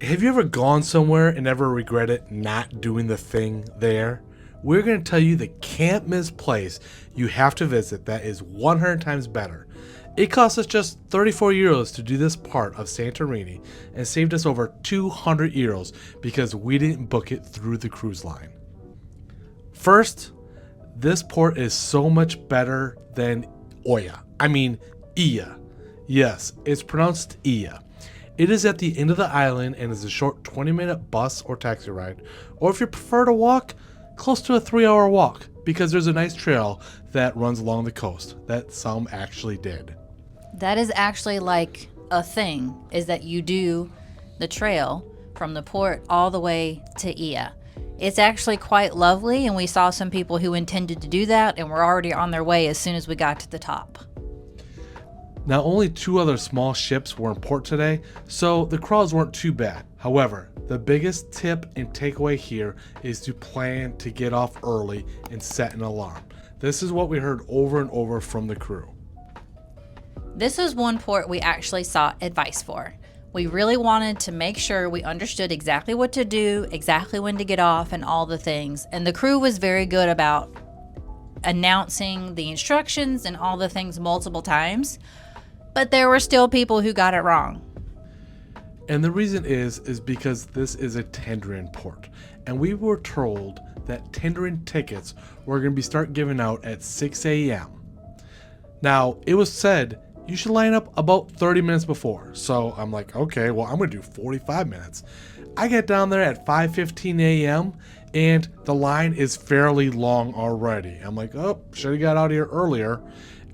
Have you ever gone somewhere and ever regretted not doing the thing there? We're going to tell you the can't miss place you have to visit that is 100 times better. It cost us just 34 euros to do this part of Santorini and saved us over 200 euros because we didn't book it through the cruise line. First, this port is so much better than Ia. Yes, it's pronounced Ia. It is at the end of the island and is a short 20-minute bus or taxi ride, or if you prefer to walk, close to a 3-hour walk, because there's a nice trail that runs along the coast that some actually did. That is actually like a thing, is that you do the trail from the port all the way to Ia. It's actually quite lovely, and we saw some people who intended to do that and were already on their way as soon as we got to the top. Now, only 2 other small ships were in port today, so the crowds weren't too bad. However, the biggest tip and takeaway here is to plan to get off early and set an alarm. This is what we heard over and over from the crew. This is one port we actually sought advice for. We really wanted to make sure we understood exactly what to do, exactly when to get off, and all the things. And the crew was very good about announcing the instructions and all the things multiple times. But there were still people who got it wrong. And the reason is because this is a tendering port. And we were told that tendering tickets were going to be start giving out at 6 a.m. Now, it was said you should line up about 30 minutes before. So I'm like, okay, well, I'm going to do 45 minutes. I get down there at 5:15 a.m. and the line is fairly long already. I'm like, oh, should have got out here earlier.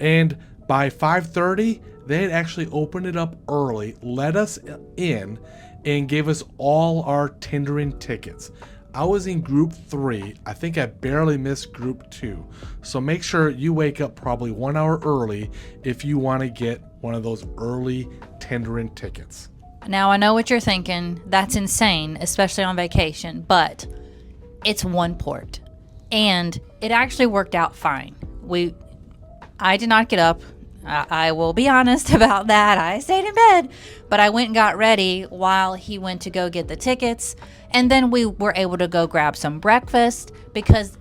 And by 5:30, they had actually opened it up early, let us in, and gave us all our tendering tickets. I was in group 3. I think I barely missed group 2. So make sure you wake up probably 1 hour early if you want to get one of those early tendering tickets. Now, I know what you're thinking. That's insane, especially on vacation, but it's one port. And it actually worked out fine. I did not get up. I will be honest about that. I stayed in bed, but I went and got ready while he went to go get the tickets. And then we were able to go grab some breakfast because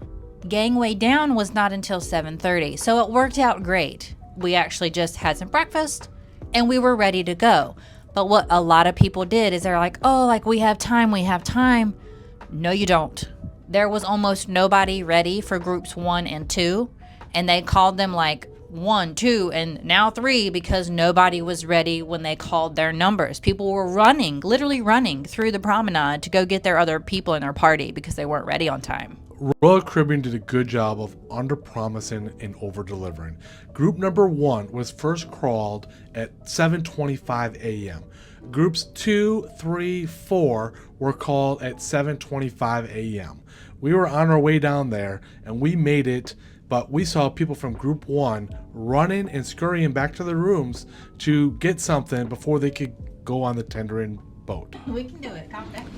gangway down was not until 7:30. So it worked out great. We actually just had some breakfast and we were ready to go. But what a lot of people did is they're like, oh, like we have time. No, you don't. There was almost nobody ready for groups 1 and 2. And they called them like 1, 2, and now 3 because nobody was ready when they called their numbers. People were literally running through the promenade to go get their other people in their party because they weren't ready on time. Royal Caribbean did a good job of under-promising and over-delivering. Group number 1 was first crawled at 7:25 a.m. Groups 2, 3, 4 were called at 7:25 a.m. We were on our way down there and we made it, but we saw people from group 1 running and scurrying back to their rooms to get something before they could go on the tendering boat. We can do it. Calm down.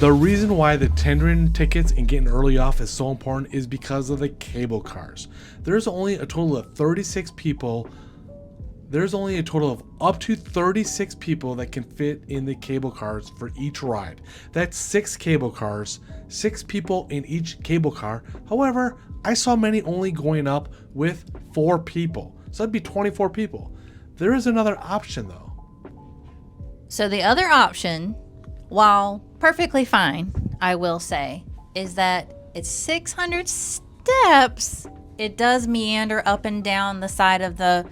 The reason why the tendering tickets and getting early off is so important is because of the cable cars. There's only a total of 36 people. There's only a total of up to 36 people that can fit in the cable cars for each ride. That's 6 cable cars, 6 people in each cable car. However, I saw many only going up with 4 people. So that'd be 24 people. There is another option though. So the other option, while perfectly fine, I will say, is that it's 600 steps. It does meander up and down the side of the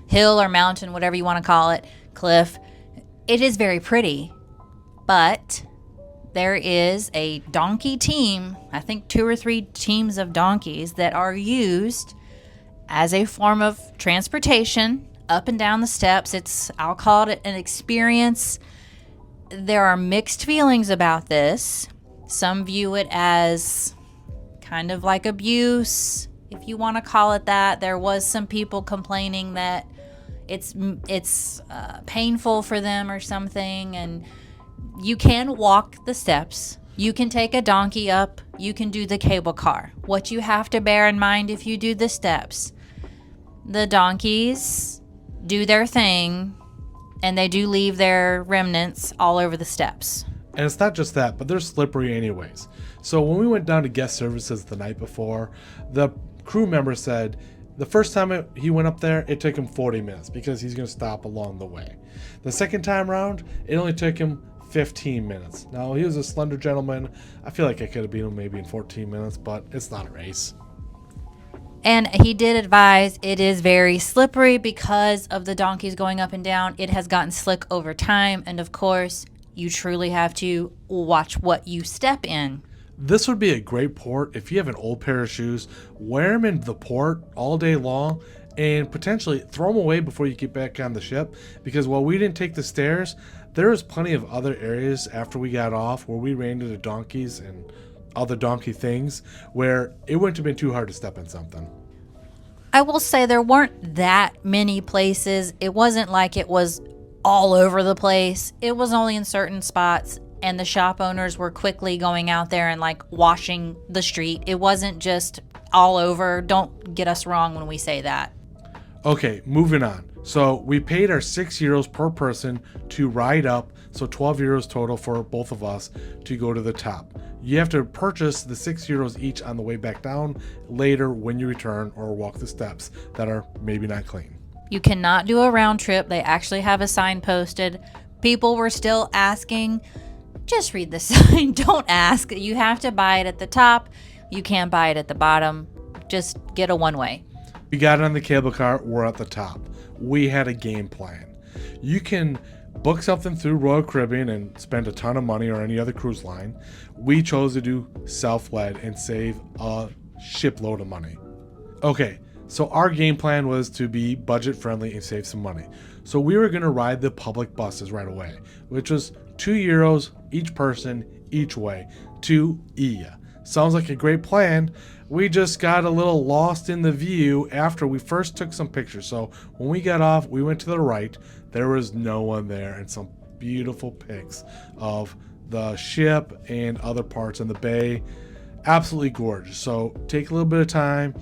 hill or mountain, whatever you want to call it, cliff. It is very pretty, but there is a donkey team, I think 2 or 3 teams of donkeys that are used as a form of transportation up and down the steps. I'll call it an experience. There are mixed feelings about this. Some view it as kind of like abuse, if you want to call it that. There was some people complaining that it's painful for them or something. And you can walk the steps. You can take a donkey up. You can do the cable car. What you have to bear in mind if you do the steps, the donkeys do their thing and they do leave their remnants all over the steps. And it's not just that, but they're slippery anyways. So when we went down to guest services the night before, the crew member said the first time he went up there, it took him 40 minutes because he's going to stop along the way. The second time around, it only took him 15 minutes. Now, he was a slender gentleman. I feel like I could have beat him maybe in 14 minutes, but it's not a race. And he did advise it is very slippery because of the donkeys going up and down. It has gotten slick over time. And of course, you truly have to watch what you step in. This would be a great port if you have an old pair of shoes. Wear them in the port all day long and potentially throw them away before you get back on the ship. Because while we didn't take the stairs, there was plenty of other areas after we got off where we ran into donkeys and other donkey things where it wouldn't have been too hard to step in something. I will say there weren't that many places. It wasn't like it was all over the place. It was only in certain spots, and the shop owners were quickly going out there and like washing the street. It wasn't just all over. Don't get us wrong when we say that. Okay, moving on. So we paid our €6 per person to ride up, so €12 total for both of us to go to the top. You have to purchase the €6 each on the way back down later when you return or walk the steps that are maybe not clean. You cannot do a round trip. They actually have a sign posted. People were still asking. Just read the sign. Don't ask. You have to buy it at the top. You can't buy it at the bottom. Just get a one-way. We got on the cable car. We're at the top. We had a game plan. You can book something through Royal Caribbean and spend a ton of money or any other cruise line. We chose to do self-led and save a shipload of money. Okay, so our game plan was to be budget friendly and save some money. So we were going to ride the public buses right away, which was €2 each person each way to Ia. Sounds like a great plan. We just got a little lost in the view after we first took some pictures. So when we got off, we went to the right. There was no one there, and some beautiful pics of the ship and other parts in the bay. Absolutely gorgeous. So take a little bit of time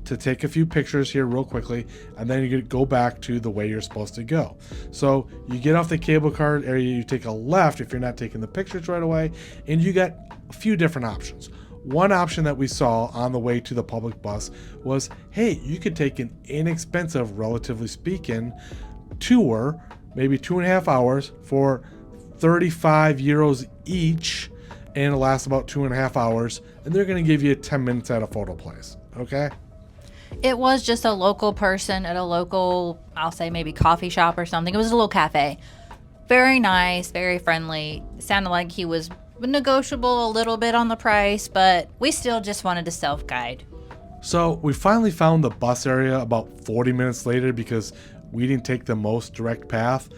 to take a few pictures here real quickly, and then you go back to the way you're supposed to go. So you get off the cable car area, you take a left if you're not taking the pictures right away, and you got a few different options. One option that we saw on the way to the public bus was, hey, you could take an inexpensive, relatively speaking, tour, maybe 2.5 hours for €35 each, and it lasts about 2.5 hours, and they're going to give you 10 minutes at a photo place. Okay? It was just a local person at a local, I'll say maybe coffee shop or something. It was a little cafe. Very nice, very friendly. It sounded like he was negotiable a little bit on the price, but we still just wanted to self-guide. So we finally found the bus area about 40 minutes later because we didn't take the most direct path.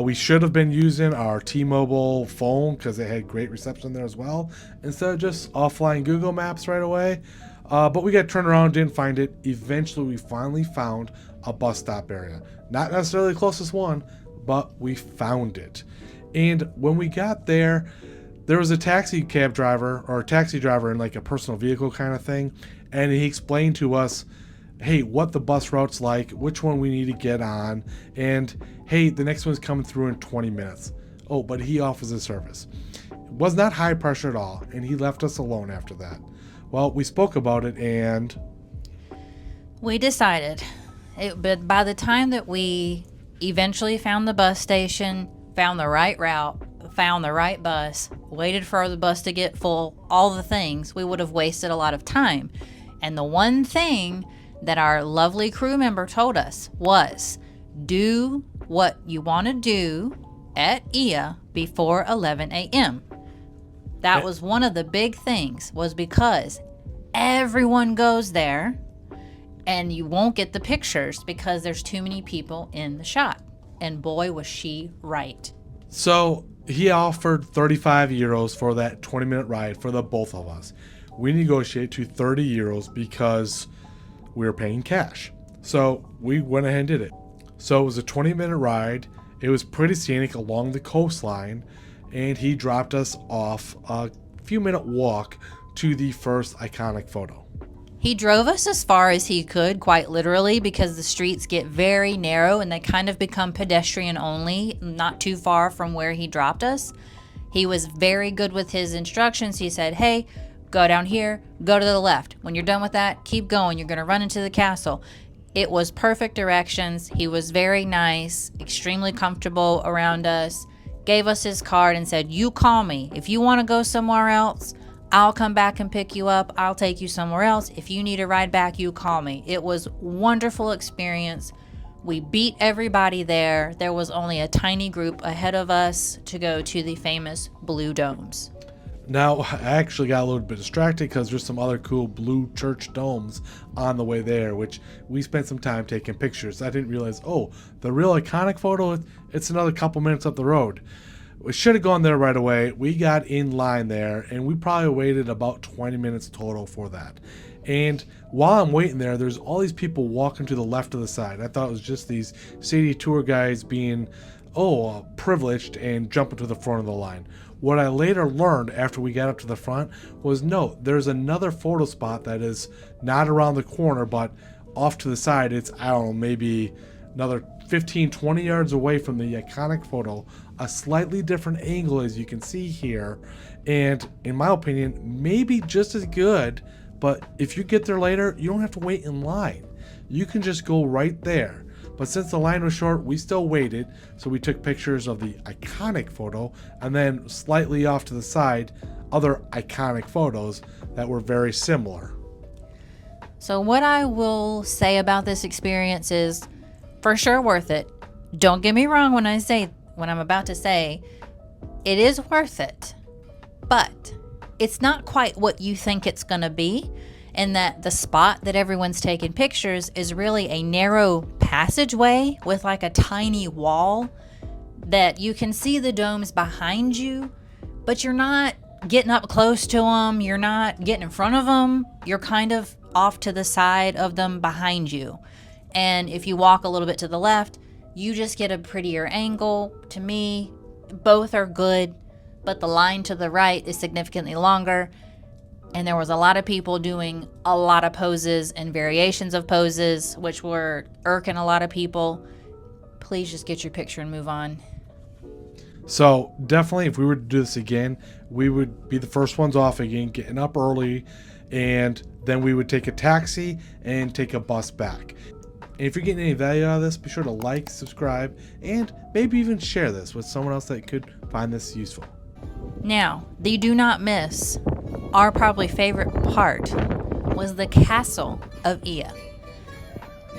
We should have been using our T-Mobile phone because it had great reception there as well, instead of just offline Google Maps right away. But we got turned around, didn't find it. Eventually, we finally found a bus stop area. Not necessarily the closest one, but we found it. And when we got there, there was a taxi driver in like a personal vehicle kind of thing. And he explained to us, hey, what the bus route's like, which one we need to get on, and hey, the next one's coming through in 20 minutes. Oh, but he offers a service. It was not high pressure at all, and he left us alone after that. Well, we spoke about it, and we decided. But by the time that we eventually found the bus station, found the right route, found the right bus, waited for the bus to get full, all the things, we would have wasted a lot of time. And the one thing that our lovely crew member told us was, do what you want to do at Ia before 11 a.m. That was one of the big things, was because everyone goes there and you won't get the pictures because there's too many people in the shot. And boy, was she right. So he offered €35 for that 20-minute ride for the both of us. We negotiated to €30 because we were paying cash. So we went ahead and did it. So it was a 20-minute ride. It was pretty scenic along the coastline, and he dropped us off a few-minute walk to the first iconic photo. He drove us as far as he could, quite literally, because the streets get very narrow and they kind of become pedestrian only, not too far from where he dropped us. He was very good with his instructions. He said, hey, go down here, go to the left. When you're done with that, keep going. You're going to run into the castle. It was perfect directions. He was very nice, extremely comfortable around us, gave us his card and said, you call me. If you want to go somewhere else, I'll come back and pick you up. I'll take you somewhere else. If you need a ride back, you call me. It was a wonderful experience. We beat everybody there. There was only a tiny group ahead of us to go to the famous Blue Domes. Now, I actually got a little bit distracted because there's some other cool blue church domes on the way there, which we spent some time taking pictures. I didn't realize, the real iconic photo, it's another couple minutes up the road. We should have gone there right away. We got in line there, and we probably waited about 20 minutes total for that. And while I'm waiting there, there's all these people walking to the left of the side. I thought it was just these city tour guys being, privileged and jumping to the front of the line. What I later learned after we got up to the front was, no, there's another photo spot that is not around the corner, but off to the side. It's, maybe another 15, 20 yards away from the iconic photo, a slightly different angle as you can see here. And in my opinion, maybe just as good, but if you get there later, you don't have to wait in line. You can just go right there. But since the line was short, we still waited, so we took pictures of the iconic photo, and then slightly off to the side, other iconic photos that were very similar. So what I will say about this experience is for sure worth it. Don't get me wrong when I'm about to say, it is worth it, but it's not quite what you think it's going to be. And that the spot that everyone's taking pictures is really a narrow passageway with like a tiny wall that you can see the domes behind you, but you're not getting up close to them. You're not getting in front of them. You're kind of off to the side of them behind you. And if you walk a little bit to the left, you just get a prettier angle. To me, both are good, but the line to the right is significantly longer. And there was a lot of people doing a lot of poses and variations of poses, which were irking a lot of people. Please just get your picture and move on. So definitely, if we were to do this again, we would be the first ones off again, getting up early, and then we would take a taxi and take a bus back. And if you're getting any value out of this, be sure to like, subscribe, and maybe even share this with someone else that could find this useful. Now, the do not miss, our probably favorite part was the castle of Ia.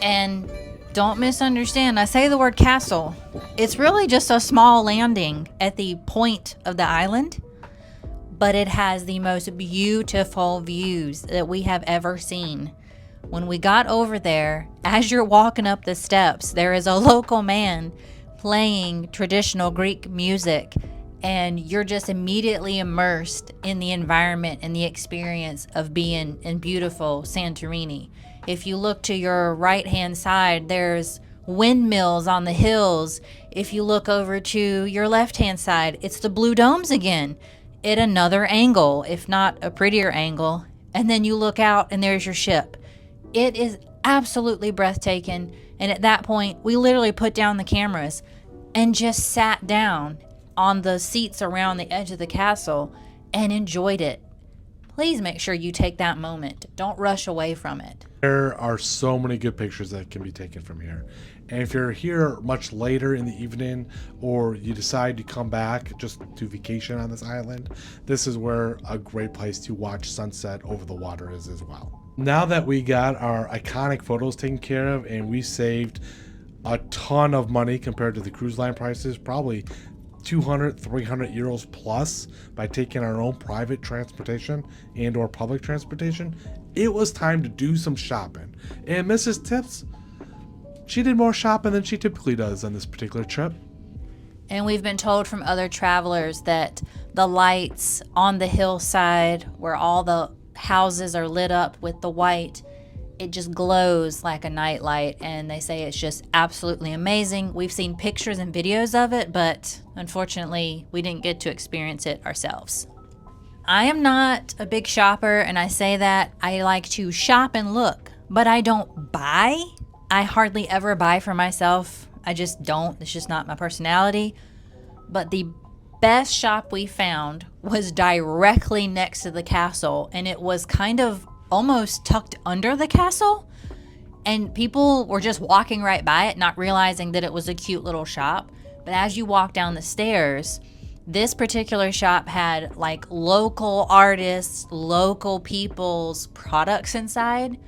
And don't misunderstand, I say the word castle. It's really just a small landing at the point of the island, but it has the most beautiful views that we have ever seen. When we got over there, as you're walking up the steps, there is a local man playing traditional Greek music, and you're just immediately immersed in the environment and the experience of being in beautiful Santorini. If you look to your right-hand side, there's windmills on the hills. If you look over to your left-hand side, it's the blue domes again at another angle, if not a prettier angle. And then you look out and there's your ship. It is absolutely breathtaking. And at that point, we literally put down the cameras and just sat down on the seats around the edge of the castle and enjoyed it. Please make sure you take that moment. Don't rush away from it. There are so many good pictures that can be taken from here. And if you're here much later in the evening, or you decide to come back just to vacation on this island, this is where a great place to watch sunset over the water is as well. Now that we got our iconic photos taken care of and we saved a ton of money compared to the cruise line prices, probably 200, 300 euros plus by taking our own private transportation and or public transportation, it was time to do some shopping. And Mrs. Tips, she did more shopping than she typically does on this particular trip. And we've been told from other travelers that the lights on the hillside where all the houses are lit up with the white, it just glows like a nightlight, and they say it's just absolutely amazing. We've seen pictures and videos of it, but unfortunately we didn't get to experience it ourselves. I am not a big shopper, and I say that I like to shop and look, but I don't buy. I hardly ever buy for myself. I just don't. It's just not my personality. But the best shop we found was directly next to the castle, and it was kind of almost tucked under the castle. And people were just walking right by it, not realizing that it was a cute little shop. But as you walk down the stairs, this particular shop had like local artists, local people's products inside.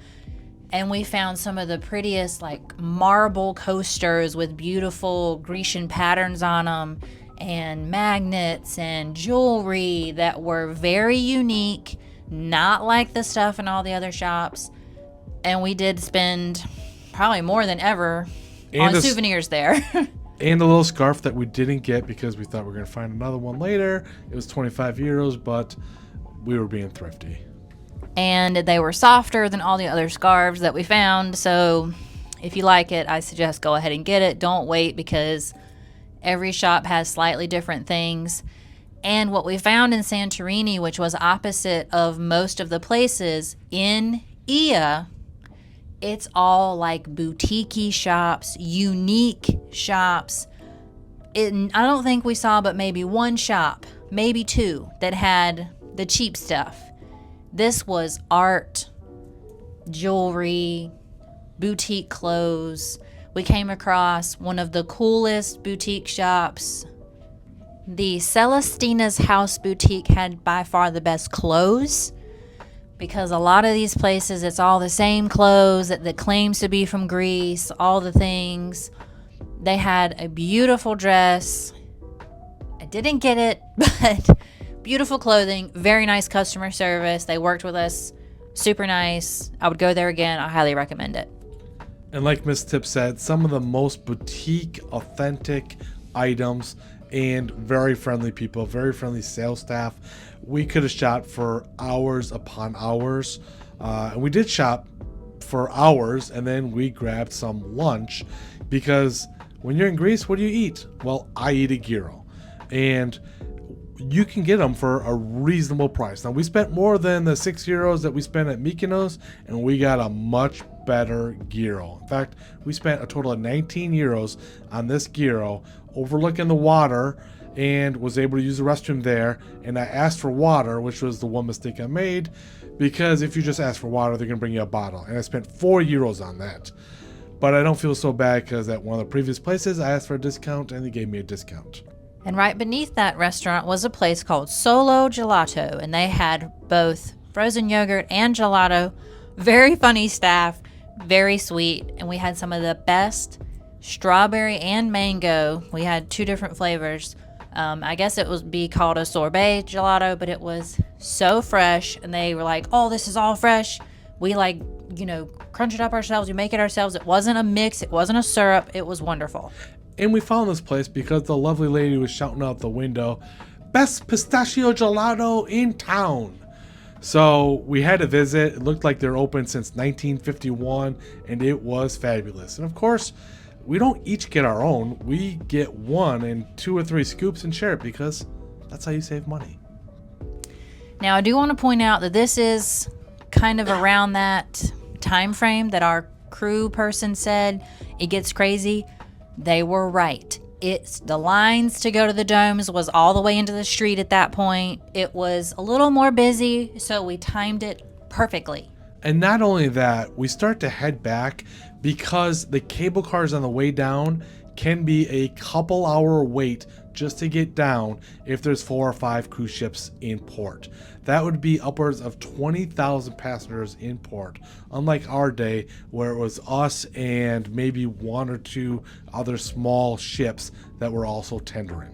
And we found some of the prettiest like marble coasters with beautiful Grecian patterns on them, and magnets and jewelry that were very unique, not like the stuff in all the other shops. And we did spend probably more than ever on souvenirs there. And a little scarf that we didn't get because we thought we were going to find another one later. It was 25 euros, but we were being thrifty. And they were softer than all the other scarves that we found. So if you like it, I suggest go ahead and get it. Don't wait, because every shop has slightly different things. And what we found in Santorini, which was opposite of most of the places in Ia, it's all like boutique-y shops, unique shops. I don't think we saw but maybe one shop, maybe two, that had the cheap stuff. This was art, jewelry, boutique clothes. We came across one of the coolest boutique shops. The Celestina's House Boutique had by far the best clothes, because a lot of these places, it's all the same clothes that claims to be from Greece, all the things. They had a beautiful dress. I didn't get it, but beautiful clothing, very nice customer service. They worked with us, super nice. I would go there again. I highly recommend it. And like Miss Tip said, some of the most boutique, authentic items, and very friendly people, very friendly sales staff. We could have shot for hours upon hours, and we did shop for hours, and then we grabbed some lunch, because when you're in Greece, what do you eat? Well, I eat a gyro, and you can get them for a reasonable price. Now, we spent more than the €6 that we spent at Mykonos, and we got a much better gyro. In fact, we spent a total of €19 on this gyro, overlooking the water, and was able to use the restroom there. And I asked for water, which was the one mistake I made, because if you just ask for water, they're going to bring you a bottle. And I spent €4 on that. But I don't feel so bad, because at one of the previous places, I asked for a discount, and they gave me a discount. And right beneath that restaurant was a place called Solo Gelato, and they had both frozen yogurt and gelato. Very funny staff, very sweet, and we had some of the best strawberry and mango. We had two different flavors. I guess it would be called a sorbet gelato, but it was so fresh, and they were like, oh, this is all fresh. We crunch it up ourselves, we make it ourselves. It wasn't a mix, it wasn't a syrup, it was wonderful. And we found this place because the lovely lady was shouting out the window, best pistachio gelato in town. So we had to visit. It looked like they're open since 1951, and it was fabulous. And of course, we don't each get our own. We get one and 2 or 3 scoops and share it, because that's how you save money. Now, I do want to point out that this is kind of around that time frame that our crew person said it gets crazy. They were right. It's the lines to go to the domes was all the way into the street at that point. It was a little more busy, so we timed it perfectly. And not only that, we start to head back because the cable cars on the way down can be a couple hour wait just to get down if there's 4 or 5 cruise ships in port. That would be upwards of 20,000 passengers in port, unlike our day where it was us and maybe 1 or 2 other small ships that were also tendering.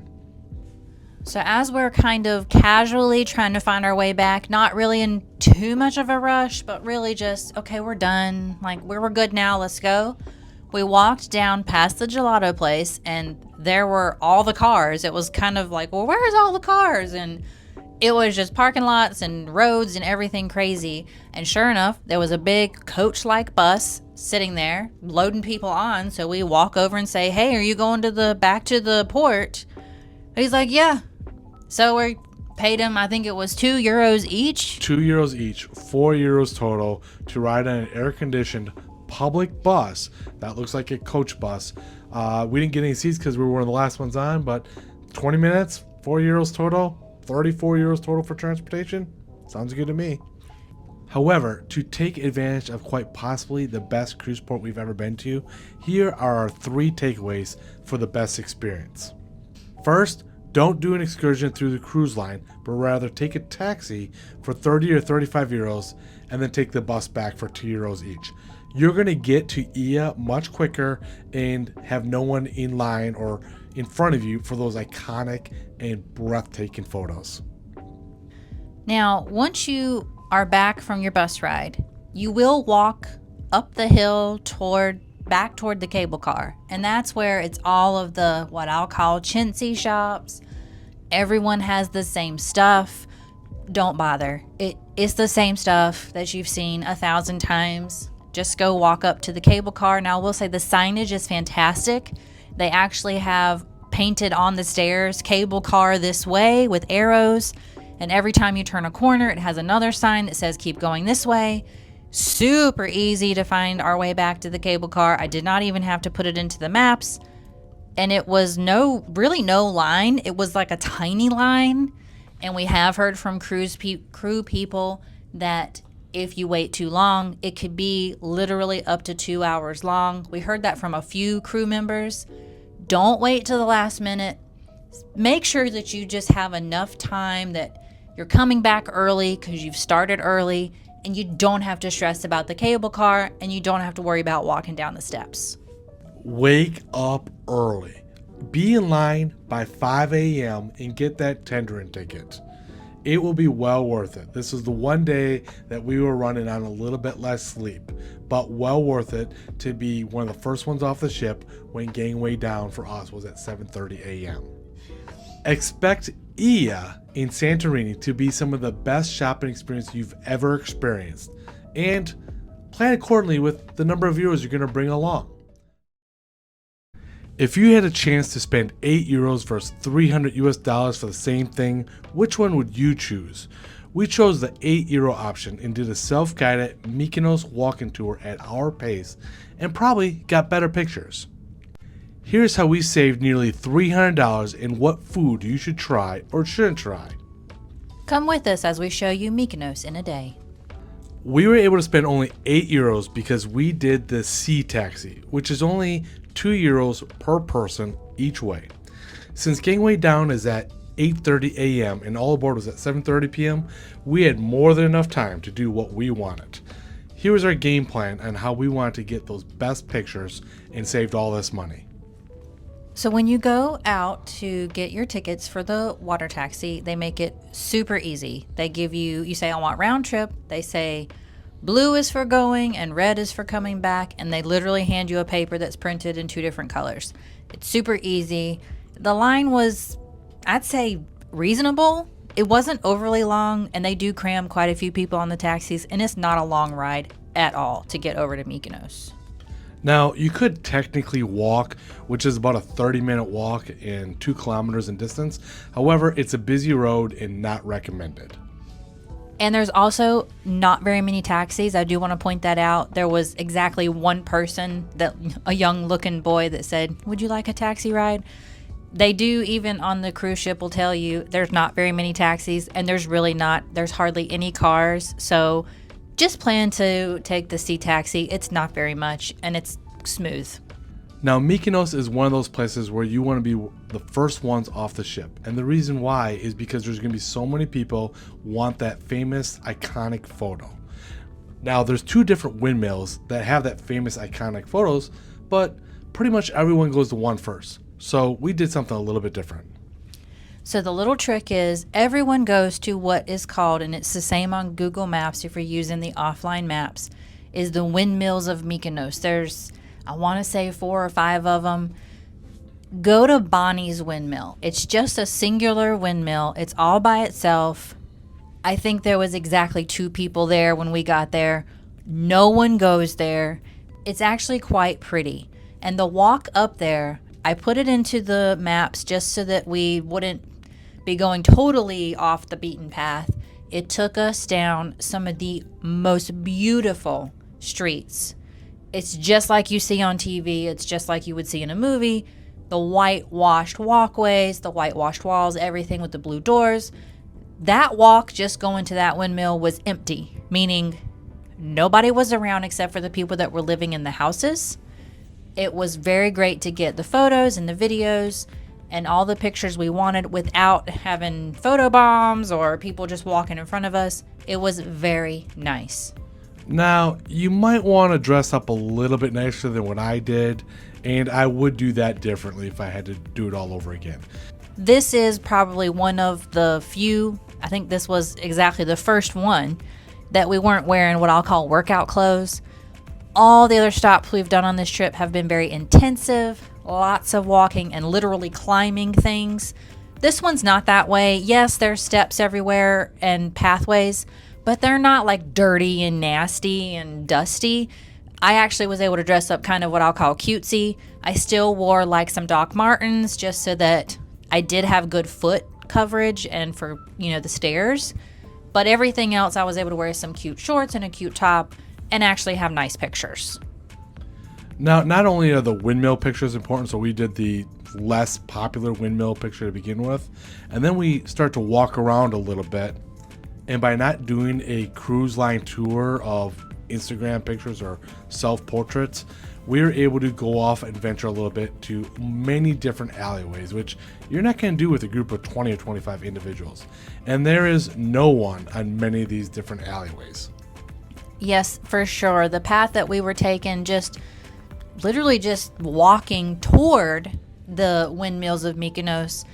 So as we're kind of casually trying to find our way back, not really in too much of a rush, but really just, okay, we're done. Like, we're good now, let's go. We walked down past the gelato place, and there were all the cars. It was kind of like, well, where's all the cars? And it was just parking lots and roads and everything crazy. And sure enough, there was a big coach-like bus sitting there loading people on. So we walk over and say, hey, are you going back to the port? And he's like, yeah. So we paid him, I think it was €2 each. €2 each, €4 total to ride on an air-conditioned public bus that looks like a coach bus. We didn't get any seats because we were one of the last ones on, but 20 minutes, €4 total, 34 euros total for transportation. Sounds good to me. However, to take advantage of quite possibly the best cruise port we've ever been to, here are our 3 takeaways for the best experience. First, don't do an excursion through the cruise line, but rather take a taxi for 30 or 35 euros and then take the bus back for 2 euros each. You're going to get to Ia much quicker and have no one in line or in front of you for those iconic and breathtaking photos. Now, once you are back from your bus ride, you will walk up the hill back toward the cable car. And that's where it's all of the, what I'll call chintzy shops. Everyone has the same stuff. Don't bother. It's the same stuff that you've seen 1,000 times. Just go walk up to the cable car. Now, I will say the signage is fantastic. They actually have painted on the stairs, cable car this way with arrows. And every time you turn a corner, it has another sign that says keep going this way. Super easy to find our way back to the cable car. I did not even have to put it into the maps. And it was really no line. It was like a tiny line. And we have heard from crew people that if you wait too long, it could be literally up to 2 hours long. We heard that from a few crew members. Don't wait till the last minute. Make sure that you just have enough time that you're coming back early because you've started early, and you don't have to stress about the cable car, and you don't have to worry about walking down the steps. Wake up early. Be in line by 5 a.m. and get that tendering ticket. It will be well worth it. This is the one day that we were running on a little bit less sleep, but well worth it to be one of the first ones off the ship when gangway down for us was at 7:30 a.m. Expect Ia in Santorini to be some of the best shopping experience you've ever experienced, and plan accordingly with the number of euros you're going to bring along. If you had a chance to spend €8 versus $300 for the same thing, which one would you choose? We chose the €8 option and did a self-guided Mykonos walking tour at our pace and probably got better pictures. Here's how we saved nearly $300 in what food you should try or shouldn't try. Come with us as we show you Mykonos in a day. We were able to spend only €8 because we did the sea taxi, which is only €2 per person each way. Since gangway down is at 8:30 a.m. and all aboard was at 7:30 p.m., we had more than enough time to do what we wanted. Here was our game plan on how we wanted to get those best pictures and saved all this money. So when you go out to get your tickets for the water taxi, they make it super easy. They give you say I want round trip. They say blue is for going and red is for coming back, and they literally hand you a paper that's printed in 2 different colors. It's super easy. The line was, I'd say, reasonable. It wasn't overly long, and they do cram quite a few people on the taxis, and it's not a long ride at all to get over to Mykonos. Now, you could technically walk, which is about a 30-minute walk and 2 kilometers in distance. However, it's a busy road and not recommended. And there's also not very many taxis. I do want to point that out. There was exactly one person, a young looking boy, that said, "Would you like a taxi ride?" They do, even on the cruise ship, will tell you there's not very many taxis, and there's hardly any cars. So just plan to take the sea taxi. It's not very much, and it's smooth. Now, Mykonos is one of those places where you want to be the first ones off the ship. And the reason why is because there's going to be so many people want that famous, iconic photo. Now, there's 2 different windmills that have that famous, iconic photos, but pretty much everyone goes to one first. So we did something a little bit different. So the little trick is everyone goes to what is called, and it's the same on Google Maps if you're using the offline maps, is the windmills of Mykonos. There's, I want to say, 4 or 5 of them. Go to Bonnie's windmill. It's just a singular windmill. It's all by itself. I think there was exactly 2 people there when we got there. No one goes there. It's actually quite pretty. And the walk up there, I put it into the maps just so that we wouldn't be going totally off the beaten path. It took us down some of the most beautiful streets. It's just like you see on TV. It's just like you would see in a movie, the whitewashed walkways, the whitewashed walls, everything with the blue doors. That walk just going to that windmill was empty, meaning nobody was around except for the people that were living in the houses. It was very great to get the photos and the videos and all the pictures we wanted without having photo bombs or people just walking in front of us. It was very nice. Now, you might want to dress up a little bit nicer than what I did, and I would do that differently if I had to do it all over again. This is probably one of the few, I think this was exactly the first one, that we weren't wearing what I'll call workout clothes. All the other stops we've done on this trip have been very intensive, lots of walking and literally climbing things. This one's not that way. Yes, there's steps everywhere and pathways, but they're not like dirty and nasty and dusty. I actually was able to dress up kind of what I'll call cutesy. I still wore like some Doc Martens just so that I did have good foot coverage and for, the stairs. But everything else, I was able to wear some cute shorts and a cute top and actually have nice pictures. Now, not only are the windmill pictures important, so we did the less popular windmill picture to begin with, and then we start to walk around a little bit. And by not doing a cruise line tour of Instagram pictures or self-portraits, we were able to go off and venture a little bit to many different alleyways, which you're not going to do with a group of 20 or 25 individuals. And there is no one on many of these different alleyways. Yes, for sure. The path that we were taking, literally just walking toward the windmills of Mykonos,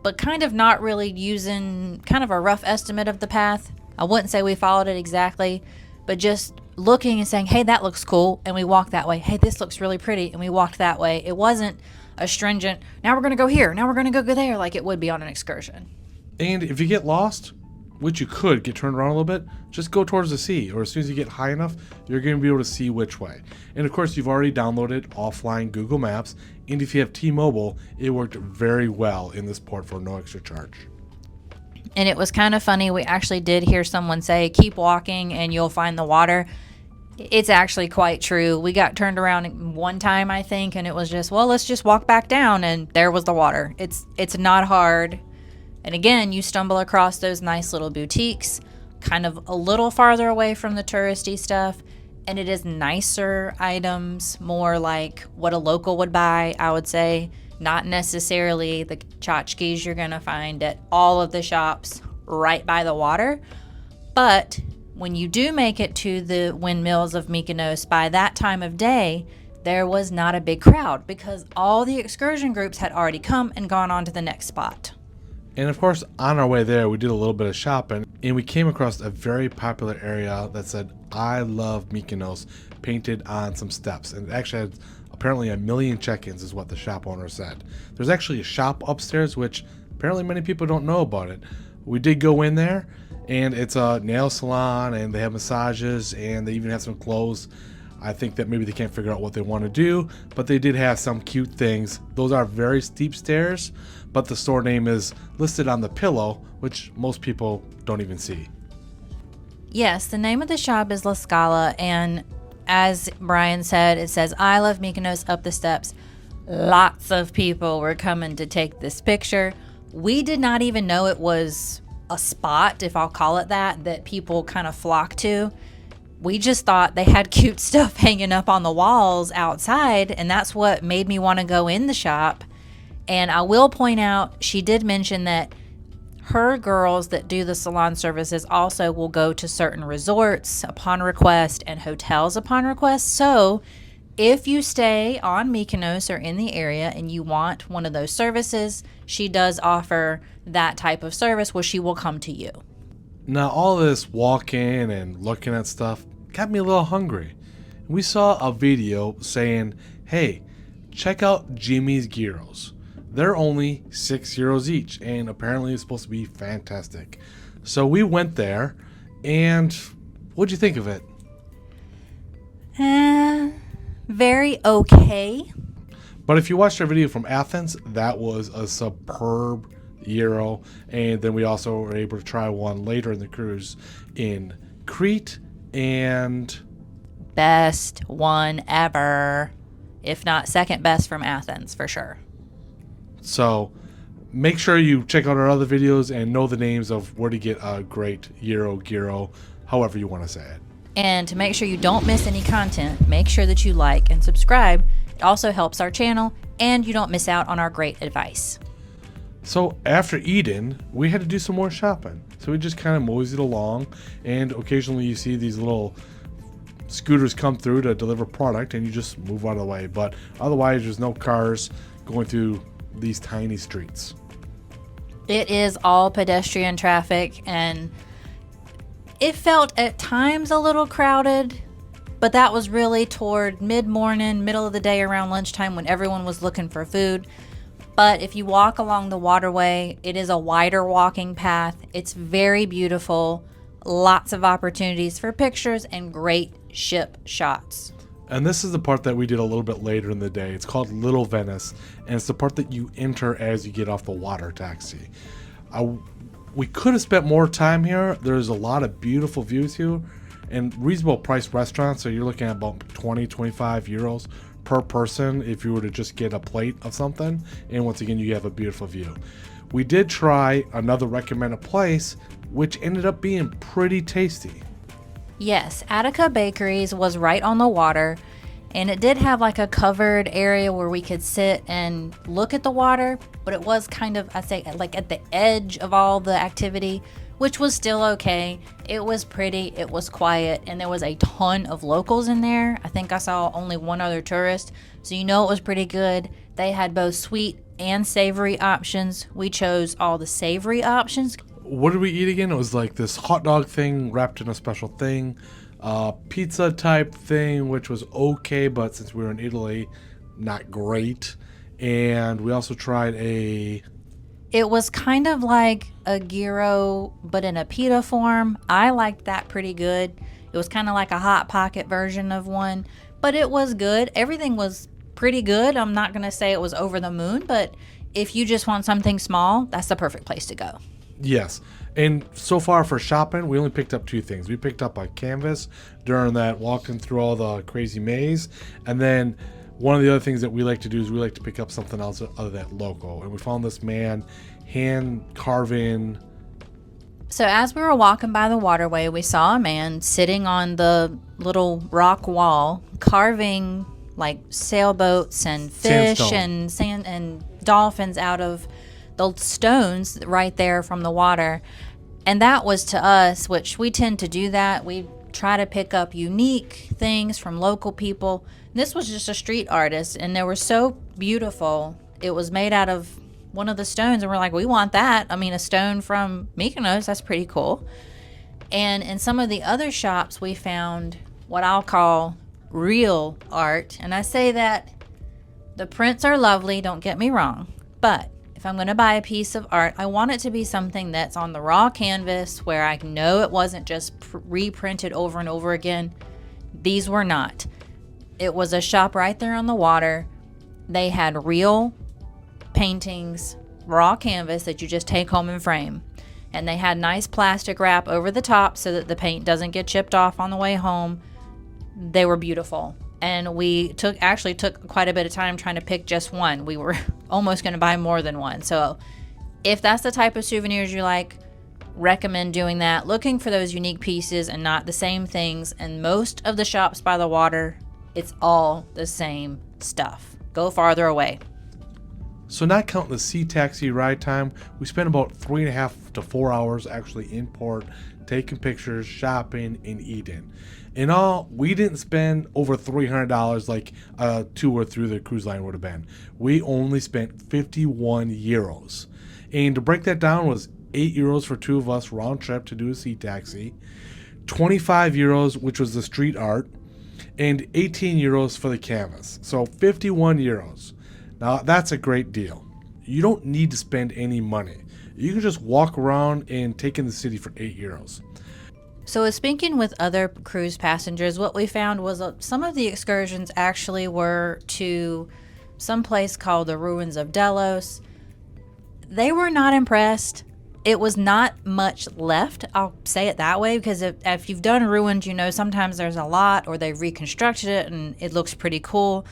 but kind of not really using kind of a rough estimate of the path. I wouldn't say we followed it exactly, but just looking and saying, hey, that looks cool, and we walked that way. Hey, this looks really pretty, and we walked that way. It wasn't a stringent, now we're going to go here, now we're going to go there, like it would be on an excursion. And if you get lost, which you could get turned around a little bit, just go towards the sea, or as soon as you get high enough, you're going to be able to see which way. And of course, you've already downloaded offline Google Maps, and if you have T-Mobile, it worked very well in this port for no extra charge. And it was kind of funny. We actually did hear someone say, keep walking and you'll find the water. It's actually quite true. We got turned around one time, I think, and it was just, well, let's just walk back down, and there was the water. It's not hard. And again, you stumble across those nice little boutiques, kind of a little farther away from the touristy stuff, and it is nicer items, more like what a local would buy, I would say. Not necessarily the tchotchkes you're going to find at all of the shops right by the water. But when you do make it to the windmills of Mykonos by that time of day, there was not a big crowd because all the excursion groups had already come and gone on to the next spot. And of course, on our way there, we did a little bit of shopping, and we came across a very popular area that said, I love Mykonos, painted on some steps. And it actually had apparently 1 million check-ins is what the shop owner said. There's actually a shop upstairs, which apparently many people don't know about it. We did go in there, and it's a nail salon, and they have massages, and they even have some clothes. I think that maybe they can't figure out what they want to do, but they did have some cute things. Those are very steep stairs, but the store name is listed on the pillow, which most people don't even see. Yes, the name of the shop is La Scala, and as Brian said, it says, I love Mykonos up the steps. Lots of people were coming to take this picture. We did not even know it was a spot, if I'll call it that people kind of flock to. We just thought they had cute stuff hanging up on the walls outside, and that's what made me want to go in the shop. And I will point out, she did mention that her girls that do the salon services also will go to certain resorts upon request and hotels upon request. So if you stay on Mykonos or in the area and you want one of those services, she does offer that type of service where she will come to you. Now, all this walking and looking at stuff got me a little hungry. We saw a video saying, hey, check out Jimmy's Gyros. They're only €6 each, and apparently it's supposed to be fantastic. So we went there, and what'd you think of it? Very okay. But if you watched our video from Athens, that was a superb gyro, and then we also were able to try one later in the cruise in Crete, and best one ever, if not second best from Athens for sure. So make sure you check out our other videos and know the names of where to get a great gyro, however you want to say it. And to make sure you don't miss any content, make sure that you like and subscribe. It also helps our channel, and you don't miss out on our great advice. So after Eden, we had to do some more shopping. So we just kind of moseyed along, and occasionally you see these little scooters come through to deliver product, and you just move out of the way. But otherwise, there's no cars going through these tiny streets. It is all pedestrian traffic, and it felt at times a little crowded, but that was really toward mid-morning, middle of the day, around lunchtime when everyone was looking for food. But if you walk along the waterway, it is a wider walking path. It's very beautiful. Lots of opportunities for pictures and great ship shots. And this is the part that we did a little bit later in the day. It's called Little Venice, and it's the part that you enter as you get off the water taxi. We could have spent more time here. There's a lot of beautiful views here and reasonable priced restaurants. So you're looking at about 25 euros per person if you were to just get a plate of something. And once again, you have a beautiful view. We did try another recommended place, which ended up being pretty tasty. Yes, Attica Bakeries was right on the water, and it did have like a covered area where we could sit and look at the water, but it was kind of, I'd say, like at the edge of all the activity, which was still okay. It was pretty, it was quiet, and there was a ton of locals in there. I think I saw only one other tourist, so you know it was pretty good. They had both sweet and savory options. We chose all the savory options. What did we eat again? It was like this hot dog thing wrapped in a special thing, pizza type thing, which was okay, but since we were in Italy, not great. And we also tried It was kind of like a gyro, but in a pita form. I liked that pretty good. It was kind of like a Hot Pocket version of one, but it was good. Everything was pretty good. I'm not going to say it was over the moon, but if you just want something small, that's the perfect place to go. Yes. And so far for shopping, we only picked up two things. We picked up a canvas during that walking through all the crazy maze. And then one of the other things that we like to do is we like to pick up something else other than local. And we found this man hand carving. So as we were walking by the waterway, we saw a man sitting on the little rock wall carving like sailboats and fish and sand and dolphins out of the stones right there from the water. And that was to us, which we tend to do that. We try to pick up unique things from local people. This was just a street artist, and they were so beautiful. It was made out of one of the stones, and we're like, we want that. I mean, a stone from Mykonos, that's pretty cool. And in some of the other shops, we found what I'll call real art. And I say that the prints are lovely, don't get me wrong, but if I'm going to buy a piece of art, I want it to be something that's on the raw canvas where I know it wasn't just reprinted over and over again. These were not. It was a shop right there on the water. They had real paintings, raw canvas that you just take home and frame. And they had nice plastic wrap over the top so that the paint doesn't get chipped off on the way home. They were beautiful. And we actually took quite a bit of time trying to pick just one. We were almost going to buy more than one. So if that's the type of souvenirs you like, recommend doing that. Looking for those unique pieces and not the same things. And most of the shops by the water, it's all the same stuff. Go farther away. So not counting the sea taxi ride time, we spent about 3.5 to 4 hours actually in port, taking pictures, shopping, and eating. In all, we didn't spend over $300 like a tour through the cruise line would have been. We only spent 51 euros. And to break that down was 8 euros for two of us round trip to do a sea taxi, 25 euros, which was the street art, and 18 euros for the canvas. So 51 euros. Now that's a great deal. You don't need to spend any money. You can just walk around and take in the city for 8 euros. So speaking with other cruise passengers, what we found was some of the excursions actually were to some place called the Ruins of Delos. They were not impressed. It was not much left, I'll say it that way, because if you've done ruins, you know sometimes there's a lot or they've reconstructed it and it looks pretty cool.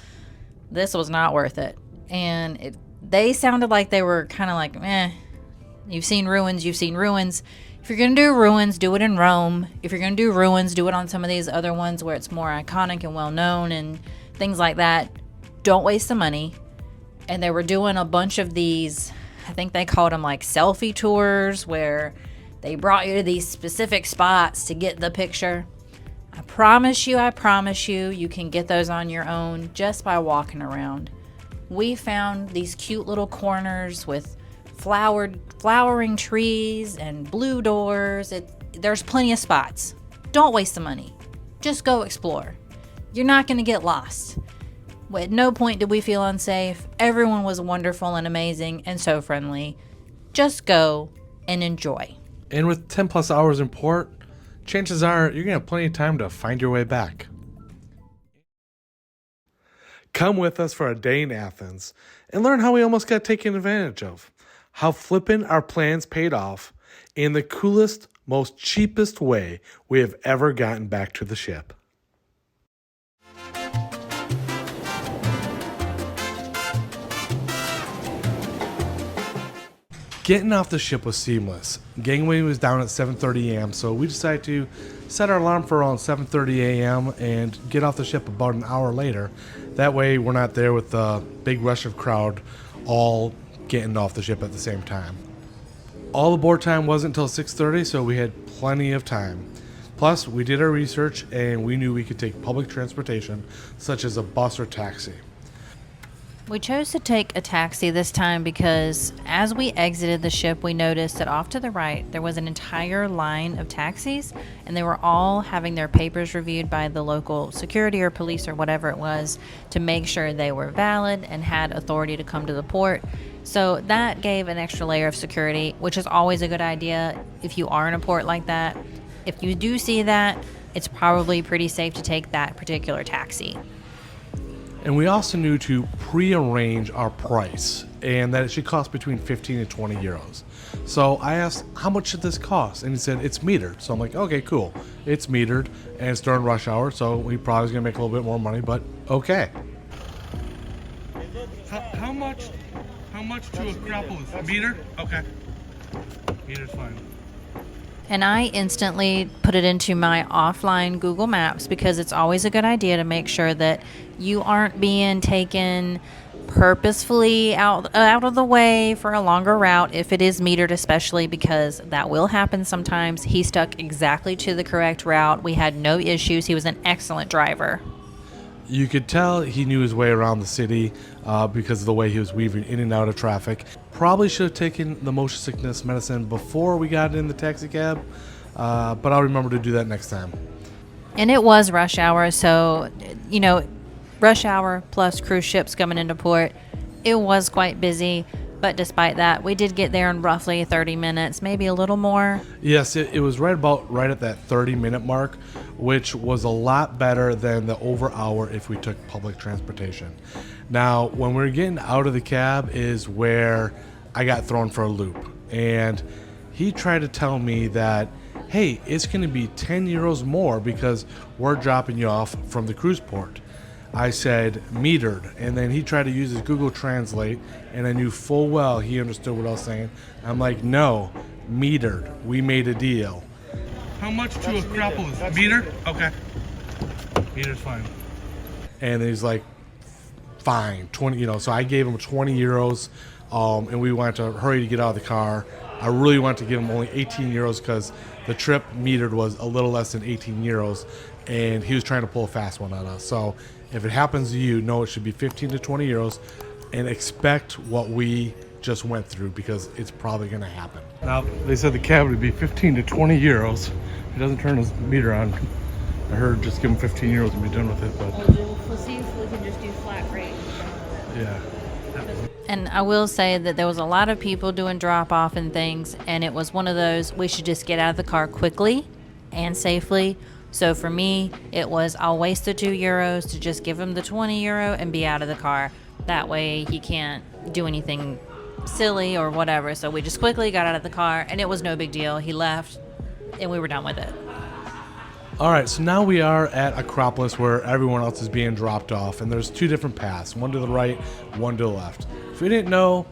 This was not worth it. And They sounded like they were kind of like, eh, you've seen ruins, you've seen ruins. If you're going to do ruins, do it in Rome. If you're going to do ruins, do it on some of these other ones where it's more iconic and well known and things like that. Don't waste the money. And they were doing a bunch of these, I think they called them like selfie tours, where they brought you to these specific spots to get the picture. I promise you, you can get those on your own just by walking around. We found these cute little corners with flowering trees and blue doors. There's plenty of spots. Don't waste the money. Just go explore. You're not going to get lost. At no point did we feel unsafe. Everyone was wonderful and amazing and so friendly. Just go and enjoy. And with 10 plus hours in port, chances are you're going to have plenty of time to find your way back. Come with us for a day in Athens and learn how we almost got taken advantage of, how flipping our plans paid off, in the coolest, most cheapest way we have ever gotten back to the ship. Getting off the ship was seamless. Gangway was down at 7:30 a.m., so we decided to set our alarm for around 7:30 a.m. and get off the ship about an hour later. That way we're not there with the big rush of crowd all getting off the ship at the same time. All aboard time wasn't until 6:30, so we had plenty of time. Plus, we did our research and we knew we could take public transportation, such as a bus or taxi. We chose to take a taxi this time because as we exited the ship, we noticed that off to the right, there was an entire line of taxis, and they were all having their papers reviewed by the local security or police or whatever it was to make sure they were valid and had authority to come to the port. So that gave an extra layer of security, which is always a good idea if you are in a port like that. If you do see that, it's probably pretty safe to take that particular taxi. And we also knew to pre-arrange our price and that it should cost between 15 and 20 euros. So I asked, how much should this cost? And he said, it's metered. So I'm like, okay, cool. It's metered and it's during rush hour, so we probably going to make a little bit more money, but okay. How much to a grapple is metered? Okay. Metered's fine. And I instantly put it into my offline Google Maps because it's always a good idea to make sure that you aren't being taken purposefully out of the way for a longer route if it is metered, especially because that will happen sometimes. He stuck exactly to the correct route. We had no issues. He was an excellent driver. You could tell he knew his way around the city because of the way he was weaving in and out of traffic. Probably should have taken the motion sickness medicine before we got in the taxi cab, but I'll remember to do that next time. And it was rush hour, so, rush hour plus cruise ships coming into port. It was quite busy, but despite that, we did get there in roughly 30 minutes, maybe a little more. Yes, it was right at that 30-minute mark, which was a lot better than the over hour if we took public transportation. Now, when we were getting out of the cab is where I got thrown for a loop. And he tried to tell me that, hey, it's going to be 10 euros more because we're dropping you off from the cruise port. I said metered, and then he tried to use his Google Translate, and I knew full well he understood what I was saying. I'm like, no, metered. We made a deal. How much to a grapple is metered? Okay. Metered's fine. And he's like, fine, 20, so I gave him 20 euros, and we wanted to hurry to get out of the car. I really wanted to give him only 18 euros because the trip metered was a little less than 18 euros, and he was trying to pull a fast one on us. So if it happens to you, know it should be 15 to 20 euros, and expect what we just went through because it's probably going to happen. Now, they said the cab would be 15 to 20 euros. He doesn't turn his meter on. I heard just give him 15 euros and be done with it, but We'll see if we can just do flat rate. yeah. And I will say that there was a lot of people doing drop-off and things, and it was one of those, we should just get out of the car quickly and safely. So for me, it was, I'll waste the 2 euros to just give him the 20 euro and be out of the car. That way he can't do anything silly or whatever. So we just quickly got out of the car, and it was no big deal. He left, and we were done with it. All right, so now we are at Acropolis where everyone else is being dropped off, and there's two different paths, one to the right, one to the left. If you didn't know,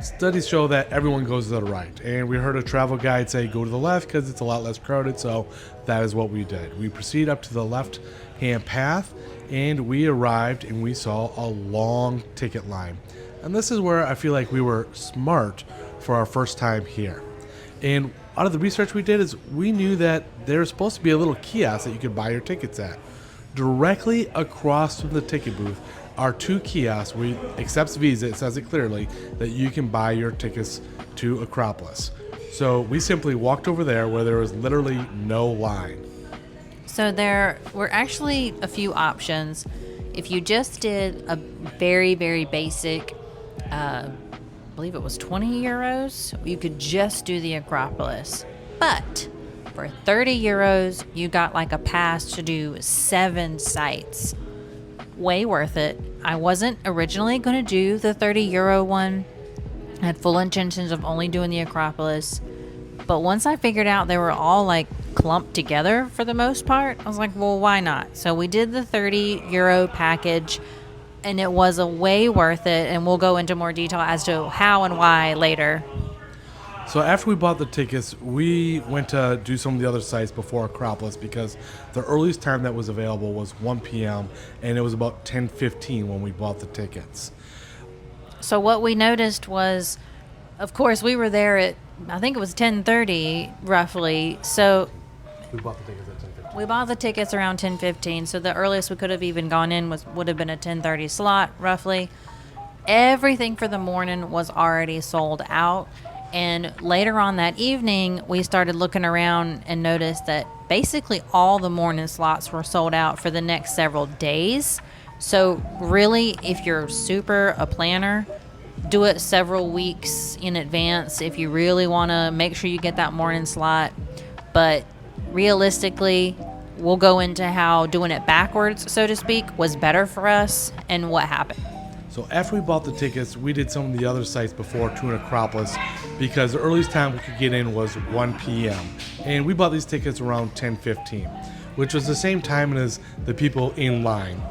studies show that everyone goes to the right, and we heard a travel guide say go to the left because it's a lot less crowded, so that is what we did. We proceed up to the left-hand path, and we arrived and we saw a long ticket line. And this is where I feel like we were smart for our first time here. And out of the research we did is we knew that there's supposed to be a little kiosk that you could buy your tickets at. Directly across from the ticket booth are two kiosks where it accepts Visa, it says it clearly, that you can buy your tickets to Acropolis. So we simply walked over there where there was literally no line. So there were actually a few options. If you just did a very, very basic, I believe it was 20 euros, you could just do the Acropolis. But for 30 euros, you got like a pass to do 7 sites. Way worth it. I wasn't originally going to do the 30 euro one. I had full intentions of only doing the Acropolis. But once I figured out they were all like clumped together for the most part, I was like, well, why not? So we did the 30 euro package, and it was a way worth it. And we'll go into more detail as to how and why later. So after we bought the tickets, we went to do some of the other sites before Acropolis because the earliest time that was available was 1 p.m. and it was about 10:15 when we bought the tickets. So what we noticed was, of course, we were there at, I think it was 10:30 roughly. So We bought the tickets at 10:15. we bought the tickets around 10:15. So the earliest we could have even gone in would have been a 10:30 slot roughly. Everything for the morning was already sold out. And later on that evening, we started looking around and noticed that basically all the morning slots were sold out for the next several days. So really, if you're super a planner, do it several weeks in advance if you really want to make sure you get that morning slot. But realistically, we'll go into how doing it backwards, so to speak, was better for us and what happened. So after we bought the tickets, we did some of the other sites before to an Acropolis because the earliest time we could get in was 1 p.m. And we bought these tickets around 10:15, which was the same time as the people in line.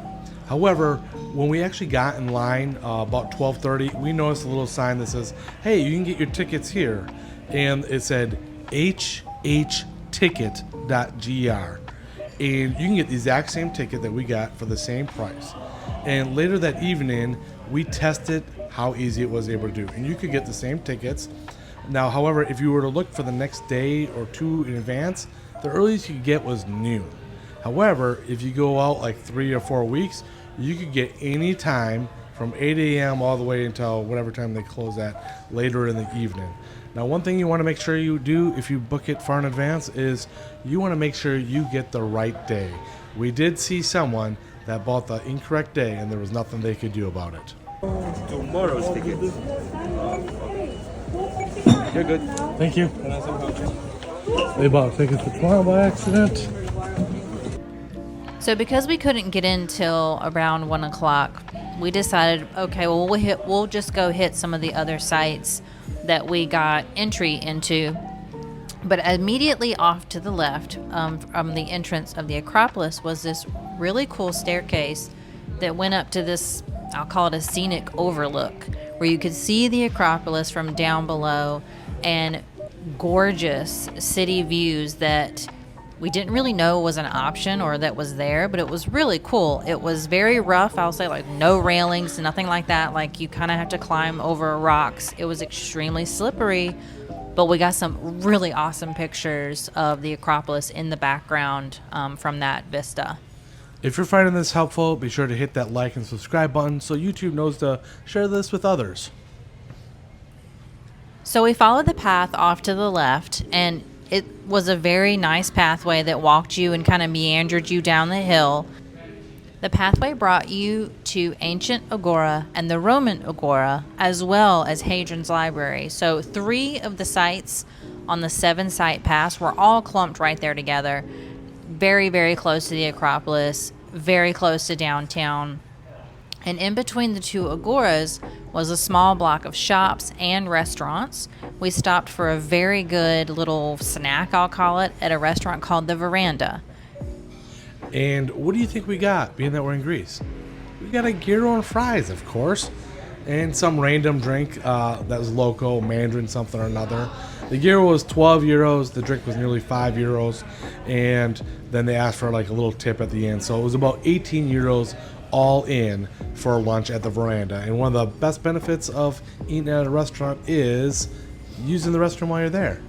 However, when we actually got in line about 12:30, we noticed a little sign that says, hey, you can get your tickets here. And it said hhticket.gr. And you can get the exact same ticket that we got for the same price. And later that evening, we tested how easy it was able to do. And you could get the same tickets. Now, however, if you were to look for the next day or two in advance, the earliest you could get was noon. However, if you go out like 3 or 4 weeks, you could get any time from 8 a.m. all the way until whatever time they close at later in the evening. Now, one thing you want to make sure you do if you book it far in advance is you want to make sure you get the right day. We did see someone that bought the incorrect day, and there was nothing they could do about it. Tomorrow's ticket. You're good. Thank you. They bought tickets for tomorrow by accident. So because we couldn't get in till around 1 o'clock, we decided, okay, well, we'll just go hit some of the other sites that we got entry into. But immediately off to the left from the entrance of the Acropolis was this really cool staircase that went up to this, I'll call it a scenic overlook, where you could see the Acropolis from down below and gorgeous city views that we didn't really know was an option or that was there, but it was really cool. It was very rough, I'll say, like no railings, nothing like that. Like you kind of have to climb over rocks. It was extremely slippery, but we got some really awesome pictures of the Acropolis in the background from that vista. If you're finding this helpful, be sure to hit that like and subscribe button so YouTube knows to share this with others. So we followed the path off to the left, and it was a very nice pathway that walked you and kind of meandered you down the hill. The pathway brought you to Ancient Agora and the Roman Agora, as well as Hadrian's Library. So 3 of the sites on the 7-site pass were all clumped right there together. Very, very close to the Acropolis, very close to downtown. And in between the 2 agoras was a small block of shops and restaurants. We stopped for a very good little snack, I'll call it, at a restaurant called The Veranda. And what do you think we got, being that we're in Greece? We got a gyro and fries, of course, and some random drink that was local, Mandarin something or another. The gyro was 12 euros, the drink was nearly 5 euros, and then they asked for like a little tip at the end. So it was about 18 euros all in for lunch at the veranda. And one of the best benefits of eating at a restaurant is using the restroom while you're there.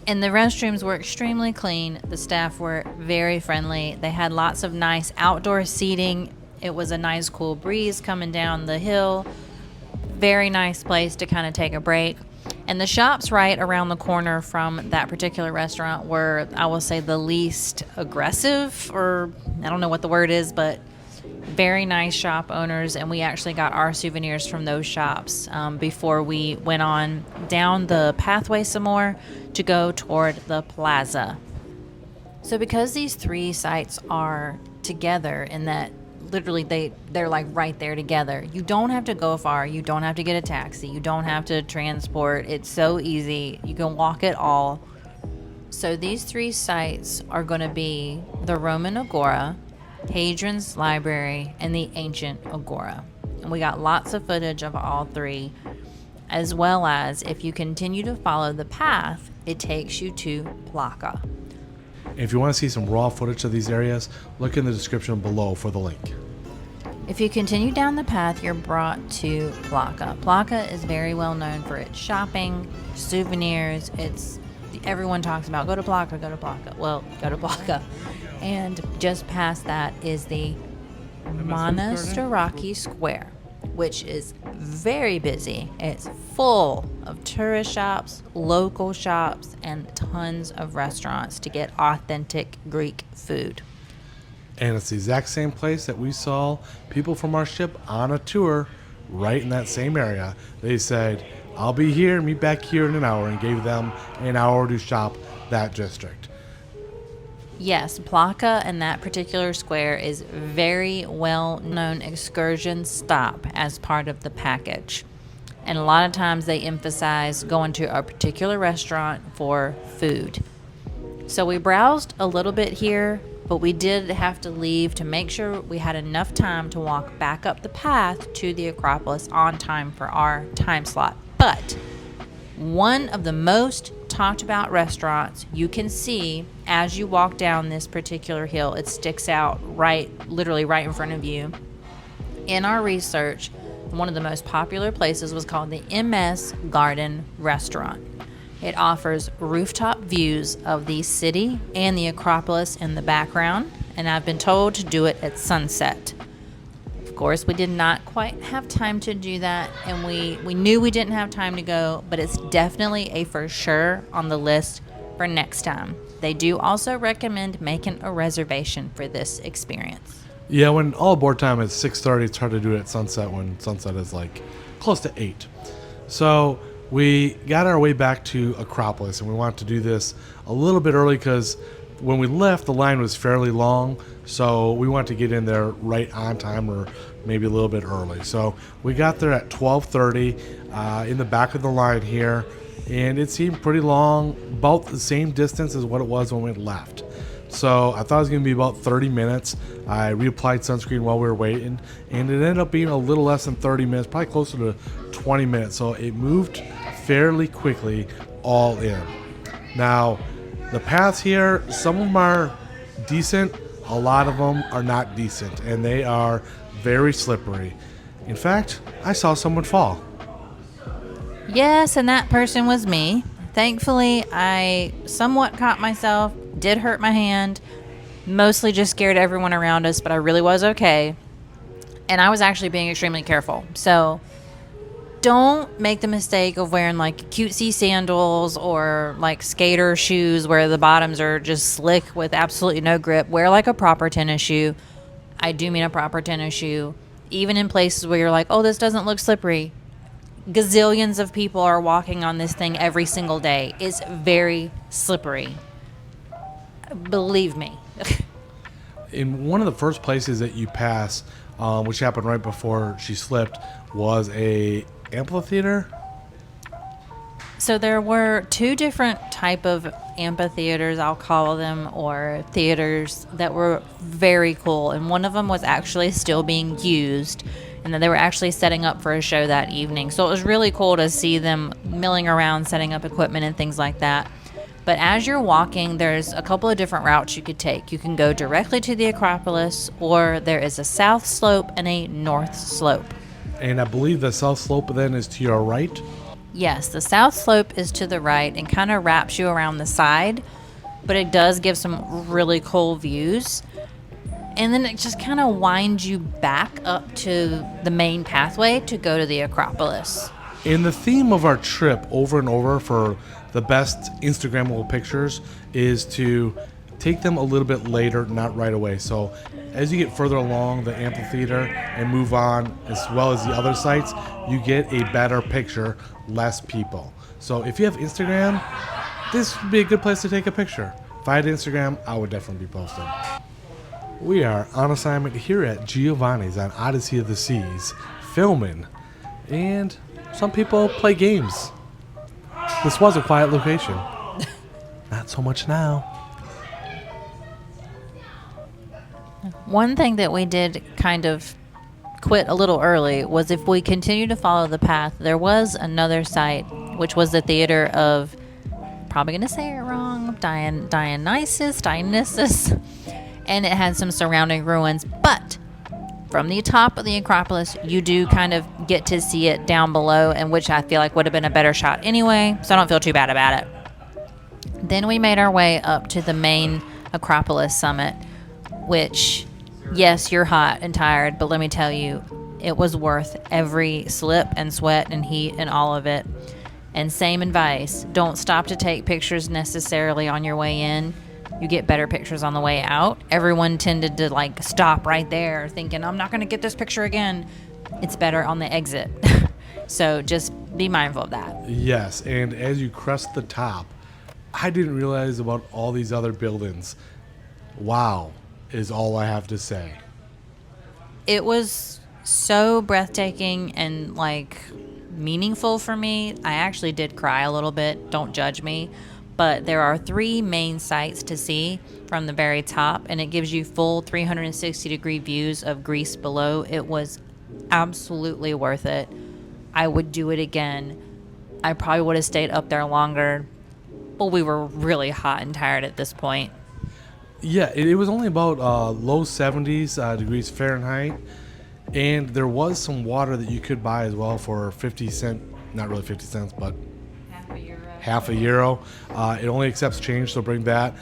And the restrooms were extremely clean. The staff were very friendly. They had lots of nice outdoor seating. It was a nice cool breeze coming down the hill. Very nice place to kind of take a break. And the shops right around the corner from that particular restaurant were, I will say, the least aggressive, or I don't know what the word is, but very nice shop owners. And we actually got our souvenirs from those shops before we went on down the pathway some more to go toward the plaza. So because these three sites are together in that literally they're like right there together, you don't have to go far, you don't have to get a taxi, you don't have to transport. It's so easy, you can walk it all. So these three sites are going to be the Roman Agora, Hadrian's Library, and the Ancient Agora. And we got lots of footage of all three, as well as if you continue to follow the path, it takes you to Plaka. If you want to see some raw footage of these areas, look in the description below for the link. If you continue down the path, you're brought to Plaka. Plaka is very well known for its shopping, souvenirs. Everyone talks about go to Plaka, go to Plaka. Well, go to Plaka. And just past that is the Monastiraki Square, which is very busy. It's full of tourist shops, local shops, and tons of restaurants to get authentic Greek food. And it's the exact same place that we saw people from our ship on a tour right in that same area. They said, I'll be here, meet back here in an hour, and gave them an hour to shop that district. Yes, Plaka and that particular square is very well-known excursion stop as part of the package. And a lot of times they emphasize going to a particular restaurant for food. So we browsed a little bit here, but we did have to leave to make sure we had enough time to walk back up the path to the Acropolis on time for our time slot. But one of the most talked about restaurants you can see as you walk down this particular hill, it sticks out literally right in front of you. In our research, one of the most popular places was called the MS Garden Restaurant. It offers rooftop views of the city and the Acropolis in the background, and I've been told to do it at sunset. Of course, we did not quite have time to do that, and we knew we didn't have time to go, but it's definitely a for sure on the list for next time. They do also recommend making a reservation for this experience. Yeah, when all aboard time is 6:30, it's hard to do it at sunset when sunset is like close to 8. So we got our way back to Acropolis, and we wanted to do this a little bit early because when we left, the line was fairly long. So we wanted to get in there right on time, or maybe a little bit early. So we got there at 12:30 in the back of the line here, and it seemed pretty long, about the same distance as what it was when we left. So I thought it was going to be about 30 minutes. I reapplied sunscreen while we were waiting, and it ended up being a little less than 30 minutes, probably closer to 20 minutes. So it moved fairly quickly all in. Now, the paths here, some of them are decent, a lot of them are not decent, and they are very slippery. In fact, I saw someone fall. Yes, and that person was me. Thankfully, I somewhat caught myself, did hurt my hand, mostly just scared everyone around us, but I really was okay. And I was actually being extremely careful. So don't make the mistake of wearing like cutesy sandals or like skater shoes where the bottoms are just slick with absolutely no grip. Wear like a proper tennis shoe. I do mean a proper tennis shoe. Even in places where you're like, oh, this doesn't look slippery. Gazillions of people are walking on this thing every single day. It's very slippery. Believe me. In one of the first places that you pass, which happened right before she slipped, was a amphitheater. So there were two different type of amphitheaters, I'll call them, or theaters that were very cool. And one of them was actually still being used, and then they were actually setting up for a show that evening. So it was really cool to see them milling around, setting up equipment and things like that. But as you're walking, there's a couple of different routes you could take. You can go directly to the Acropolis, or there is a south slope and a north slope. And I believe the south slope then is to your right. Yes, the south slope is to the right and kind of wraps you around the side, but it does give some really cool views. And then it just kind of winds you back up to the main pathway to go to the Acropolis. And the theme of our trip over and over for the best Instagrammable pictures is to take them a little bit later, not right away. So as you get further along the amphitheater and move on, as well as the other sites, you get a better picture, less people. So if you have Instagram, this would be a good place to take a picture. If I had Instagram, I would definitely be posting. We are on assignment here at Giovanni's on Odyssey of the Seas, filming, and some people play games. This was a quiet location. Not so much now. One thing that we did kind of quit a little early was if we continue to follow the path, there was another site, which was the theater of, probably going to say it wrong, Dionysus, and it had some surrounding ruins. But from the top of the Acropolis, you do kind of get to see it down below, and which I feel like would have been a better shot anyway, so I don't feel too bad about it. Then we made our way up to the main Acropolis summit, which, yes, you're hot and tired, but let me tell you, it was worth every slip and sweat and heat and all of it. And same advice, don't stop to take pictures necessarily on your way in. You get better pictures on the way out. Everyone tended to like stop right there thinking, I'm not going to get this picture again. It's better on the exit. So just be mindful of that. Yes, and as you crest the top, I didn't realize about all these other buildings. Wow, is all I have to say. It was so breathtaking and like meaningful for me. I actually did cry a little bit. Don't judge me. But there are 3 main sites to see from the very top, and it gives you full 360-degree views of Greece below. It was absolutely worth it. I would do it again. I probably would have stayed up there longer, but we were really hot and tired at this point. Yeah, it was only about low 70s degrees Fahrenheit, and there was some water that you could buy as well for 50 cents, not really 50 cents, but half a euro. It only accepts change, so bring that.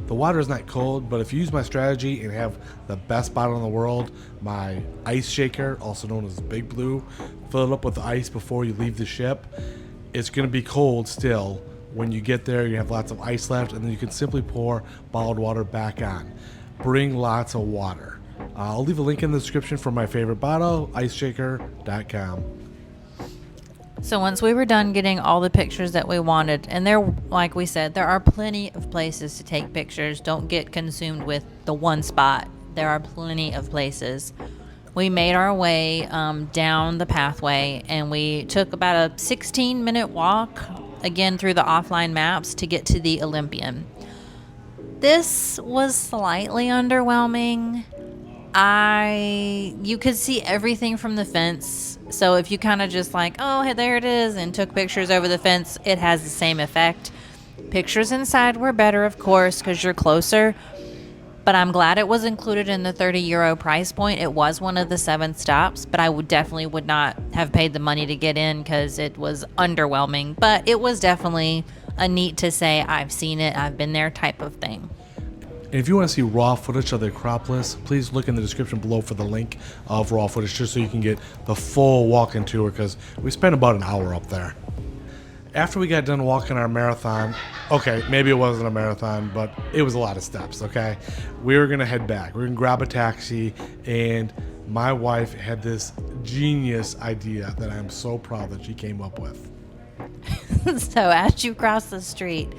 The water is not cold, but if you use my strategy and have the best bottle in the world, my ice shaker, also known as Big Blue, fill it up with ice before you leave the ship. It's going to be cold still. When you get there, you have lots of ice left, and then you can simply pour bottled water back on. Bring lots of water. I'll leave a link in the description for my favorite bottle, iceshaker.com. So once we were done getting all the pictures that we wanted, and there, like we said, there are plenty of places to take pictures. Don't get consumed with the one spot. There are plenty of places. We made our way down the pathway, and we took about a 16-minute walk, again through the offline maps, to get to the Olympian. This was slightly underwhelming. You could see everything from the fence. So if you kind of just like, oh, hey, there it is, and took pictures over the fence, it has the same effect. Pictures inside were better, of course, because you're closer. But I'm glad it was included in the €30 price point. It was one of the 7 stops, but I definitely would not have paid the money to get in because it was underwhelming. But it was definitely a neat to say, I've seen it, I've been there type of thing. And if you want to see raw footage of the Acropolis, please look in the description below for the link of raw footage, just so you can get the full walking tour, because we spent about an hour up there. After we got done walking our marathon, okay, maybe it wasn't a marathon, but it was a lot of steps, okay? We were going to head back. We were going to grab a taxi, and my wife had this genius idea that I'm so proud that she came up with. So as you cross the street,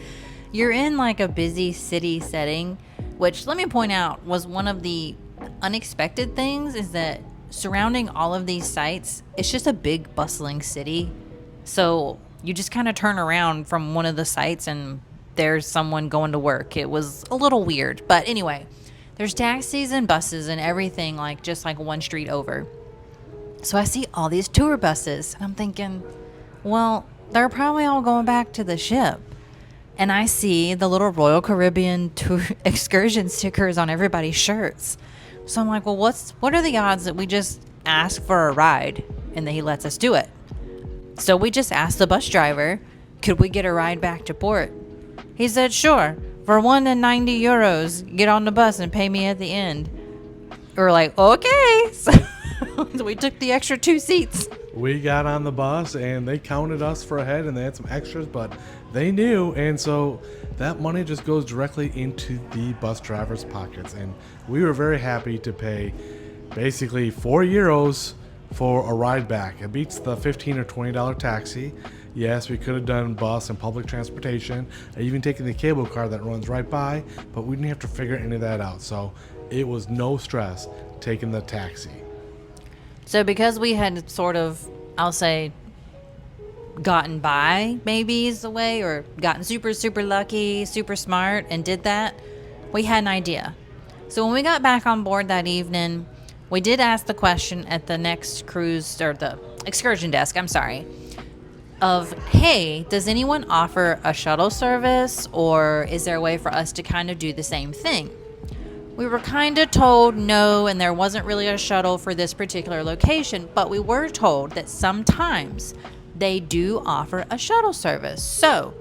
you're in like a busy city setting, which, let me point out, was one of the unexpected things, is that surrounding all of these sites, it's just a big bustling city. So you just kind of turn around from one of the sites and there's someone going to work. It was a little weird. But anyway, there's taxis and buses and everything, like just like one street over. So I see all these tour buses and I'm thinking, well, they're probably all going back to the ship. And I see the little Royal Caribbean tour excursion stickers on everybody's shirts. So I'm like, well, what are the odds that we just ask for a ride and that he lets us do it? So we just asked the bus driver, could we get a ride back to port? He said, sure. For €1.90, get on the bus and pay me at the end. We were like, okay. So we took the extra 2 seats. We got on the bus and they counted us for a head and they had some extras, but they knew. And so that money just goes directly into the bus driver's pockets. And we were very happy to pay basically €4 for a ride back. It beats the $15 or $20 taxi. Yes, we could have done bus and public transportation, even taking the cable car that runs right by, but we didn't have to figure any of that out. So it was no stress taking the taxi. So because we had sort of, I'll say, gotten by, maybe is the way, or gotten super, super lucky, super smart, and did that, we had an idea. So when we got back on board that evening, we did ask the question at the next cruise, or the excursion desk, of, hey, does anyone offer a shuttle service, or is there a way for us to kind of do the same thing? We were kind of told no, and there wasn't really a shuttle for this particular location, but we were told that sometimes they do offer a shuttle service. So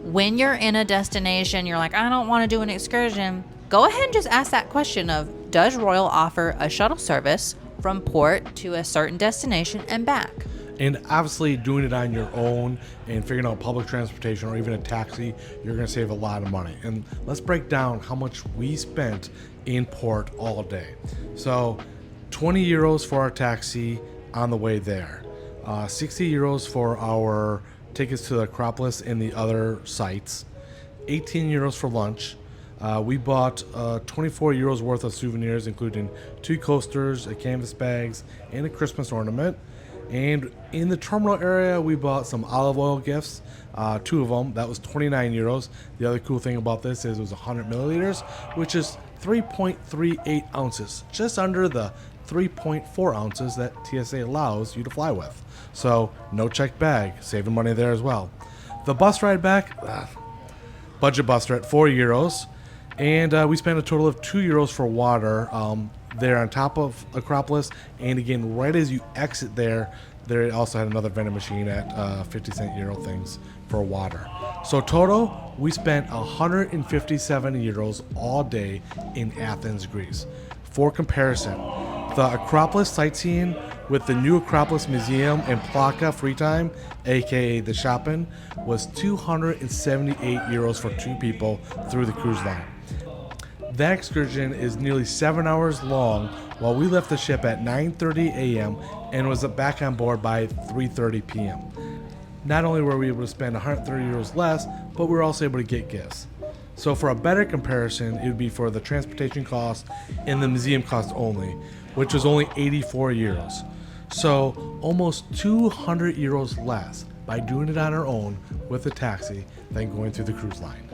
when you're in a destination, you're like, I don't want to do an excursion, go ahead and just ask that question of, does Royal offer a shuttle service from port to a certain destination and back? And obviously doing it on your own and figuring out public transportation or even a taxi, you're going to save a lot of money. And let's break down how much we spent in port all day. So €20 for our taxi on the way there. €60 for our tickets to the Acropolis and the other sites. €18 for lunch. We bought €24 worth of souvenirs, including 2 coasters, a canvas bags, and a Christmas ornament. And in the terminal area, we bought some olive oil gifts, 2 of them. That was €29. The other cool thing about this is it was 100 milliliters, which is 3.38 ounces, just under the 3.4 ounces that TSA allows you to fly with. So no checked bag, saving money there as well. The bus ride back, budget bus ride, €4. And we spent a total of €2 for water there on top of Acropolis. And again, right as you exit there also had another vending machine at 50-cent euro things for water. So total, we spent €157 all day in Athens, Greece. For comparison, the Acropolis sightseeing with the new Acropolis Museum and Plaka free time, aka the shopping, was €278 for 2 people through the cruise line. That excursion is nearly 7 hours long, while we left the ship at 9:30 a.m. and was back on board by 3:30 p.m. Not only were we able to spend €130 less, but we were also able to get gifts. So for a better comparison, it would be for the transportation cost and the museum cost only, which was only €84. So almost €200 less by doing it on our own with a taxi than going through the cruise line.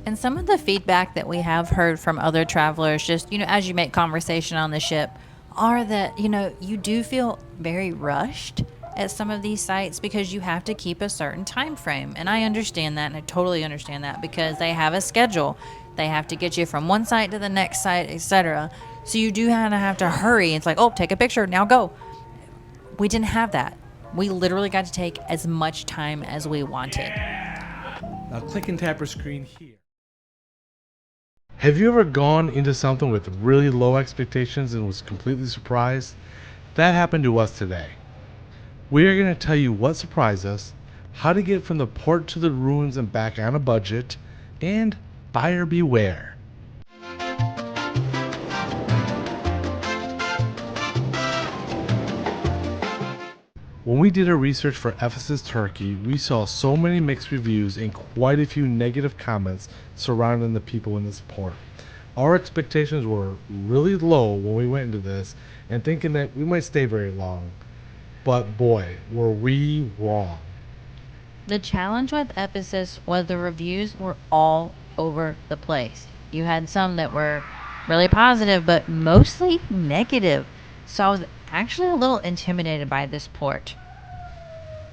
And some of the feedback that we have heard from other travelers, just, as you make conversation on the ship, are that, you do feel very rushed at some of these sites because you have to keep a certain time frame. And I understand that, and I totally understand that, because they have a schedule. They have to get you from one site to the next site, etc. So you do have to hurry. It's like, oh, take a picture, now go. We didn't have that. We literally got to take as much time as we wanted. Now click and tap your screen here. Have you ever gone into something with really low expectations and was completely surprised? That happened to us today. We are going to tell you what surprised us, how to get from the port to the ruins and back on a budget, and buyer beware. When we did our research for Ephesus, Turkey, we saw so many mixed reviews and quite a few negative comments surrounding the people in this port. Our expectations were really low when we went into this and thinking that we might stay very long. But boy, were we wrong. The challenge with Ephesus was the reviews were all over the place. You had some that were really positive, but mostly negative. So I was actually a little intimidated by this port.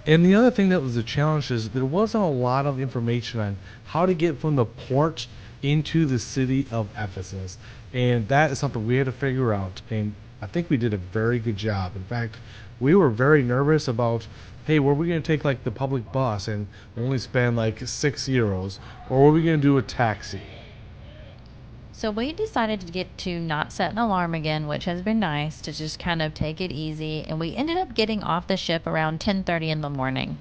And the other thing that was a challenge is there wasn't a lot of information on how to get from the port into the city of Ephesus. And that is something we had to figure out. And I think we did a very good job. In fact, we were very nervous about, hey, were we going to take like the public bus and only spend like €6? Or were we going to do a taxi? So we decided to get to not set an alarm again, which has been nice to just kind of take it easy. And we ended up getting off the ship around 10:30 in the morning.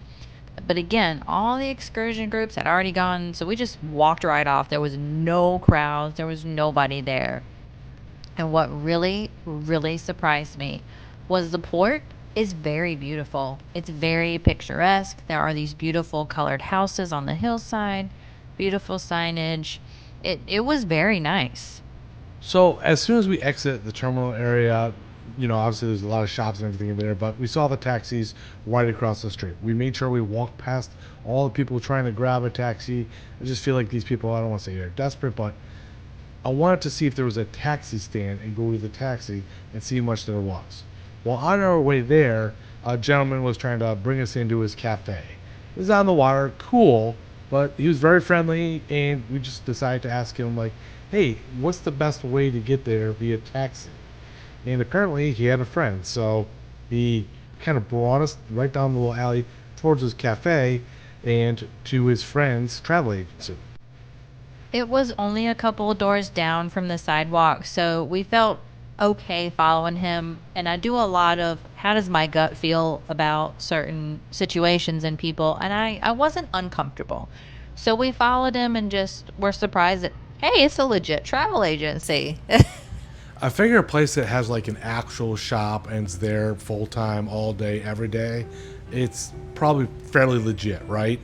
But again, all the excursion groups had already gone, so we just walked right off. There was no crowds, there was nobody there. And what really, really surprised me was the port is very beautiful. It's very picturesque. There are these beautiful colored houses on the hillside, beautiful signage. It was very nice. So as soon as we exit the terminal area, obviously there's a lot of shops and everything in there, but we saw the taxis right across the street. We made sure we walked past all the people trying to grab a taxi. I just feel like these people, I don't want to say they're desperate, but I wanted to see if there was a taxi stand and go to the taxi and see how much there was. Well, on our way there, a gentleman was trying to bring us into his cafe. It was on the water, cool, but he was very friendly, and we just decided to ask him, like, hey, what's the best way to get there via taxi? And apparently he had a friend, so he kind of brought us right down the little alley towards his cafe and to his friend's travel agency. It was only a couple of doors down from the sidewalk, so we felt okay following him. And I do a lot of how does my gut feel about certain situations and people, and I wasn't uncomfortable. So we followed him and just were surprised that, hey, it's a legit travel agency. I figure a place that has like an actual shop and it's there full time, all day, every day, it's probably fairly legit, right?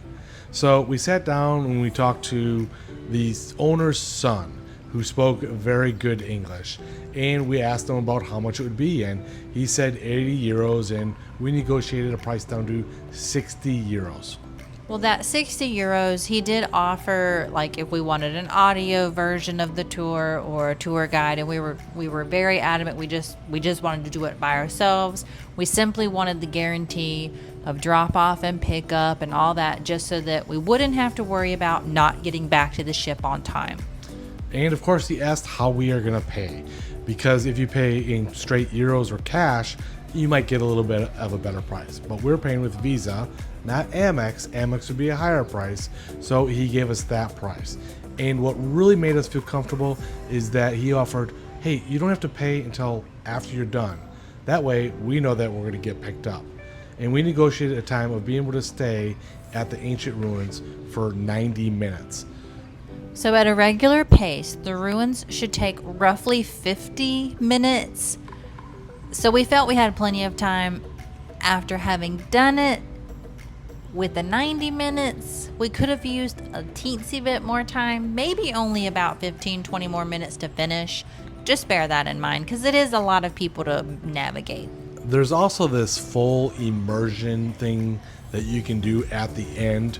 So we sat down and we talked to the owner's son, who spoke very good English, and we asked him about how much it would be, and he said €80, and we negotiated a price down to €60. Well, that €60, he did offer, like, if we wanted an audio version of the tour or a tour guide, and we were very adamant. We just wanted to do it by ourselves. We simply wanted the guarantee of drop off and pick up and all that, just so that we wouldn't have to worry about not getting back to the ship on time. And of course, he asked how we are going to pay, because if you pay in straight euros or cash, you might get a little bit of a better price. But we're paying with Visa, not Amex. Amex would be a higher price, so he gave us that price. And what really made us feel comfortable is that he offered, hey, you don't have to pay until after you're done. That way, we know that we're going to get picked up. And we negotiated a time of being able to stay at the ancient ruins for 90 minutes. So at a regular pace, the ruins should take roughly 50 minutes. So we felt we had plenty of time. After having done it with the 90 minutes, we could have used a teensy bit more time, maybe only about 15-20 more minutes to finish. Just bear that in mind, because it is a lot of people to navigate. There's also this full immersion thing that you can do at the end,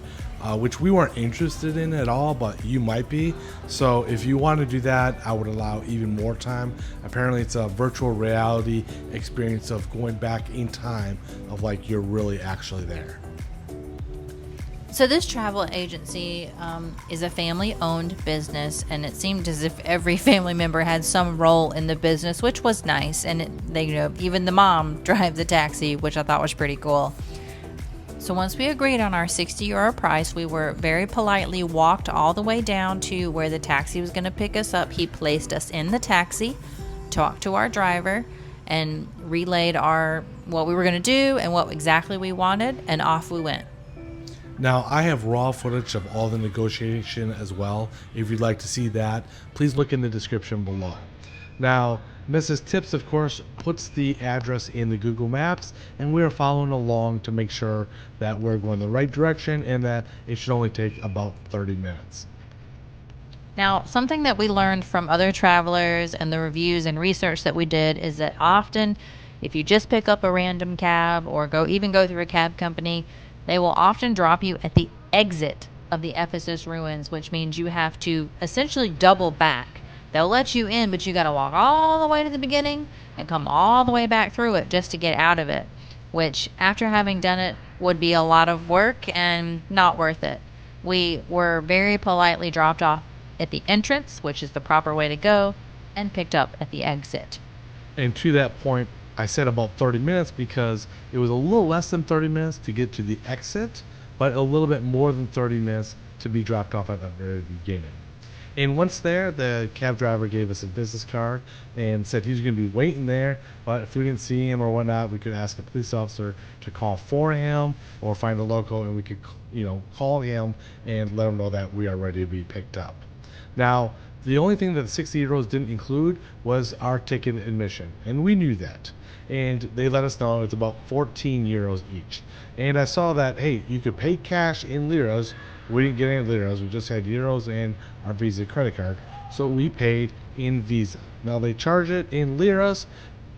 which we weren't interested in at all, but you might be. So if you want to do that, I would allow even more time. Apparently it's a virtual reality experience of going back in time, of like you're really actually there. So this travel agency is a family-owned business, and it seemed as if every family member had some role in the business, which was nice. And even the mom drives the taxi, which I thought was pretty cool. So once we agreed on our €60 price, we were very politely walked all the way down to where the taxi was going to pick us up. He placed us in the taxi, talked to our driver, and relayed what we were going to do and what exactly we wanted, and off we went. Now, I have raw footage of all the negotiation as well. If you'd like to see that, please look in the description below. Now, Mrs. Tips, of course, puts the address in the Google Maps, and we are following along to make sure that we're going the right direction and that it should only take about 30 minutes. Now, something that we learned from other travelers and the reviews and research that we did is that often, if you just pick up a random cab or go through a cab company, They will often drop you at the exit of the Ephesus ruins, which means you have to essentially double back. They'll let you in, but you got to walk all the way to the beginning and come all the way back through it just to get out of it, which, after having done it, would be a lot of work and not worth it. We were very politely dropped off at the entrance, which is the proper way to go, and picked up at the exit. And to that point, I said about 30 minutes because it was a little less than 30 minutes to get to the exit, but a little bit more than 30 minutes to be dropped off at the very beginning. And once there, the cab driver gave us a business card and said he's going to be waiting there, but if we didn't see him or whatnot, we could ask a police officer to call for him or find a local, and we could, call him and let him know that we are ready to be picked up. Now, the only thing that the 60 euros didn't include was our ticket admission, and we knew that. And they let us know it's about 14 euros each. And I saw that, hey, you could pay cash in liras. We didn't get any liras. We just had euros and our Visa credit card. So we paid in Visa. Now, they charge it in liras,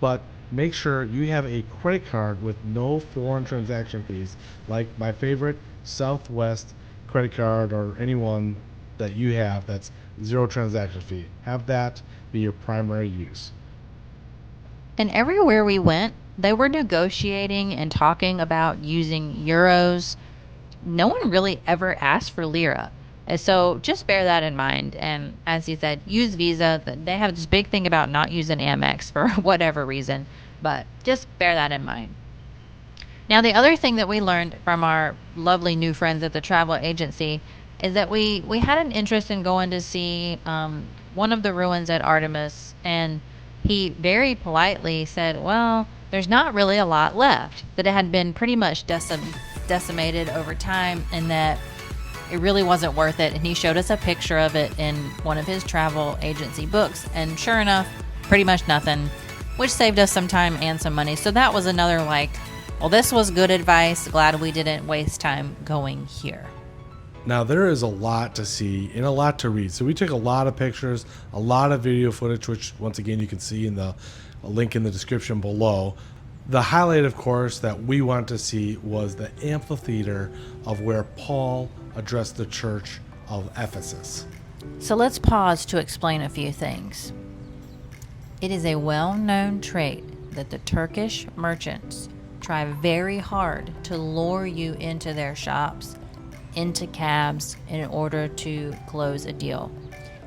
but make sure you have a credit card with no foreign transaction fees, like my favorite Southwest credit card or anyone that you have that's zero transaction fee. Have that be your primary use. And everywhere we went, they were negotiating and talking about using euros. No one really ever asked for lira. And so just bear that in mind. And as you said, use Visa. They have this big thing about not using Amex for whatever reason, but just bear that in mind. Now, the other thing that we learned from our lovely new friends at the travel agency is that we had an interest in going to see one of the ruins at Artemis, and he very politely said, well, there's not really a lot left, that it had been pretty much decimated over time, and that it really wasn't worth it. And he showed us a picture of it in one of his travel agency books, and sure enough, pretty much nothing, which saved us some time and some money. So that was another well, this was good advice. Glad we didn't waste time going here. Now, there is a lot to see and a lot to read. So we took a lot of pictures, a lot of video footage, which once again you can see in the link in the description below. The highlight, of course, that we wanted to see was the amphitheater of where Paul addressed the church of Ephesus. So let's pause to explain a few things. It is a well-known trait that the Turkish merchants try very hard to lure you into their shops, into cabs, in order to close a deal.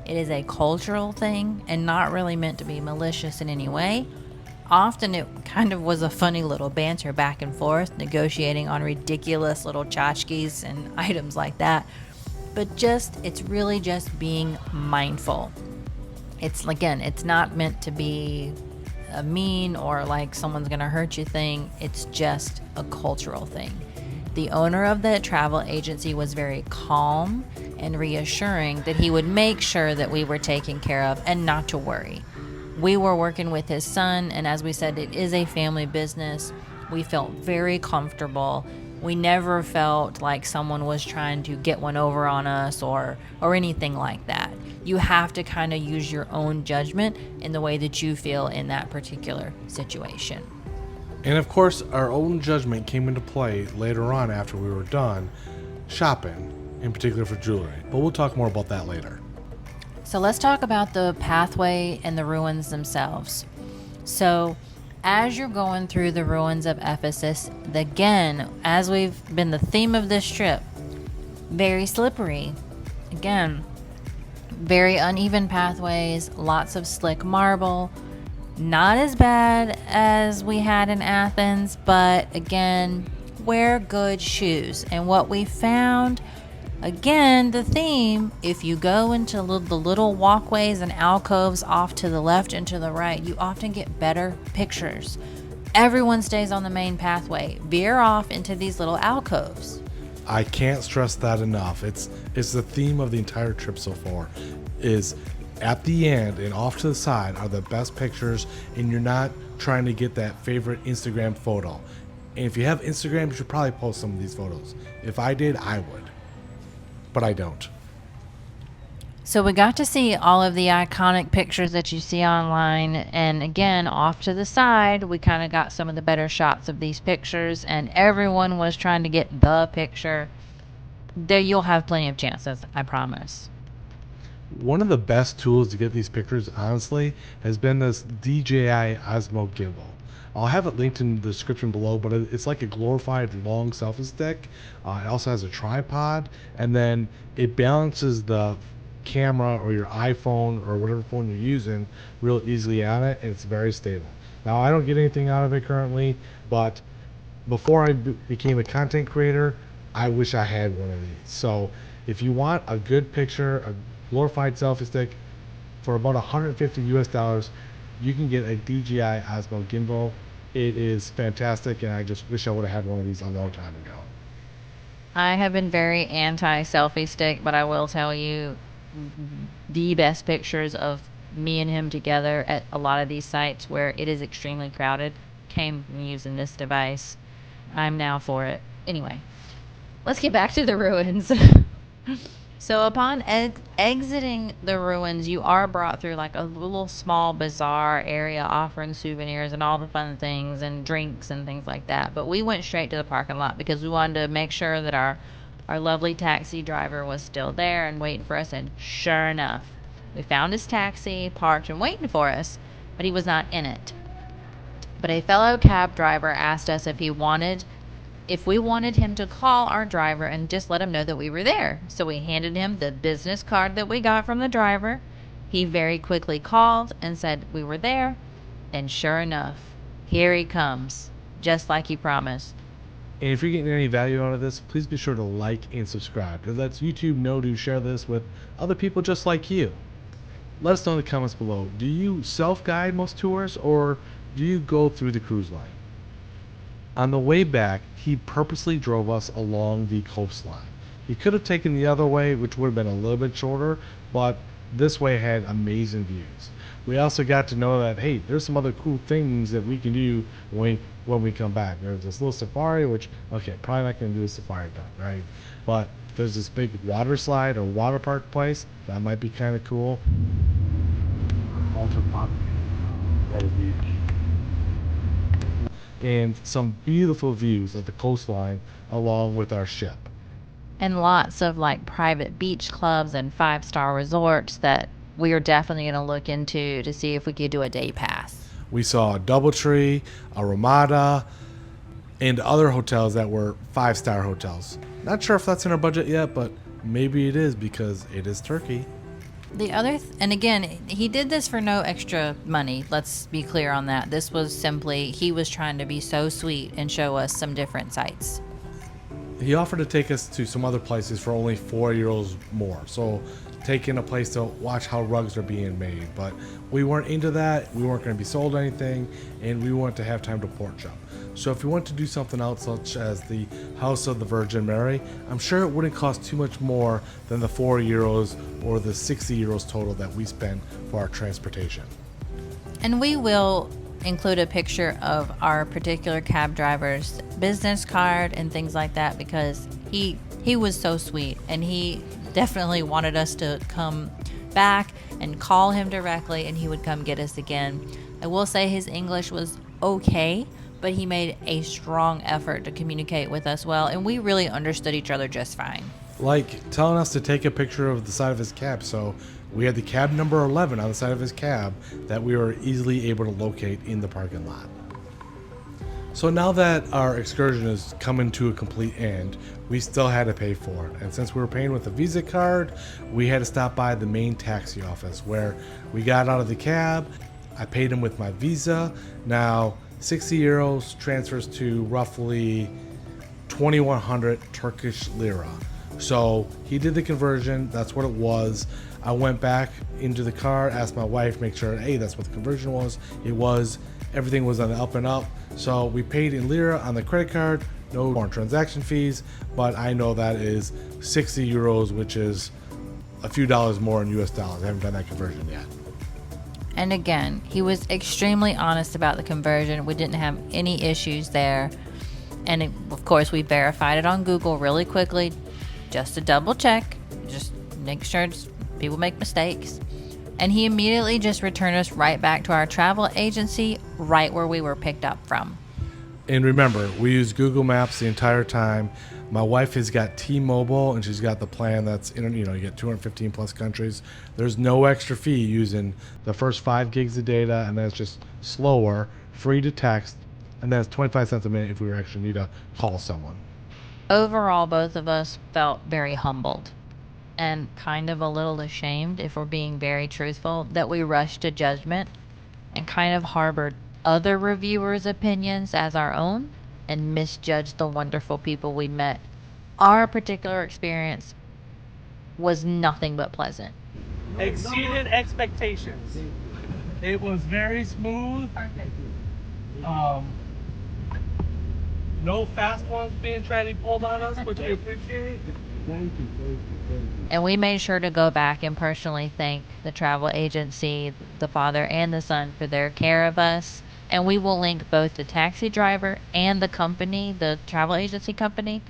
It is a cultural thing and not really meant to be malicious in any way. Often it kind of was a funny little banter back and forth, negotiating on ridiculous little tchotchkes and items like that. But it's really just being mindful. It's not meant to be a mean or like someone's gonna hurt you thing. It's just a cultural thing. The owner of the travel agency was very calm and reassuring that he would make sure that we were taken care of and not to worry. We were working with his son, and as we said, it is a family business. We felt very comfortable. We never felt like someone was trying to get one over on us or anything like that. You have to kind of use your own judgment in the way that you feel in that particular situation. And of course, our own judgment came into play later on after we were done shopping, in particular for jewelry. But we'll talk more about that later. So let's talk about the pathway and the ruins themselves. So as you're going through the ruins of Ephesus, again, as we've been the theme of this trip, very slippery. Again, very uneven pathways, lots of slick marble. Not as bad as we had in Athens, but again, wear good shoes. And what we found, again, the theme, if you go into the little walkways and alcoves off to the left and to the right, you often get better pictures. Everyone stays on the main pathway. Veer off into these little alcoves. I can't stress that enough. It's the theme of the entire trip so far, is at the end and off to the side are the best pictures, and you're not trying to get that favorite Instagram photo. And if you have Instagram, you should probably post some of these photos. If I did, I would. But I don't. So we got to see all of the iconic pictures that you see online, and again, off to the side, we kind of got some of the better shots of these pictures, and everyone was trying to get the picture. There, you'll have plenty of chances, I promise. One of the best tools to get these pictures, honestly, has been this DJI Osmo gimbal. I'll have it linked in the description below, but it's like a glorified long selfie stick. It also has a tripod, and then it balances the camera or your iPhone or whatever phone you're using real easily on it, and it's very stable. Now, I don't get anything out of it currently, but before I became a content creator, I wish I had one of these. So if you want a good picture, a glorified selfie stick for about 150 US dollars, you can get a DJI Osmo gimbal. It is fantastic, and I just wish I would have had one of these a long time ago. I have been very anti selfie stick, but I will tell you the best pictures of me and him together at a lot of these sites where it is extremely crowded came from using this device. I'm now for it. Anyway, let's get back to the ruins. So upon exiting the ruins, you are brought through like a little small bazaar area offering souvenirs and all the fun things and drinks and things like that. But we went straight to the parking lot because we wanted to make sure that our lovely taxi driver was still there and waiting for us. And sure enough, we found his taxi parked and waiting for us, but he was not in it. But a fellow cab driver asked us if we wanted him to call our driver and just let him know that we were there. So we handed him the business card that we got from the driver. He very quickly called and said we were there. And sure enough, here he comes, just like he promised. And if you're getting any value out of this, please be sure to like and subscribe. It lets YouTube know to share this with other people just like you. Let us know in the comments below. Do you self-guide most tours, or do you go through the cruise line? On the way back, he purposely drove us along the coastline. He could have taken the other way, which would have been a little bit shorter, but this way had amazing views. We also got to know that, hey, there's some other cool things that we can do when we come back. There's this little safari, which, okay, probably not going to do a safari time, right? But there's this big water slide or water park place. That might be kind of cool. That is huge. And some beautiful views of the coastline along with our ship. And lots of like private beach clubs and 5-star resorts that we are definitely going to look into to see if we could do a day pass. We saw a DoubleTree, a Ramada, and other hotels that were 5-star hotels. Not sure if that's in our budget yet, but maybe it is because it is Turkey. And again, he did this for no extra money. Let's be clear on that. This was simply, he was trying to be so sweet and show us some different sites. He offered to take us to some other places for only €4 more. So taking a place to watch how rugs are being made. But we weren't into that. We weren't going to be sold anything, and we wanted to have time to port shop. So if you want to do something else, such as the House of the Virgin Mary, I'm sure it wouldn't cost too much more than the €4 or the €60 total that we spent for our transportation. And we will include a picture of our particular cab driver's business card and things like that, because he was so sweet, and he definitely wanted us to come back and call him directly, and he would come get us again. I will say his English was okay, but he made a strong effort to communicate with us well, and we really understood each other just fine. Like telling us to take a picture of the side of his cab, so we had the cab number 11 on the side of his cab that we were easily able to locate in the parking lot. So now that our excursion is coming to a complete end, we still had to pay for it. And since we were paying with a Visa card, we had to stop by the main taxi office where we got out of the cab. I paid him with my Visa. Now, €60 transfers to roughly 2,100 Turkish lira. So he did the conversion. That's what it was. I went back into the car, asked my wife, make sure, hey, that's what the conversion was. It was. Everything was on the up and up. So we paid in lira on the credit card, no more transaction fees, but I know that is €60, which is a few dollars more in US dollars. I haven't done that conversion yet. And again, he was extremely honest about the conversion. We didn't have any issues there. And of course, we verified it on Google really quickly just to double check, just make sure it's People make mistakes. And he immediately just returned us right back to our travel agency, right where we were picked up from. And remember, we use Google Maps the entire time. My wife has got T-Mobile, and she's got the plan that's, you get 215 plus countries. There's no extra fee using the first 5 gigs of data, and that's just slower, free to text, and that's 25 cents a minute if we actually need to call someone. Overall, both of us felt very humbled and kind of a little ashamed, if we're being very truthful, that we rushed to judgment and kind of harbored other reviewers' opinions as our own and misjudged the wonderful people we met. Our particular experience was nothing but pleasant. Exceeded expectations. It was very smooth. No fast ones being tried to be pulled on us, which I appreciate. And we made sure to go back and personally thank the travel agency, the father and the son, for their care of us. And we will link both the taxi driver and the company, the travel agency company,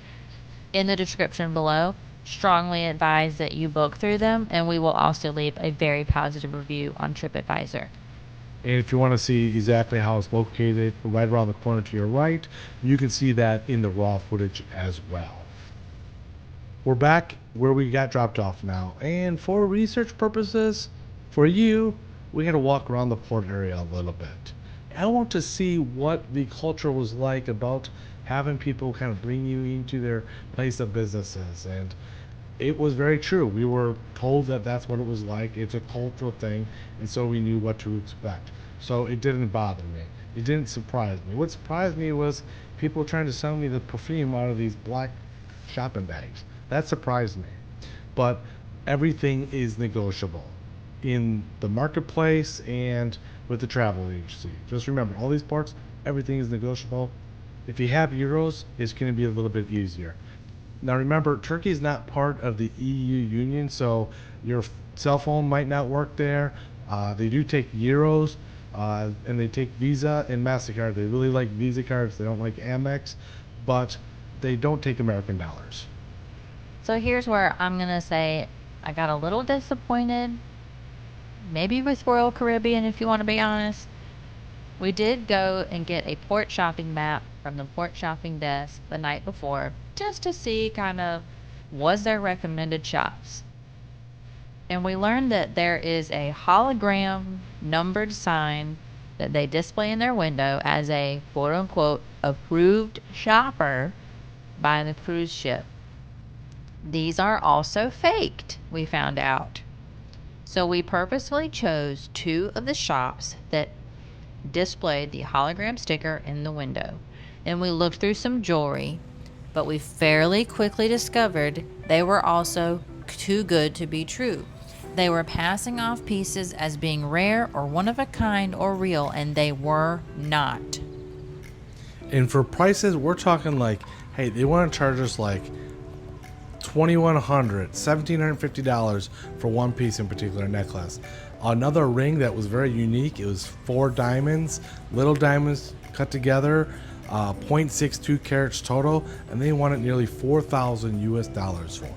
in the description below. Strongly advise that you book through them, and we will also leave a very positive review on TripAdvisor. And if you want to see exactly how it's located, right around the corner to your right, you can see that in the raw footage as well. We're back where we got dropped off now, and for research purposes, for you, we had to walk around the port area a little bit. I want to see what the culture was like about having people kind of bring you into their place of businesses, and it was very true. We were told that that's what it was like. It's a cultural thing, and so we knew what to expect. So it didn't bother me. It didn't surprise me. What surprised me was people trying to sell me the perfume out of these black shopping bags. That surprised me. But everything is negotiable in the marketplace and with the travel agency. Just remember, all these parts, everything is negotiable. If you have euros, it's going to be a little bit easier. Now remember, Turkey is not part of the EU Union, so your cell phone might not work there. They do take euros, and they take Visa and MasterCard. They really like Visa cards. They don't like Amex, but they don't take American dollars. So here's where I'm going to say I got a little disappointed, maybe with Royal Caribbean, if you want to be honest. We did go and get a port shopping map from the port shopping desk the night before, just to see kind of was there recommended shops. And we learned that there is a hologram numbered sign that they display in their window as a quote unquote approved shopper by the cruise ship. These are also faked, we found out. So we purposefully chose 2 of the shops that displayed the hologram sticker in the window. And we looked through some jewelry, but we fairly quickly discovered they were also too good to be true. They were passing off pieces as being rare or one of a kind or real, and they were not. And for prices, we're talking like, hey, they want to charge us like $2,100, $1,750 for one piece in particular necklace. Another ring that was very unique, it was 4 diamonds, little diamonds cut together, 0.62 carats total, and they wanted nearly $4,000 for.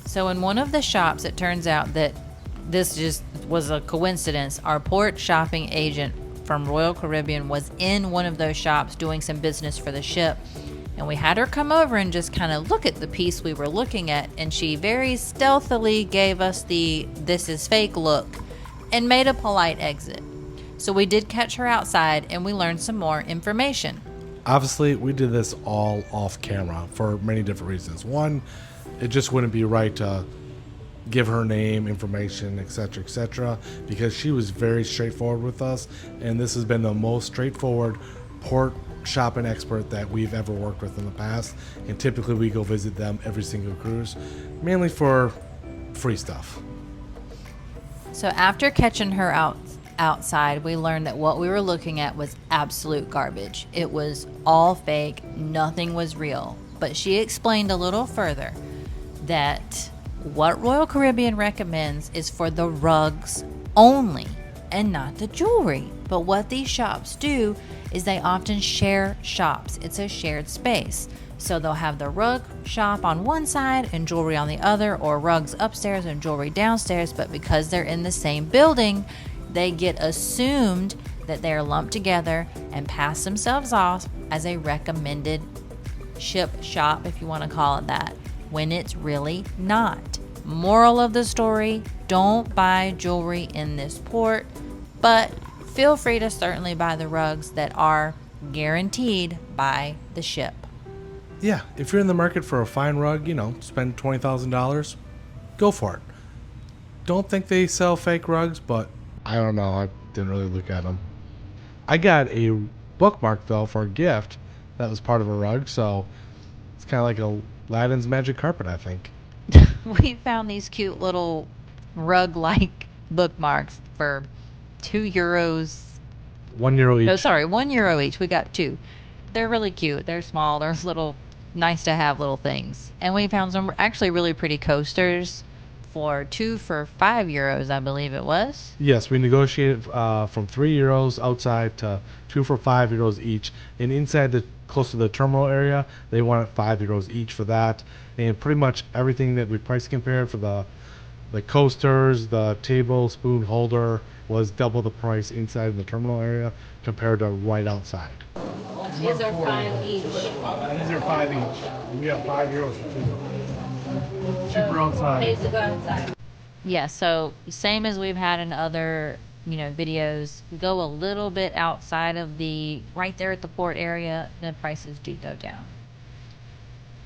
So in one of the shops, it turns out that this just was a coincidence. Our port shopping agent from Royal Caribbean was in one of those shops doing some business for the ship. And we had her come over and just kind of look at the piece we were looking at. And she very stealthily gave us the "this is fake" look and made a polite exit. So we did catch her outside and we learned some more information. Obviously, we did this all off camera for many different reasons. One, it just wouldn't be right to give her name, information, etc., because she was very straightforward with us. And this has been the most straightforward port shopping expert that we've ever worked with in the past, and typically we go visit them every single cruise, mainly for free stuff. So after catching her outside, we learned that what we were looking at was absolute garbage. It was all fake, nothing was real. But she explained a little further that what Royal Caribbean recommends is for the rugs only and not the jewelry. But what these shops do is they often share shops. It's a shared space. So they'll have the rug shop on one side and jewelry on the other, or rugs upstairs and jewelry downstairs. But because they're in the same building, they get assumed that they're lumped together and pass themselves off as a recommended ship shop, if you want to call it that, when it's really not. Moral of the story, don't buy jewelry in this port, but feel free to certainly buy the rugs that are guaranteed by the ship. Yeah, if you're in the market for a fine rug, spend $20,000, go for it. Don't think they sell fake rugs, but I don't know. I didn't really look at them. I got a bookmark, though, for a gift that was part of a rug, so it's kind of like Aladdin's magic carpet, I think. We found these cute little rug-like bookmarks for €2. €1 each. No, sorry, €1 each. We got two. They're really cute. They're small. They're little, nice to have little things. And we found some actually really pretty coasters for €2 for €5, I believe it was. Yes, we negotiated from €3 outside to 2 for €5 each. And inside close to the terminal area, they wanted €5 each for that. And pretty much everything that we price compared for the coasters, the table, spoon holder was double the price inside the terminal area compared to right outside. These are 5 each. These are 5 each. We have €5 for 2. Cheaper outside. Yeah, so same as we've had in other, videos, go a little bit outside of right there at the port area, the prices do go down.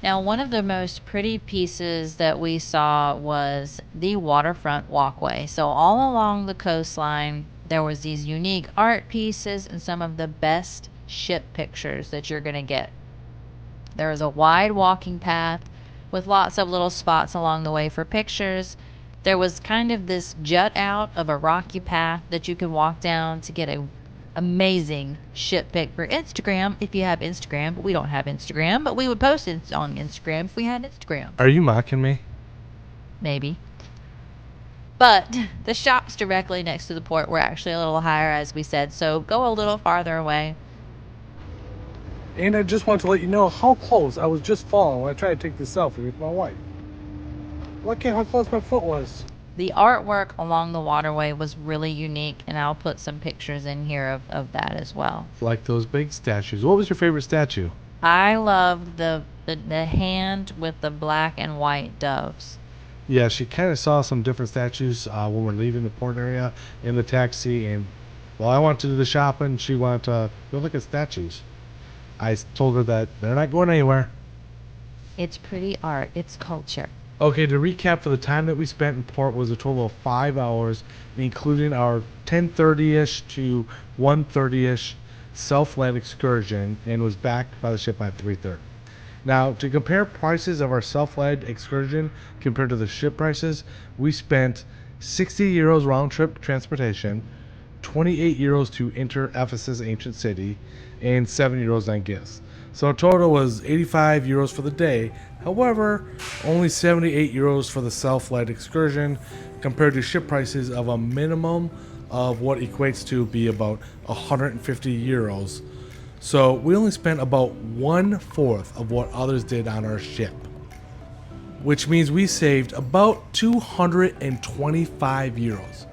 Now, one of the most pretty pieces that we saw was the waterfront walkway. So all along the coastline, there was these unique art pieces and some of the best ship pictures that you're going to get. There was a wide walking path with lots of little spots along the way for pictures. There was kind of this jut out of a rocky path that you could walk down to get a amazing ship pic for Instagram if you have Instagram. But we don't have Instagram, but we would post it on Instagram if we had Instagram. Are you mocking me? Maybe. But the shops directly next to the port were actually a little higher, as we said, so go a little farther away. And I just want to let you know how close I was just falling when I tried to take this selfie with my wife. Look at how close my foot was. The artwork along the waterway was really unique, and I'll put some pictures in here of that as well. Like those big statues. What was your favorite statue? I loved the hand with the black and white doves. Yeah, she kind of saw some different statues when we're leaving the port area in the taxi, and while I wanted to do the shopping, she wanted to go look at statues. I told her that they're not going anywhere. It's pretty art. It's culture. Okay, to recap, for the time that we spent in port was a total of 5 hours, including our 10:30ish to 1:30ish self-led excursion, and was back by the ship by 3:30. Now, to compare prices of our self-led excursion compared to the ship prices, we spent €60 round-trip transportation, €28 to enter Ephesus ancient city, and €7 on gifts. So a total was €85 for the day. However, only €78 for the self-led excursion compared to ship prices of a minimum of what equates to be about €150. So we only spent about 1/4 of what others did on our ship, which means we saved about €225.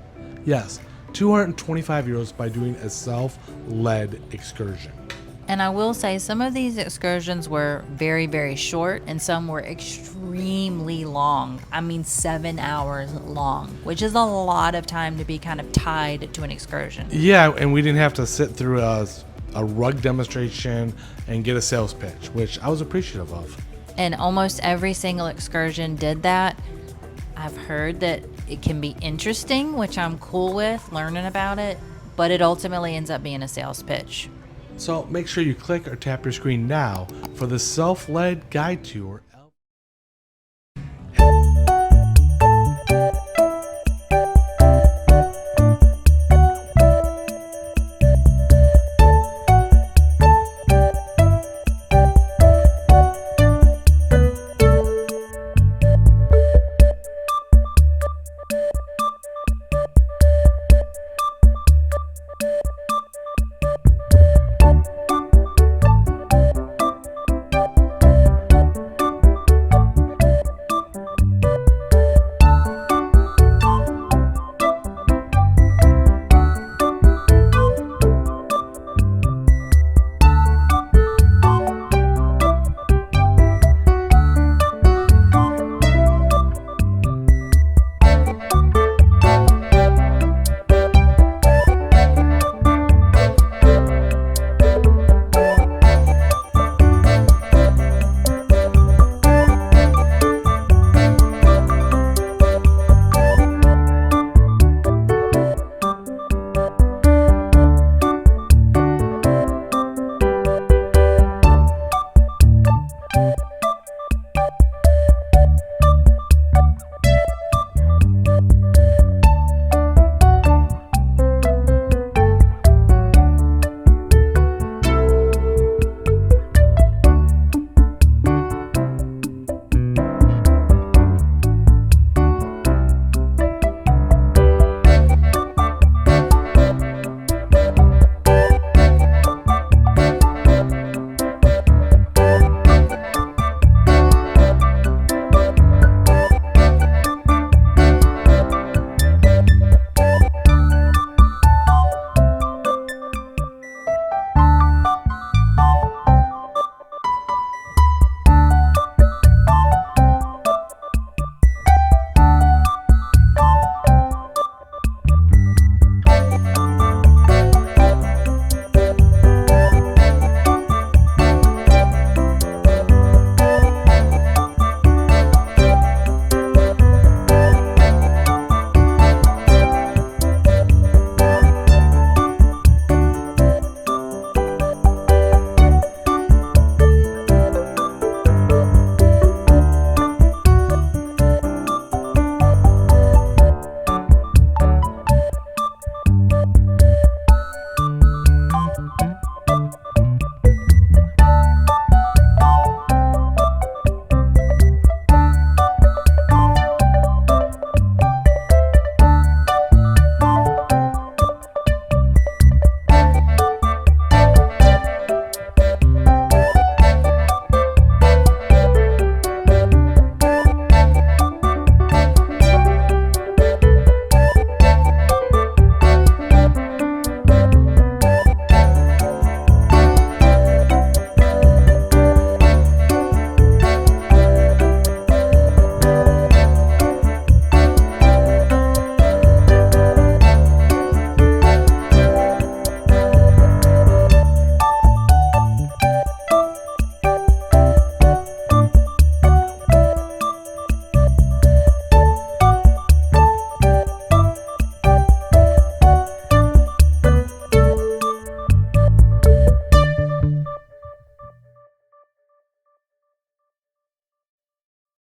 Yes, €225 by doing a self-led excursion. And I will say some of these excursions were very, very short, and some were extremely long. I mean, 7 hours long, which is a lot of time to be kind of tied to an excursion. Yeah, and we didn't have to sit through a rug demonstration and get a sales pitch, which I was appreciative of. And almost every single excursion did that. I've heard that it can be interesting, which I'm cool with learning about it, but it ultimately ends up being a sales pitch. So make sure you click or tap your screen now for the self-led guide tour.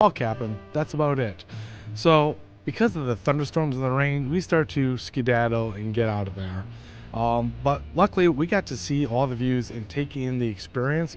fog cap, and that's about it. So because of the thunderstorms and the rain, we start to skedaddle and get out of there. But luckily, we got to see all the views and take in the experience.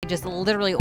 Just literally.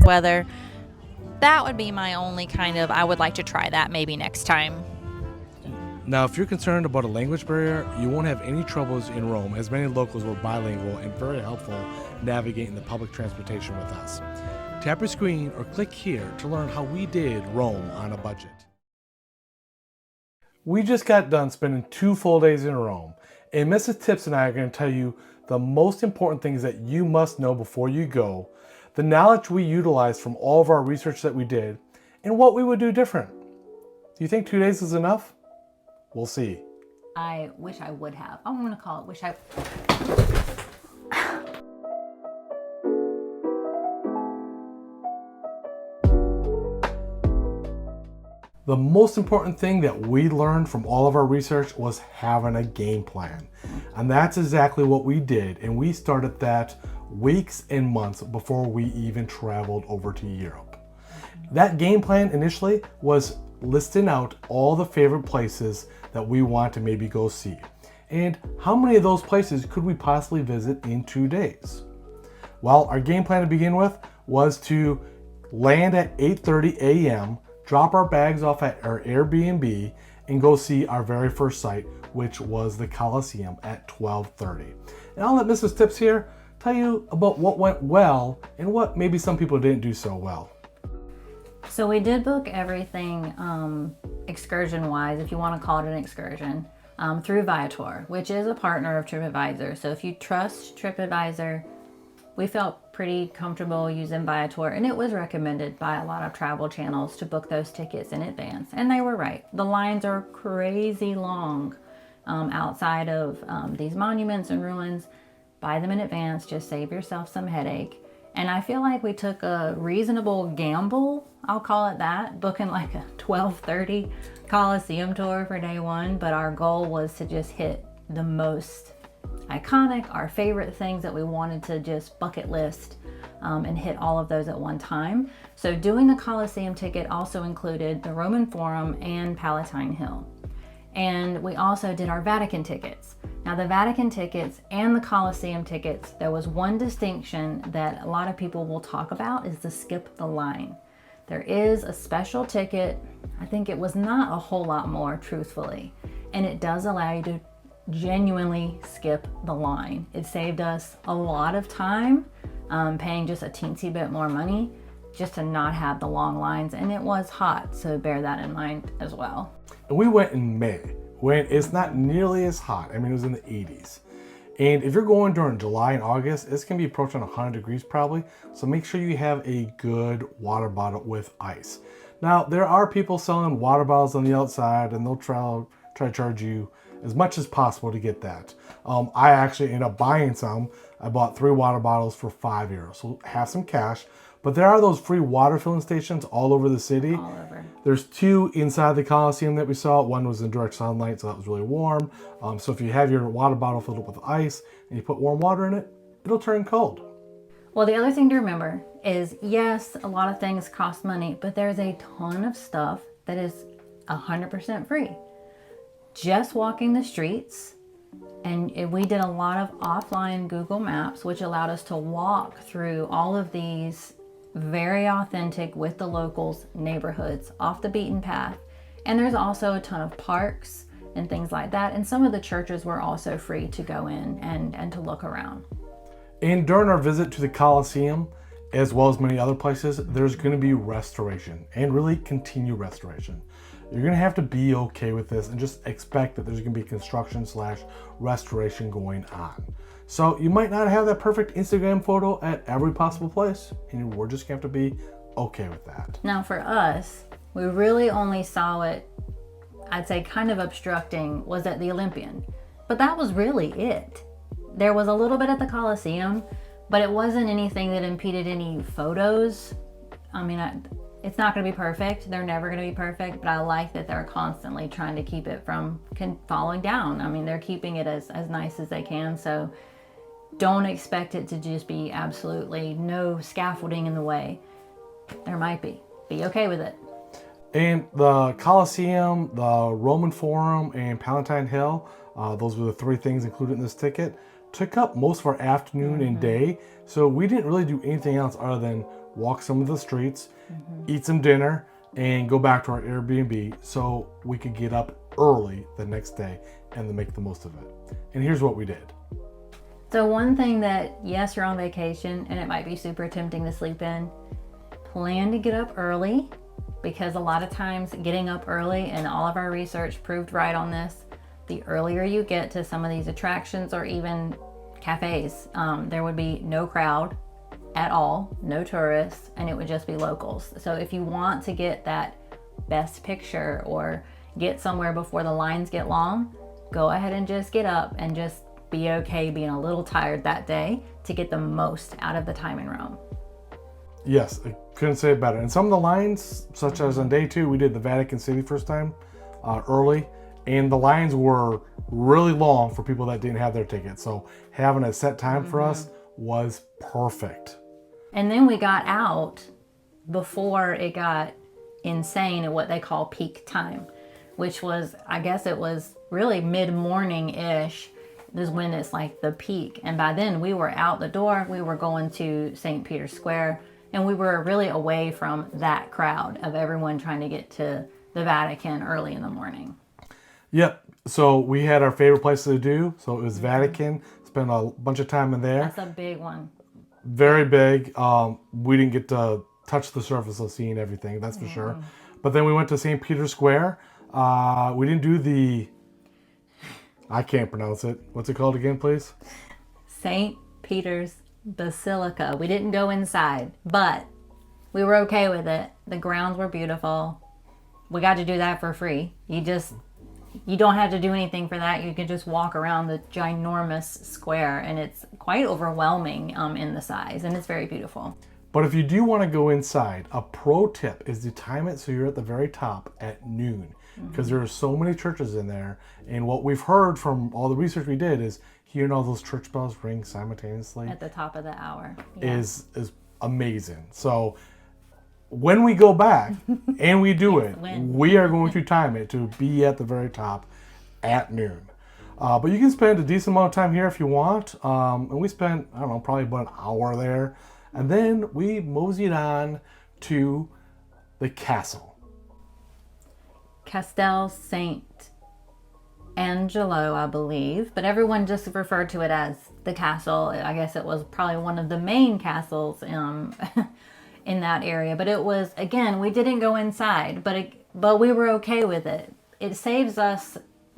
weather. That would be my only kind of, I would like to try that maybe next time. Now, if you're concerned about a language barrier, you won't have any troubles in Rome, as many locals were bilingual and very helpful navigating the public transportation with us. Tap your screen or click here to learn how we did Rome on a budget. We just got done spending 2 full days in Rome, and Mrs. Tips and I are going to tell you the most important things that you must know before you go, the knowledge we utilized from all of our research that we did, and what we would do different. Do you think 2 days is enough? We'll see. I wish I would have. I'm going to call it wish I... The most important thing that we learned from all of our research was having a game plan. And that's exactly what we did. And we started that weeks and months before we even traveled over to Europe. That game plan initially was listing out all the favorite places that we want to maybe go see. And how many of those places could we possibly visit in 2 days? Well, our game plan to begin with was to land at 8:30 a.m., drop our bags off at our Airbnb, and go see our very first site, which was the Colosseum at 12:30. And I'll let Mrs. Tips here tell you about what went well and what maybe some people didn't do so well. So we did book everything excursion-wise, if you want to call it an excursion, through Viator, which is a partner of TripAdvisor. So if you trust TripAdvisor, we felt pretty comfortable using Viator, and it was recommended by a lot of travel channels to book those tickets in advance. And they were right. The lines are crazy long outside of these monuments and ruins. Buy them in advance, just save yourself some headache. And I feel like we took a reasonable gamble, I'll call it that, booking like a 12:30 Colosseum tour for day 1, but our goal was to just hit the most iconic, our favorite things that we wanted to just bucket list and hit all of those at one time. So doing the Colosseum ticket also included the Roman Forum and Palatine Hill. And we also did our Vatican tickets. Now the Vatican tickets and the Colosseum tickets, there was one distinction that a lot of people will talk about is the skip the line. There is a special ticket. I think it was not a whole lot more, truthfully. And it does allow you to genuinely skip the line. It saved us a lot of time, paying just a teensy bit more money just to not have the long lines, and it was hot, so bear that in mind as well. And we went in May, when it's not nearly as hot. I mean, it was in the 80s. And if you're going during July and August, it's gonna be approaching 100 degrees probably, so make sure you have a good water bottle with ice. Now, there are people selling water bottles on the outside, and they'll try to charge you as much as possible to get that. I actually ended up buying some. I bought 3 water bottles for €5, so have some cash. But there are those free water filling stations all over the city. All over. There's 2 inside the Colosseum that we saw. One was in direct sunlight, so that was really warm. So if you have your water bottle filled up with ice and you put warm water in it, it'll turn cold. Well, the other thing to remember is, yes, a lot of things cost money, but there's a ton of stuff that is 100% free. Just walking the streets, and we did a lot of offline Google Maps, which allowed us to walk through all of these very authentic, with the locals, neighborhoods off the beaten path. And there's also a ton of parks and things like that. And some of the churches were also free to go in and to look around. And during our visit to the Colosseum, as well as many other places, there's going to be restoration, and really continued restoration. You're going to have to be okay with this and just expect that there's going to be construction/restoration going on. So you might not have that perfect Instagram photo at every possible place, and we're just going to have to be okay with that. Now for us, we really only saw it, I'd say kind of obstructing, was at the Olympian. But that was really it. There was a little bit at the Colosseum, but it wasn't anything that impeded any photos. I mean, it's not going to be perfect. They're never going to be perfect, but I like that they're constantly trying to keep it from falling down. I mean, they're keeping it as nice as they can, so don't expect it to just be absolutely no scaffolding in the way. There might be. Be okay with it. And the Colosseum, the Roman Forum, and Palatine Hill, those were the 3 things included in this ticket, took up most of our afternoon and day, so we didn't really do anything else other than walk some of the streets, eat some dinner, and go back to our Airbnb so we could get up early the next day and then make the most of it. And here's what we did. So one thing that, yes, you're on vacation and it might be super tempting to sleep in, plan to get up early, because a lot of times getting up early, and all of our research proved right on this, the earlier you get to some of these attractions or even cafes, there would be no crowd at all, no tourists, and it would just be locals. So if you want to get that best picture or get somewhere before the lines get long, go ahead and just get up and just be okay being a little tired that day to get the most out of the time in Rome. Yes, I couldn't say it better. And some of the lines, such as on day 2, we did the Vatican City first time early, and the lines were really long for people that didn't have their tickets. So having a set time for us was perfect. And then we got out before it got insane at what they call peak time, which was, I guess it was really mid-morning-ish is when it's like the peak. And by then we were out the door, we were going to St. Peter's Square, and we were really away from that crowd of everyone trying to get to the Vatican early in the morning. Yep. So we had our favorite places to do. So it was Vatican, spent a bunch of time in there. That's a big one. Very big. We didn't get to touch the surface of seeing everything, that's for sure. But then we went to St. Peter's Square. We didn't do the, I can't pronounce it. What's it called again, please? St. Peter's Basilica. We didn't go inside, but we were okay with it. The grounds were beautiful. We got to do that for free. You don't have to do anything for that. You can just walk around the ginormous square, and it's quite overwhelming in the size, and it's very beautiful. But if you do want to go inside, a pro tip is to time it so you're at the very top at noon, because there are so many churches in there. And what we've heard from all the research we did is hearing all those church bells ring simultaneously At the top of the hour. is amazing. So when we go back and we do it, we are going to time it to be at the very top at noon. But you can spend a decent amount of time here if you want. And we spent, I don't know, probably about an hour there. And then we moseyed on to the castle. Castel Saint Angelo, I believe, but everyone just referred to it as the castle. I guess it was probably one of the main castles in that area. But it was, again, we didn't go inside, but we were okay with it. It saves us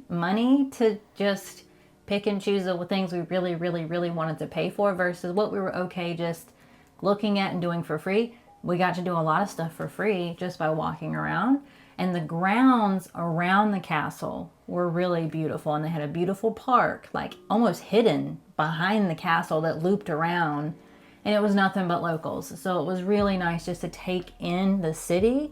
money to just pick and choose the things we really, really, really wanted to pay for versus what we were okay just looking at and doing for free. We got to do a lot of stuff for free just by walking around. And the grounds around the castle were really beautiful. And they had a beautiful park, like almost hidden behind the castle that looped around. And it was nothing but locals. So it was really nice just to take in the city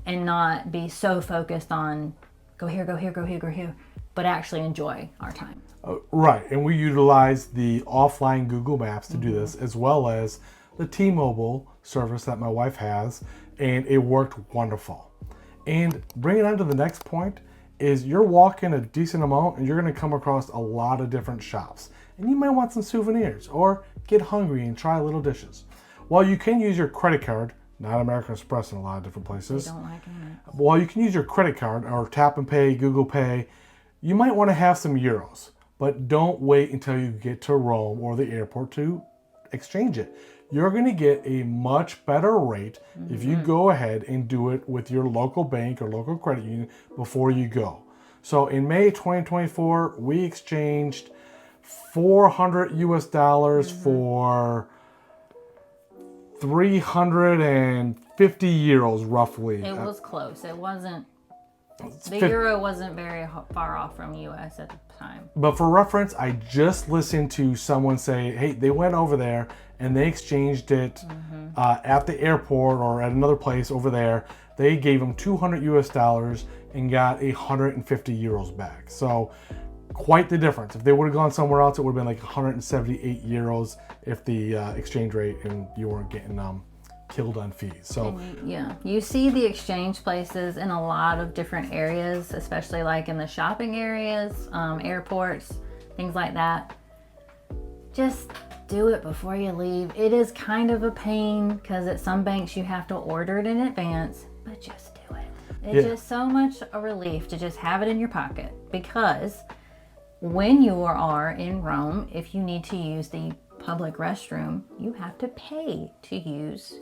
and not be so focused on go here, go here, go here, go here, but actually enjoy our time. Right. And we utilized the offline Google Maps to do this, as well as the T-Mobile service that my wife has. And it worked wonderful. And bringing on to the next point is you're walking a decent amount and you're going to come across a lot of different shops. And you might want some souvenirs or get hungry and try little dishes. While you can use your credit card, not American Express in a lot of different places. They don't like it. While you can use your credit card or tap and pay, Google Pay, you might want to have some euros. But don't wait until you get to Rome or the airport to exchange it. You're going to get a much better rate if you go ahead and do it with your local bank or local credit union before you go. So in May 2024, we exchanged $400 US for 350 euros roughly. It was close. It wasn't, the euro wasn't very far off from US at the time. But for reference, I just listened to someone say, hey, they went over there and they exchanged it at the airport or at another place over there. They gave them $200 US and got 150 euros back. So quite the difference. If they would have gone somewhere else, it would have been like 178 euros if the exchange rate and you weren't getting killed on fees. So you see the exchange places in a lot of different areas, especially like in the shopping areas, airports, things like that. Just do it before you leave. It is kind of a pain because at some banks you have to order it in advance, but just do it. It's just so much a relief to just have it in your pocket, because when you are in Rome, if you need to use the public restroom, you have to pay to use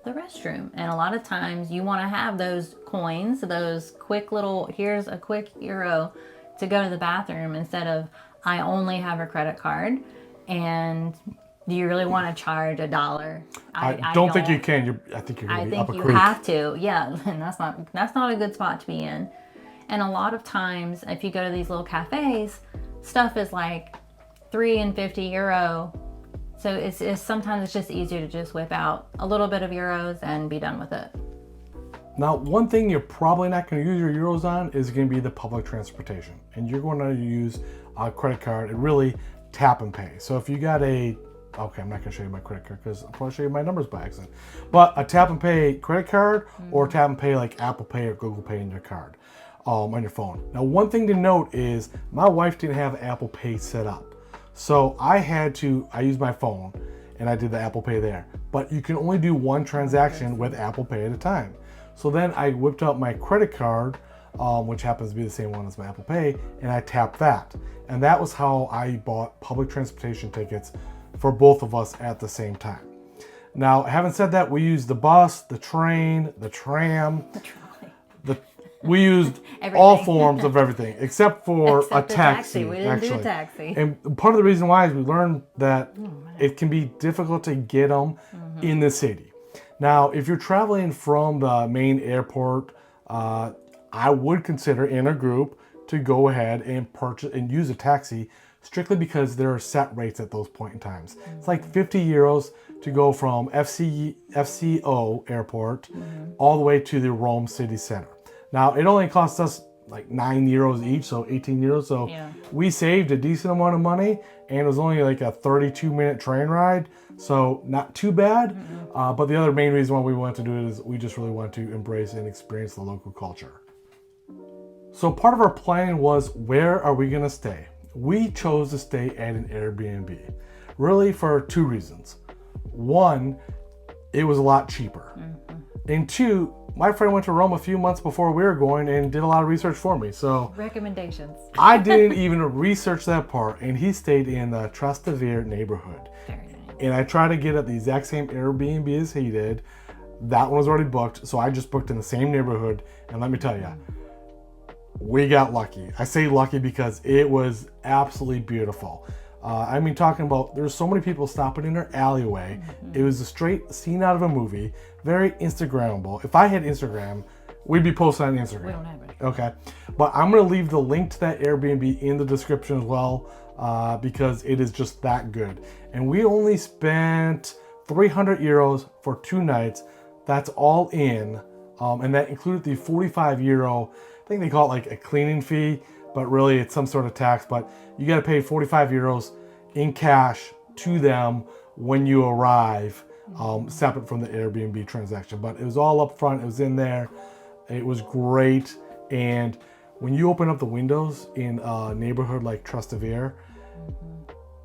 the restroom. And a lot of times you want to have those coins, those quick little, here's a quick euro to go to the bathroom, instead of I only have a credit card. And do you really want to charge $1? I don't think you can. I think you're going to be up a creek. I think you have to. Yeah, and that's not a good spot to be in. And a lot of times, if you go to these little cafes, stuff is like €3 and €50. So it's sometimes it's just easier to just whip out a little bit of euros and be done with it. Now, one thing you're probably not going to use your euros on is going to be the public transportation. And you're going to use a credit card and really tap and pay. So if you got okay, I'm not going to show you my credit card because I'll probably show you my numbers by accident. But a tap and pay credit card or tap and pay like Apple Pay or Google Pay in your card on your phone. Now, one thing to note is my wife didn't have Apple Pay set up. So I used my phone and I did the Apple Pay there. But you can only do one transaction with Apple Pay at a time. So then I whipped out my credit card, which happens to be the same one as my Apple Pay, and I tapped that. And that was how I bought public transportation tickets for both of us at the same time. Now, having said that, we used the bus, the train, the tram, we used all forms of everything except for a taxi. We didn't do a taxi. And part of the reason why is we learned that it can be difficult to get them in the city. Now, if you're traveling from the main airport, I would consider in a group to go ahead and purchase and use a taxi, strictly because there are set rates at those point in times. It's like €50 to go from FCO airport all the way to the Rome city center. Now, it only cost us like €9 each, so €18. So we saved a decent amount of money, and it was only like a 32-minute train ride. So not too bad. But the other main reason why we wanted to do it is we just really wanted to embrace and experience the local culture. So part of our planning was, where are we going to stay? We chose to stay at an Airbnb, really for two reasons. One, it was a lot cheaper. And two, my friend went to Rome a few months before we were going and did a lot of research for me. So recommendations. I didn't even research that part, and he stayed in the Trastevere neighborhood. Very nice. And I tried to get at the exact same Airbnb as he did. That one was already booked, so I just booked in the same neighborhood. And let me tell you, we got lucky. I say lucky because it was absolutely beautiful. I mean, talking about, there's so many people stopping in our alleyway. It was a straight scene out of a movie, very Instagrammable. If I had Instagram, we'd be posting on Instagram. We don't have it. Okay, but I'm gonna leave the link to that Airbnb in the description as well, because it is just that good. And we only spent €300 for 2 nights. That's all in, and that included the €45. I think they call it like a cleaning fee, but really it's some sort of tax. But you got to pay €45 in cash to them when you arrive, separate from the Airbnb transaction. But it was all up front. It was in there. It was great. And when you open up the windows in a neighborhood like Trastevere,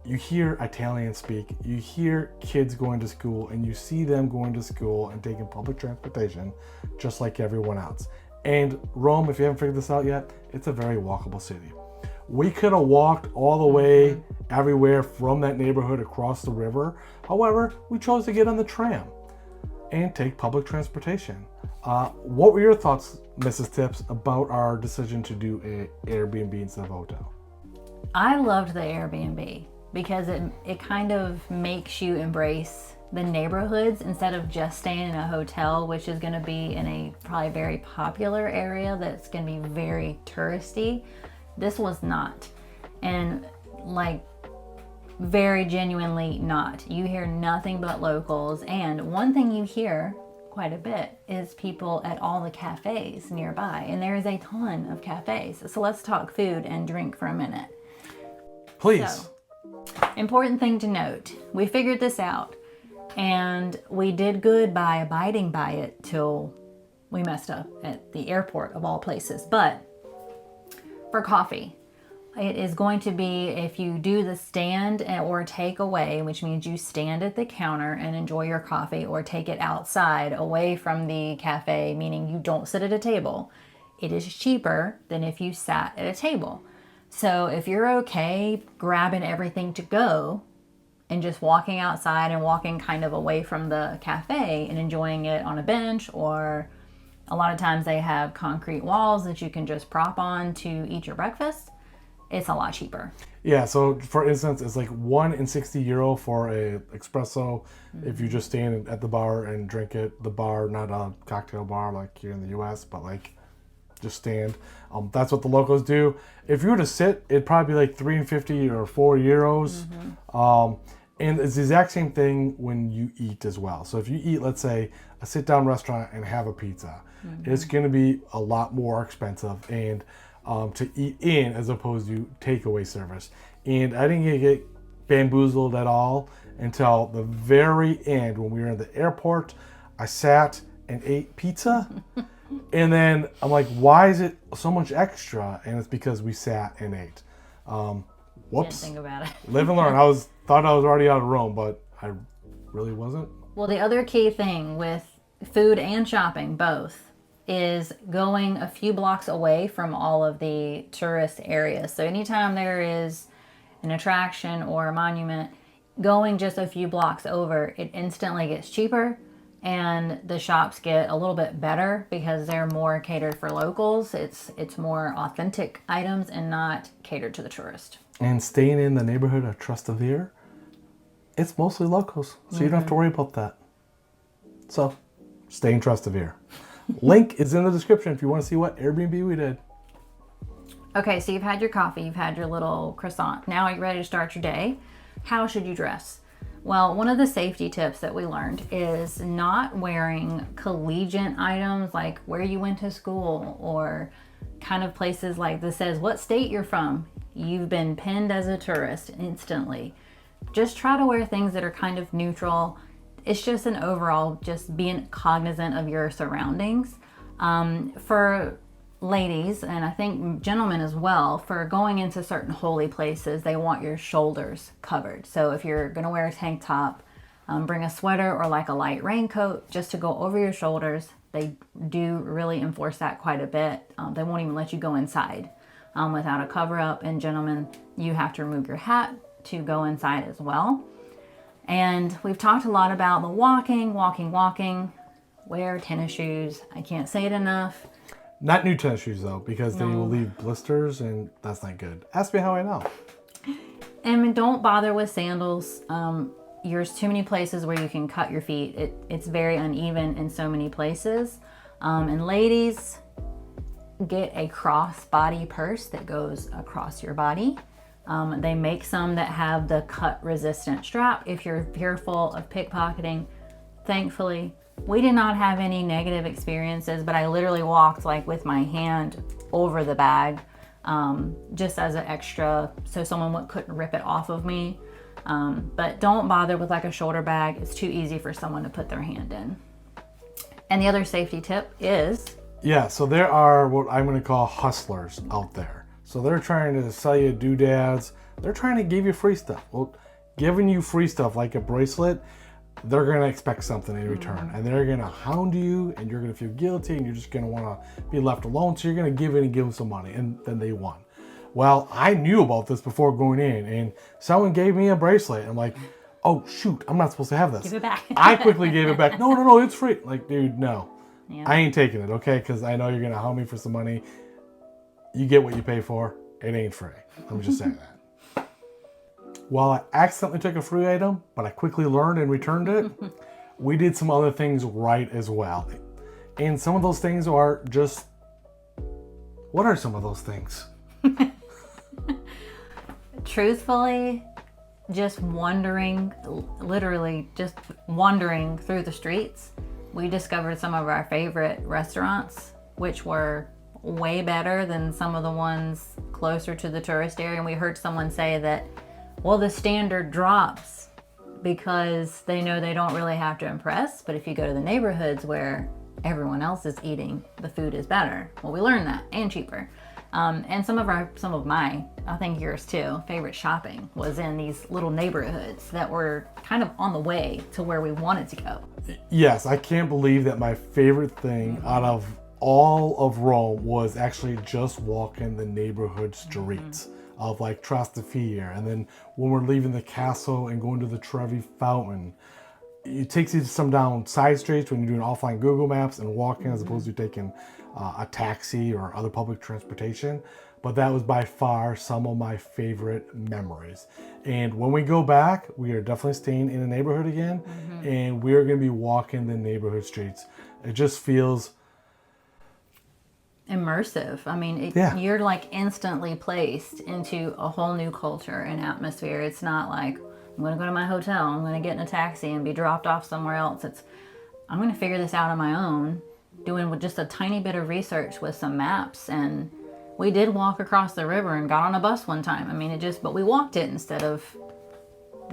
you hear Italian speak, you hear kids going to school, and you see them going to school and taking public transportation just like everyone else. And Rome, if you haven't figured this out yet, it's a very walkable city. We could have walked all the way everywhere from that neighborhood across the river. However, we chose to get on the tram and take public transportation. What were your thoughts, Mrs. Tips, about our decision to do an Airbnb instead of a hotel? I loved the Airbnb because it kind of makes you embrace the neighborhoods instead of just staying in a hotel, which is going to be in a probably very popular area that's going to be very touristy. This was not, and like very genuinely not. You hear nothing but locals, and one thing you hear quite a bit is people at all the cafes nearby, and there is a ton of cafes. So let's talk food and drink for a minute. Please. So, important thing to note, we figured this out. And we did good by abiding by it till we messed up at the airport of all places. But for coffee, it is going to be if you do the stand or take away, which means you stand at the counter and enjoy your coffee, or take it outside away from the cafe, meaning you don't sit at a table. It is cheaper than if you sat at a table. So if you're okay grabbing everything to go and just walking outside and walking kind of away from the cafe and enjoying it on a bench, or a lot of times they have concrete walls that you can just prop on to eat your breakfast, it's a lot cheaper. Yeah, so for instance, it's like €1.60 for a espresso if you just stand at the bar and drink it. The bar, not a cocktail bar like here in the US, but like just stand. That's what the locals do. If you were to sit, it'd probably be like €3.50 or €4. And it's the exact same thing when you eat as well. So if you eat, let's say, a sit-down restaurant and have a pizza, it's going to be a lot more expensive and to eat in as opposed to takeaway service. And I didn't get bamboozled at all until the very end when we were in the airport. I sat and ate pizza. And then I'm like, why is it so much extra? And it's because we sat and ate. Whoops. Didn't think about it. Live and learn. Thought I was already out of Rome, but I really wasn't. Well, the other key thing with food and shopping, both, is going a few blocks away from all of the tourist areas. So anytime there is an attraction or a monument, going just a few blocks over, it instantly gets cheaper. And the shops get a little bit better because they're more catered for locals. It's more authentic items and not catered to the tourist. And staying in the neighborhood of Trastevere, it's mostly locals, so you don't have to worry about that. So, stay in Trastevere. Link is in the description if you want to see what Airbnb we did. Okay, so you've had your coffee, you've had your little croissant. Now you're ready to start your day. How should you dress? Well, one of the safety tips that we learned is not wearing collegiate items like where you went to school, or kind of places like this says what state you're from. You've been pinned as a tourist instantly. Just try to wear things that are kind of neutral. It's just an overall, just being cognizant of your surroundings. For ladies, and I think gentlemen as well, for going into certain holy places, they want your shoulders covered. So if you're gonna wear a tank top, bring a sweater or like a light raincoat just to go over your shoulders. They do really enforce that quite a bit. They won't even let you go inside without a cover up. And gentlemen, you have to remove your hat to go inside as well. And we've talked a lot about the walking. Wear tennis shoes. I can't say it enough. Not new tennis shoes though, because they will leave blisters and that's not good. Ask me how I know. And don't bother with sandals. There's too many places where you can cut your feet. It's very uneven in so many places. And ladies, get a cross-body purse that goes across your body. They make some that have the cut-resistant strap if you're fearful of pickpocketing. Thankfully, we did not have any negative experiences, but I literally walked like with my hand over the bag, just as an extra, so someone couldn't rip it off of me. But don't bother with like a shoulder bag. It's too easy for someone to put their hand in. And the other safety tip is... Yeah, so there are what I'm going to call hustlers out there. So they're trying to sell you doodads. They're trying to give you free stuff. Well, giving you free stuff like a bracelet, they're going to expect something in return. And they're going to hound you, and you're going to feel guilty, and you're just going to want to be left alone. So you're going to give in and give them some money, and then they won. Well, I knew about this before going in, and someone gave me a bracelet. I'm like, oh, shoot, I'm not supposed to have this. Give it back. I quickly gave it back. No, it's free. Like, dude, no. Yeah. I ain't taking it, okay? Because I know you're going to hound me for some money. You get what you pay for. It ain't free. Let me just say that. While I accidentally took a free item, but I quickly learned and returned it, we did some other things right as well. And some of those things are just... What are some of those things? Truthfully, just wandering, literally just wandering through the streets, we discovered some of our favorite restaurants, which were way better than some of the ones closer to the tourist area. And we heard someone say that, well, the standard drops because they know they don't really have to impress. But if you go to the neighborhoods where everyone else is eating, the food is better. Well, we learned that, and cheaper. And some of my I think yours too, favorite shopping was in these little neighborhoods that were kind of on the way to where we wanted to go. Yes, I can't believe that my favorite thing out of all of Rome was actually just walking the neighborhood streets of like Trastevere. And then when we're leaving the castle and going to the Trevi Fountain, it takes you to some down side streets when you're doing offline Google Maps and walking as opposed to taking a taxi or other public transportation. But that was by far some of my favorite memories. And when we go back, we are definitely staying in the neighborhood again, and we're going to be walking the neighborhood streets. It just feels Immersive. I mean, Yeah. you're like instantly placed into a whole new culture and atmosphere. It's not like, I'm going to go to my hotel, I'm going to get in a taxi and be dropped off somewhere else. It's, I'm going to figure this out on my own, doing with just a tiny bit of research with some maps. And we did walk across the river and got on a bus one time. I mean, but we walked it instead of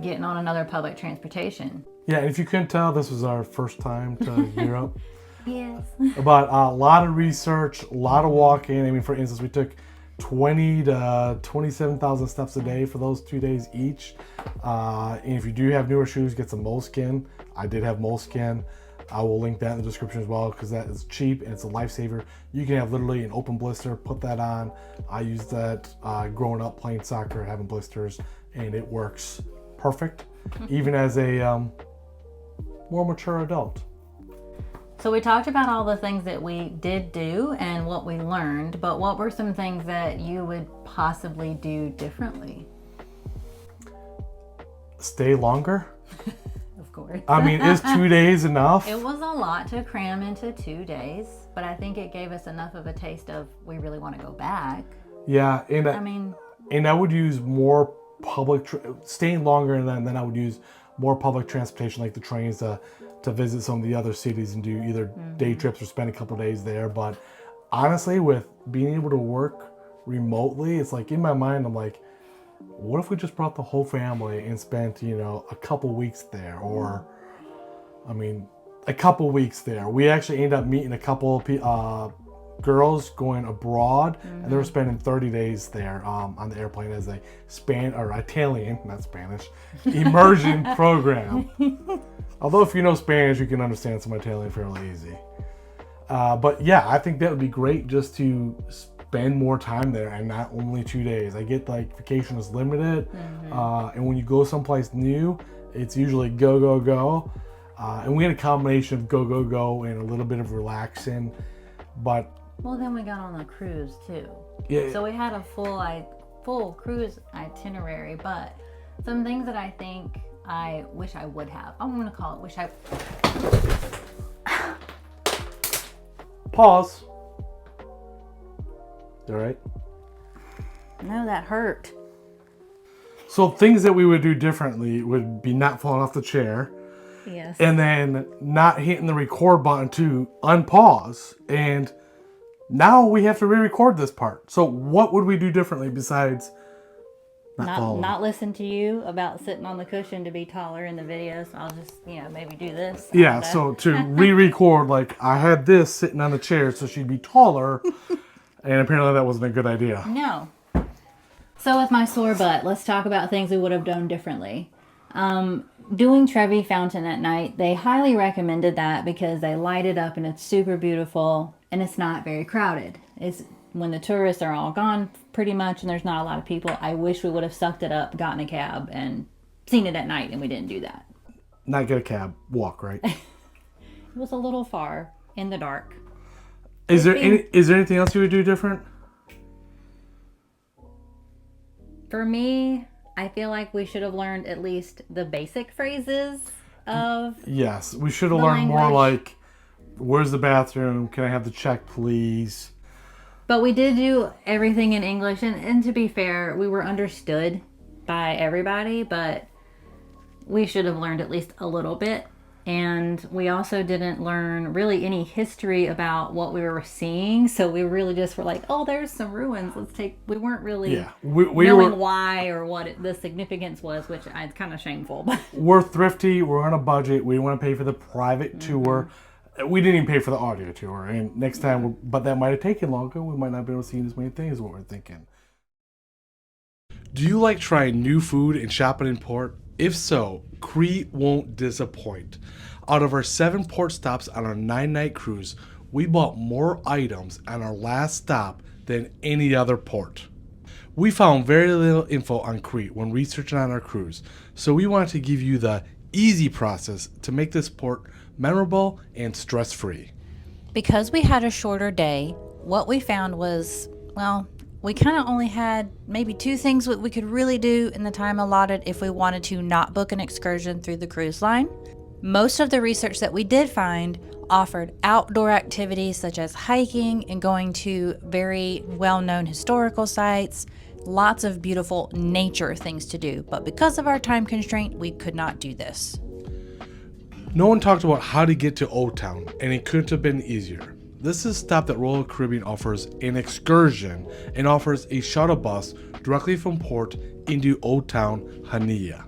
getting on another public transportation. Yeah, and if you couldn't tell, this was our first time to Europe. Yes. But a lot of research, a lot of walking. I mean, for instance, we took 20 to 27,000 steps a day for those 2 days each. And if you do have newer shoes, get some moleskin. I did have moleskin. I will link that in the description as well because that is cheap and it's a lifesaver. You can have literally an open blister, put that on. I used that growing up playing soccer, having blisters, and it works perfect, even as a more mature adult. So we talked about all the things that we did do and what we learned, but what were some things that you would possibly do differently? Stay longer. Of course. I mean, is 2 days enough? It was a lot to cram into 2 days, but I think it gave us enough of a taste of we really want to go back. Yeah, and I mean, I would use more staying longer, and then I would use more public transportation like the trains to visit some of the other cities and do either day trips or spend a couple days there. But honestly, with being able to work remotely, it's like in my mind, I'm like, what if we just brought the whole family and spent, a couple weeks there? Or, I mean, a couple weeks there. We actually ended up meeting a couple of girls going abroad, and they were spending 30 days there on the airplane as a Italian, not Spanish, immersion program. Although if you know Spanish, you can understand some Italian fairly easy. But yeah, I think that would be great just to spend more time there and not only 2 days. I get like vacation is limited, and when you go someplace new, it's usually go, go, go. And we had a combination of go, go, go and a little bit of relaxing, but well, then we got on the cruise too. yeah. So we had a full cruise itinerary, but some things that I think I wish I would have. I'm going to call it wish I... Pause. All right. No, that hurt. So things that we would do differently would be not falling off the chair, Yes. and then not hitting the record button to unpause. And now we have to re-record this part. So what would we do differently besides not following? Not listen to you about sitting on the cushion to be taller in the videos. I'll just, maybe do this. Yeah, so to re-record, like I had this sitting on the chair so she'd be taller, and apparently that wasn't a good idea. No. So with my sore butt, let's talk about things we would have done differently. Doing Trevi Fountain at night, they highly recommended that because they light it up and it's super beautiful and it's not very crowded. It's when the tourists are all gone pretty much and there's not a lot of people. I wish we would have sucked it up, gotten a cab, and seen it at night, and we didn't do that. Not get a cab, walk, right? It was a little far in the dark. Is there anything else you would do different? For me, I feel like we should have learned at least the basic phrases of... Yes, we should have The learned more language. like, where's the bathroom? Can I have the check, please? But we did do everything in English, and to be fair, we were understood by everybody, but we should have learned at least a little bit. And we also didn't learn really any history about what we were seeing, so we really just were like, oh, there's some ruins, we weren't really we knowing were, why or what the significance was, which is kind of shameful. But we're thrifty, we're on a budget, we want to pay for the private tour. We didn't even pay for the audio tour, and next time, but that might have taken longer, we might not be able to see as many things as what we're thinking. Do you like trying new food and shopping in port? If so, Crete won't disappoint. Out of our 7 port stops on our 9-night cruise, we bought more items on our last stop than any other port. We found very little info on Crete when researching on our cruise, so we wanted to give you the easy process to make this port memorable and stress-free. Because we had a shorter day, what we found was, well, we kind of only had maybe 2 things that we could really do in the time allotted if we wanted to not book an excursion through the cruise line. Most of the research that we did find offered outdoor activities such as hiking and going to very well-known historical sites, lots of beautiful nature things to do. But because of our time constraint, we could not do this. No one talked about how to get to Old Town, and it couldn't have been easier. This is a stop that Royal Caribbean offers an excursion and offers a shuttle bus directly from port into Old Town, Chania.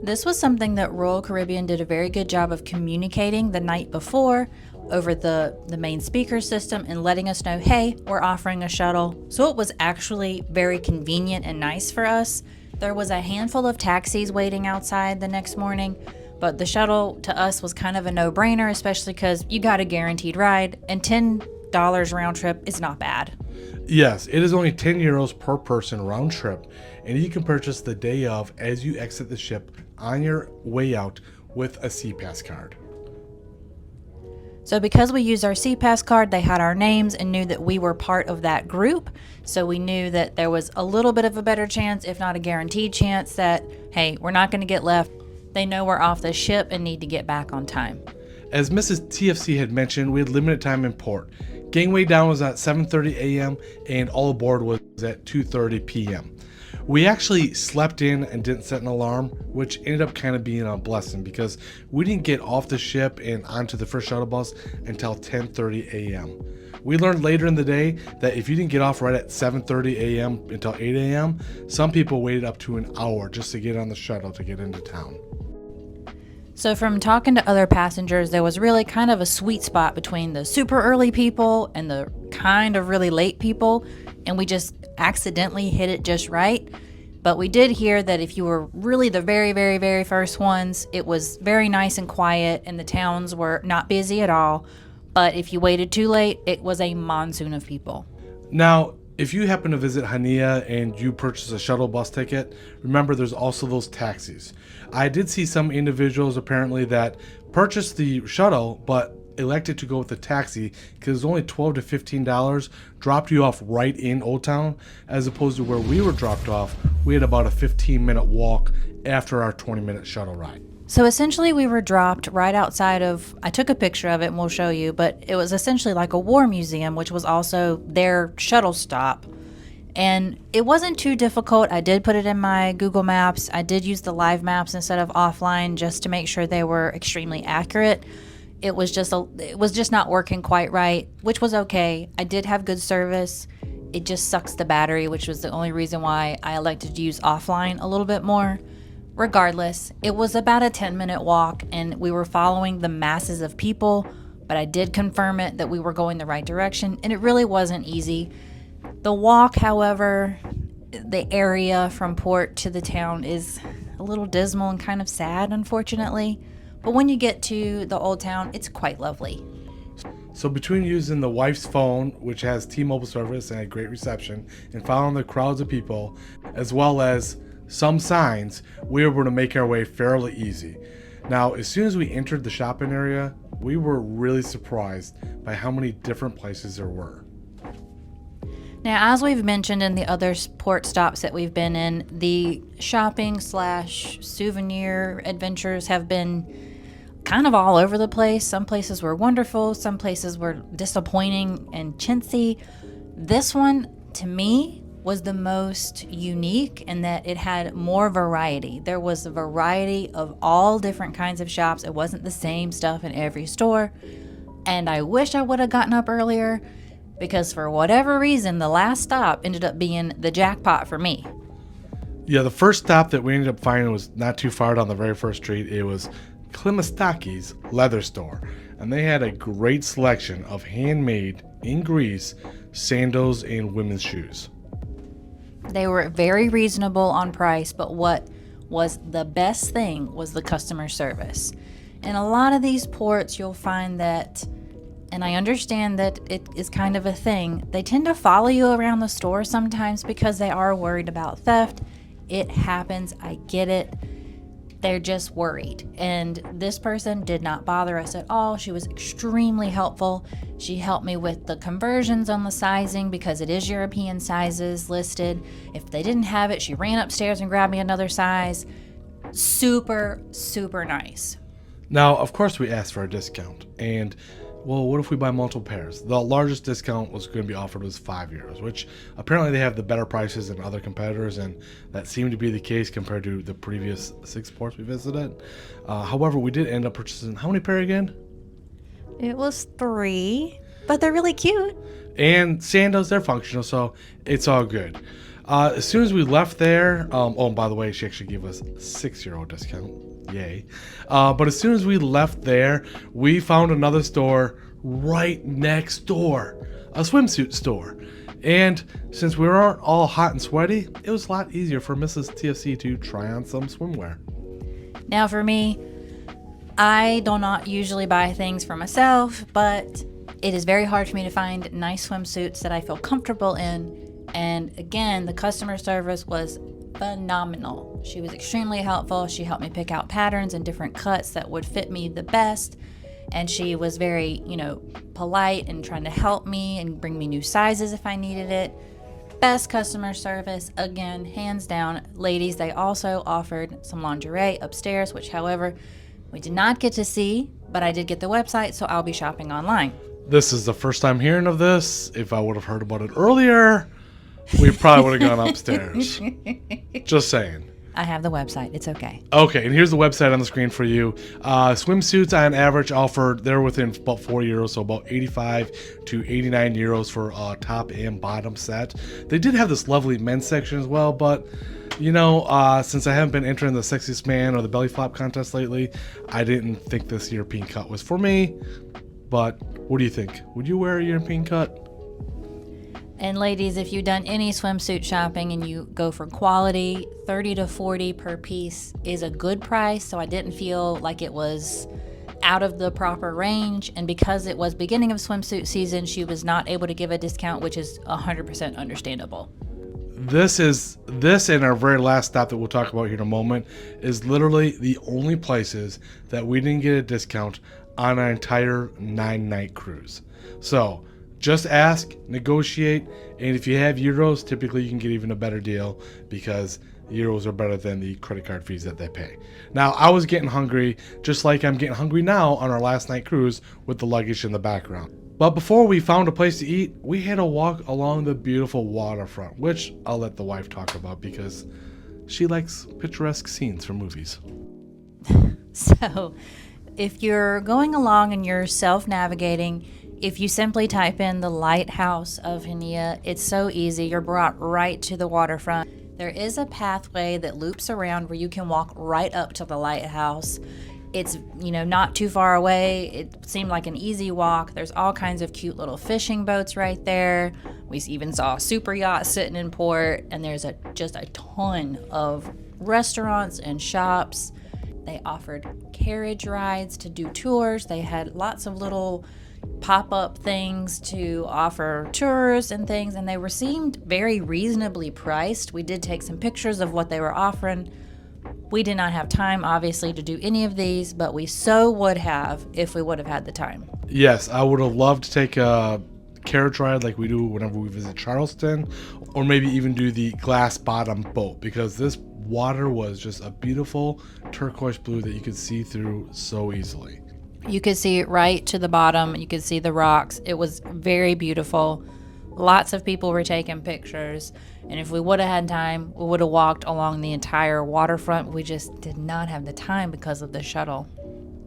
This was something that Royal Caribbean did a very good job of communicating the night before over the main speaker system and letting us know, hey, we're offering a shuttle. So it was actually very convenient and nice for us. There was a handful of taxis waiting outside the next morning, but the shuttle to us was kind of a no-brainer, especially because you got a guaranteed ride, and $10 round trip is not bad. Yes, it is only €10 per person round trip, and you can purchase the day of as you exit the ship on your way out with a SeaPass card. So because we used our SeaPass card, they had our names and knew that we were part of that group. So we knew that there was a little bit of a better chance, if not a guaranteed chance, that, hey, we're not going to get left. They know we're off the ship and need to get back on time. As Mrs. TFC had mentioned, we had limited time in port. Gangway down was at 7:30 a.m. and all aboard was at 2:30 p.m. We actually slept in and didn't set an alarm, which ended up kind of being a blessing because we didn't get off the ship and onto the first shuttle bus until 10:30 a.m. We learned later in the day that if you didn't get off right at 7:30 a.m. until 8 a.m., some people waited up to an hour just to get on the shuttle to get into town. So from talking to other passengers, there was really kind of a sweet spot between the super early people and the kind of really late people, and we just accidentally hit it just right. But we did hear that if you were really the very, very, very first ones, it was very nice and quiet and the towns were not busy at all. But if you waited too late, it was a monsoon of people. Now, if you happen to visit Chania and you purchase a shuttle bus ticket, remember there's also those taxis. I did see some individuals apparently that purchased the shuttle but elected to go with the taxi because it's only $12 to $15, dropped you off right in Old Town, as opposed to where we were dropped off. We had about a 15-minute walk after our 20-minute shuttle ride. So essentially we were dropped right outside of, I took a picture of it and we'll show you, but it was essentially like a war museum, which was also their shuttle stop. And it wasn't too difficult. I did put it in my Google Maps. I did use the live maps instead of offline just to make sure they were extremely accurate. It was just not working quite right, which was okay. I did have good service. It just sucks the battery, which was the only reason why I elected to use offline a little bit more. Regardless, it was about a 10-minute walk and we were following the masses of people, but I did confirm it that we were going the right direction, and it really wasn't easy. The walk, however, the area from port to the town is a little dismal and kind of sad, unfortunately. But when you get to the old town, it's quite lovely. So between using the wife's phone, which has T-Mobile service and a great reception, and following the crowds of people, as well as some signs, we were able to make our way fairly easy. Now, as soon as we entered the shopping area, we were really surprised by how many different places there were. Now, as we've mentioned in the other port stops that we've been in, the shopping/souvenir adventures have been kind of all over the place. Some places were wonderful, some places were disappointing and chintzy. This one, to me, was the most unique in that it had more variety. There was a variety of all different kinds of shops. It wasn't the same stuff in every store. And I wish I would have gotten up earlier, because for whatever reason, the last stop ended up being the jackpot for me. Yeah, the first stop that we ended up finding was not too far down the very first street. It was Klimastaki's leather store, and they had a great selection of handmade, in Greece, sandals and women's shoes. They were very reasonable on price, but what was the best thing was the customer service. In a lot of these ports, you'll find that, and I understand that it is kind of a thing, they tend to follow you around the store sometimes because they are worried about theft. It happens, I get it. They're just worried. And this person did not bother us at all. She was extremely helpful. She helped me with the conversions on the sizing because it is European sizes listed. If they didn't have it, she ran upstairs and grabbed me another size. Super, super nice. Now, of course, we asked for a discount. And, well, what if we buy multiple pairs? The largest discount was going to be offered was €5, which apparently they have the better prices than other competitors, and that seemed to be the case compared to the previous 6 ports we visited. However, we did end up purchasing how many pair again? It was 3, but they're really cute. And sandals, they're functional, so it's all good. As soon as we left there, and by the way, she actually gave us €6 discount. Yay. But as soon as we left there, we found another store right next door, a swimsuit store. And since we weren't all hot and sweaty, it was a lot easier for Mrs. TFC to try on some swimwear. Now for me, I do not usually buy things for myself, but it is very hard for me to find nice swimsuits that I feel comfortable in. And again, the customer service was phenomenal. She was extremely helpful. She helped me pick out patterns and different cuts that would fit me the best. And she was very, polite and trying to help me and bring me new sizes if I needed it. Best customer service, again, hands down. Ladies, they also offered some lingerie upstairs, which, however, we did not get to see, but I did get the website, so I'll be shopping online. This is the first time hearing of this. If I would have heard about it earlier, we probably would have gone upstairs. Just saying. I have the website. It's okay. Okay, and here's the website on the screen for you. Swimsuits on average offered, they're within about €4, so about 85 to €89 for a top and bottom set. They did have this lovely men's section as well, but since I haven't been entering the Sexiest Man or the belly flop contest lately, I didn't think this European cut was for me. But what do you think? Would you wear a European cut? And ladies, if you've done any swimsuit shopping and you go for quality, 30 to 40 per piece is a good price. So I didn't feel like it was out of the proper range. And because it was beginning of swimsuit season, she was not able to give a discount, which is 100% understandable. This and our very last stop that we'll talk about here in a moment is literally the only places that we didn't get a discount on our entire 9-night cruise. So just ask, negotiate, and if you have euros, typically you can get even a better deal because euros are better than the credit card fees that they pay. Now, I was getting hungry, just like I'm getting hungry now on our last night cruise with the luggage in the background. But before we found a place to eat, we had to walk along the beautiful waterfront, which I'll let the wife talk about because she likes picturesque scenes from movies. So if you're going along and you're self-navigating, if you simply type in the lighthouse of Chania, it's so easy. You're brought right to the waterfront. There is a pathway that loops around where you can walk right up to the lighthouse. It's, not too far away. It seemed like an easy walk. There's all kinds of cute little fishing boats right there. We even saw a super yacht sitting in port, and there's just a ton of restaurants and shops. They offered carriage rides to do tours. They had lots of little pop-up things to offer tours and things, and they seemed very reasonably priced. We did take some pictures of what they were offering. We did not have time, obviously, to do any of these, but we so would have if we would have had the time. Yes, I would have loved to take a carriage ride like we do whenever we visit Charleston, or maybe even do the glass bottom boat, because this water was just a beautiful turquoise blue that you could see through so easily. You could see it right to the bottom. You could see the rocks. It was very beautiful. Lots of people were taking pictures. And if we would have had time, we would have walked along the entire waterfront. We just did not have the time because of the shuttle.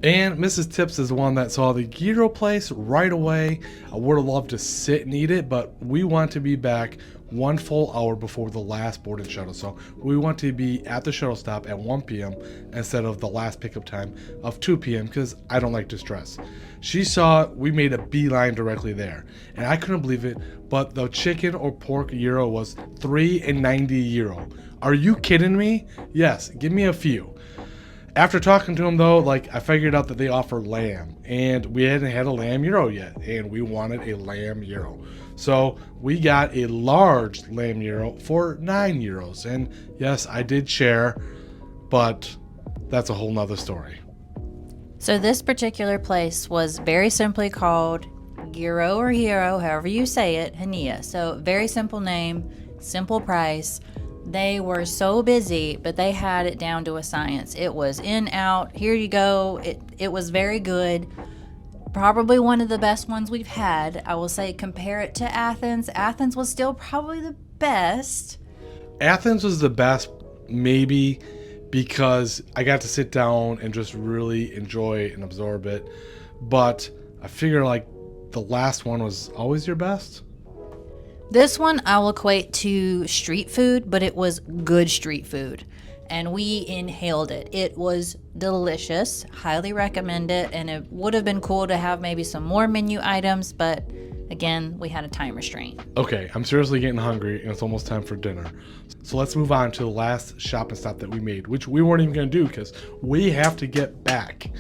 And Mrs. Tips is the one that saw the gyro place right away. I would have loved to sit and eat it, but we want to be back 1 full hour before the last boarding shuttle. So we want to be at the shuttle stop at 1 p.m. instead of the last pickup time of 2 p.m. because I don't like to stress. She saw we made a beeline directly there, and I couldn't believe it, but the chicken or pork gyro was €3.90. Are you kidding me? Yes, give me a few. After talking to him though, I figured out that they offer lamb, and we hadn't had a lamb gyro yet, and we wanted a lamb gyro. So we got a large lamb gyro for €9. And yes, I did share, but that's a whole nother story. So this particular place was very simply called Gyro or Hero, however you say it, Chania. So very simple name, simple price. They were so busy, but they had it down to a science. It was in, out, here you go. It was very good. Probably one of the best ones we've had. I will say compare it to Athens. Athens was still probably the best. Athens was the best, maybe, because I got to sit down and just really enjoy and absorb it. But I figure the last one was always your best. This one I'll equate to street food, but it was good street food. And we inhaled it. It was delicious. Highly recommend it. And it would have been cool to have maybe some more menu items, but again, we had a time restraint. Okay, I'm seriously getting hungry and it's almost time for dinner. So let's move on to the last shopping stop that we made, which we weren't even going to do because we have to get back.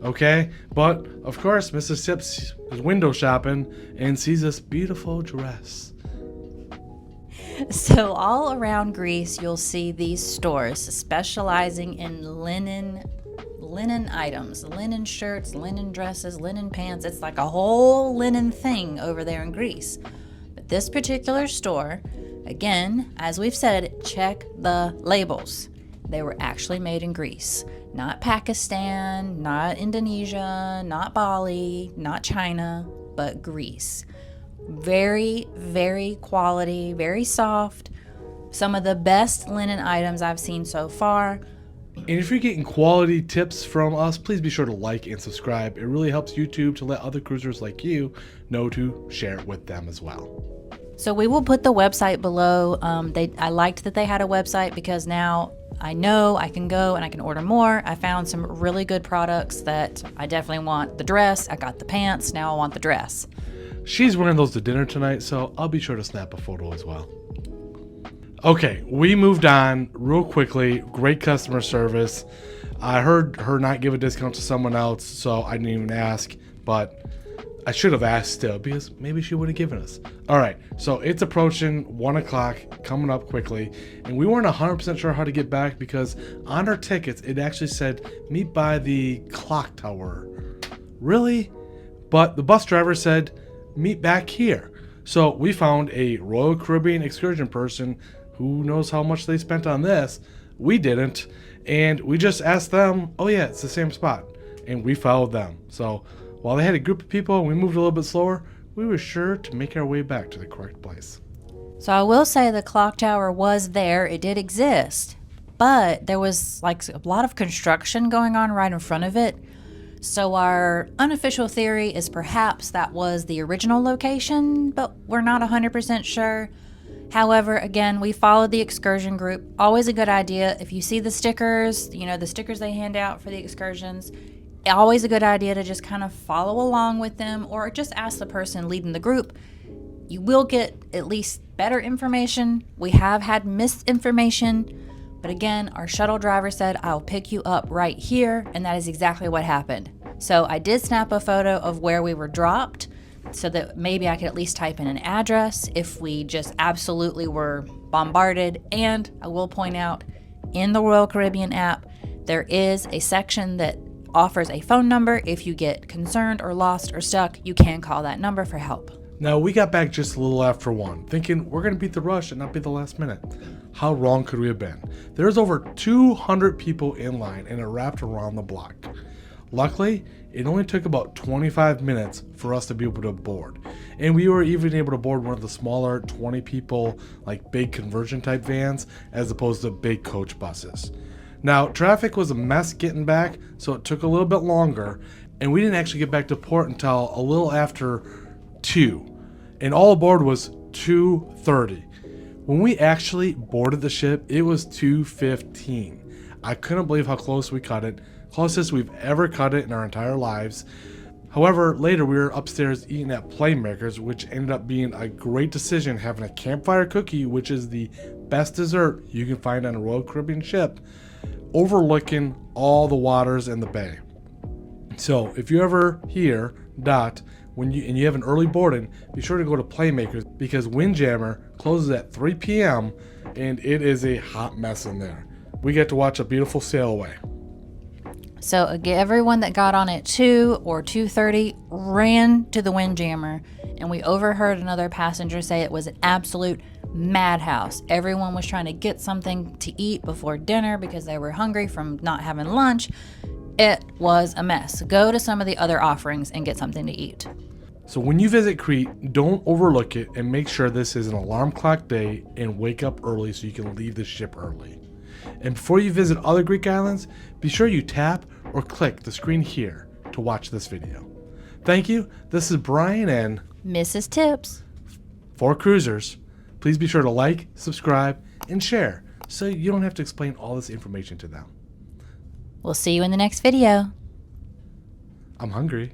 Okay? But, of course, Mrs. Sips is window shopping and sees this beautiful dress. So all around Greece, you'll see these stores specializing in linen items, linen shirts, linen dresses, linen pants. It's like a whole linen thing over there in Greece. But this particular store, again, as we've said, check the labels. They were actually made in Greece, not Pakistan, not Indonesia, not Bali, not China, but Greece. Very, very quality, very soft. Some of the best linen items I've seen so far. And if you're getting quality tips from us, please be sure to like and subscribe. It really helps YouTube to let other cruisers like you know to share it with them as well. So we will put the website below. I liked that they had a website because now I know I can go and I can order more. I found some really good products that I definitely want. The dress, I got the pants, now I want the dress. She's wearing those to dinner tonight, so I'll be sure to snap a photo as well. Okay, we moved on real quickly. Great customer service. I heard her not give a discount to someone else, so I didn't even ask, but I should have asked still because maybe she would have given us. All right, so it's approaching 1 o'clock, coming up quickly, and we weren't 100% sure how to get back because on our tickets, it actually said, meet by the clock tower. Really? But the bus driver said, meet back here. So we found a Royal Caribbean excursion person who knows how much they spent on this. We didn't. And we just asked them, oh yeah, it's the same spot. And we followed them. So while they had a group of people and we moved a little bit slower, we were sure to make our way back to the correct place. So I will say the clock tower was there. It did exist. But there was a lot of construction going on right in front of it. So our unofficial theory is perhaps that was the original location, but we're not 100% sure. However, again, we followed the excursion group. Always a good idea. If you see the stickers, the stickers they hand out for the excursions, always a good idea to just kind of follow along with them or just ask the person leading the group. You will get at least better information. We have had misinformation. But again, our shuttle driver said, I'll pick you up right here. And that is exactly what happened. So I did snap a photo of where we were dropped so that maybe I could at least type in an address if we just absolutely were bombarded. And I will point out, in the Royal Caribbean app, there is a section that offers a phone number. If you get concerned or lost or stuck, you can call that number for help. Now, we got back just a little after 1, thinking we're going to beat the rush and not be the last minute. How wrong could we have been? There's over 200 people in line and it wrapped around the block. Luckily, it only took about 25 minutes for us to be able to board. And we were even able to board one of the smaller 20 people, big conversion type vans, as opposed to big coach buses. Now, traffic was a mess getting back, so it took a little bit longer, and we didn't actually get back to port until a little after 2, and all aboard was 2:30. When we actually boarded the ship, it was 2:15. I couldn't believe how close we cut it. Closest we've ever cut it in our entire lives. However, later we were upstairs eating at Playmakers, which ended up being a great decision, having a campfire cookie, which is the best dessert you can find on a Royal Caribbean ship, overlooking all the waters and the bay. So if you ever hear that when you have an early boarding, be sure to go to Playmakers because Windjammer closes at 3 p.m. and it is a hot mess in there. We get to watch a beautiful sail away. So everyone that got on at 2 or 2:30 ran to the Windjammer, and we overheard another passenger say it was an absolute madhouse. Everyone was trying to get something to eat before dinner because they were hungry from not having lunch. It was a mess. Go to some of the other offerings and get something to eat. So when you visit Crete, don't overlook it and make sure this is an alarm clock day and wake up early so you can leave the ship early. And before you visit other Greek islands, be sure you tap or click the screen here to watch this video. Thank you. This is Brian and Mrs. Tips. for Cruisers. Please be sure to like, subscribe, and share so you don't have to explain all this information to them. We'll see you in the next video. I'm hungry.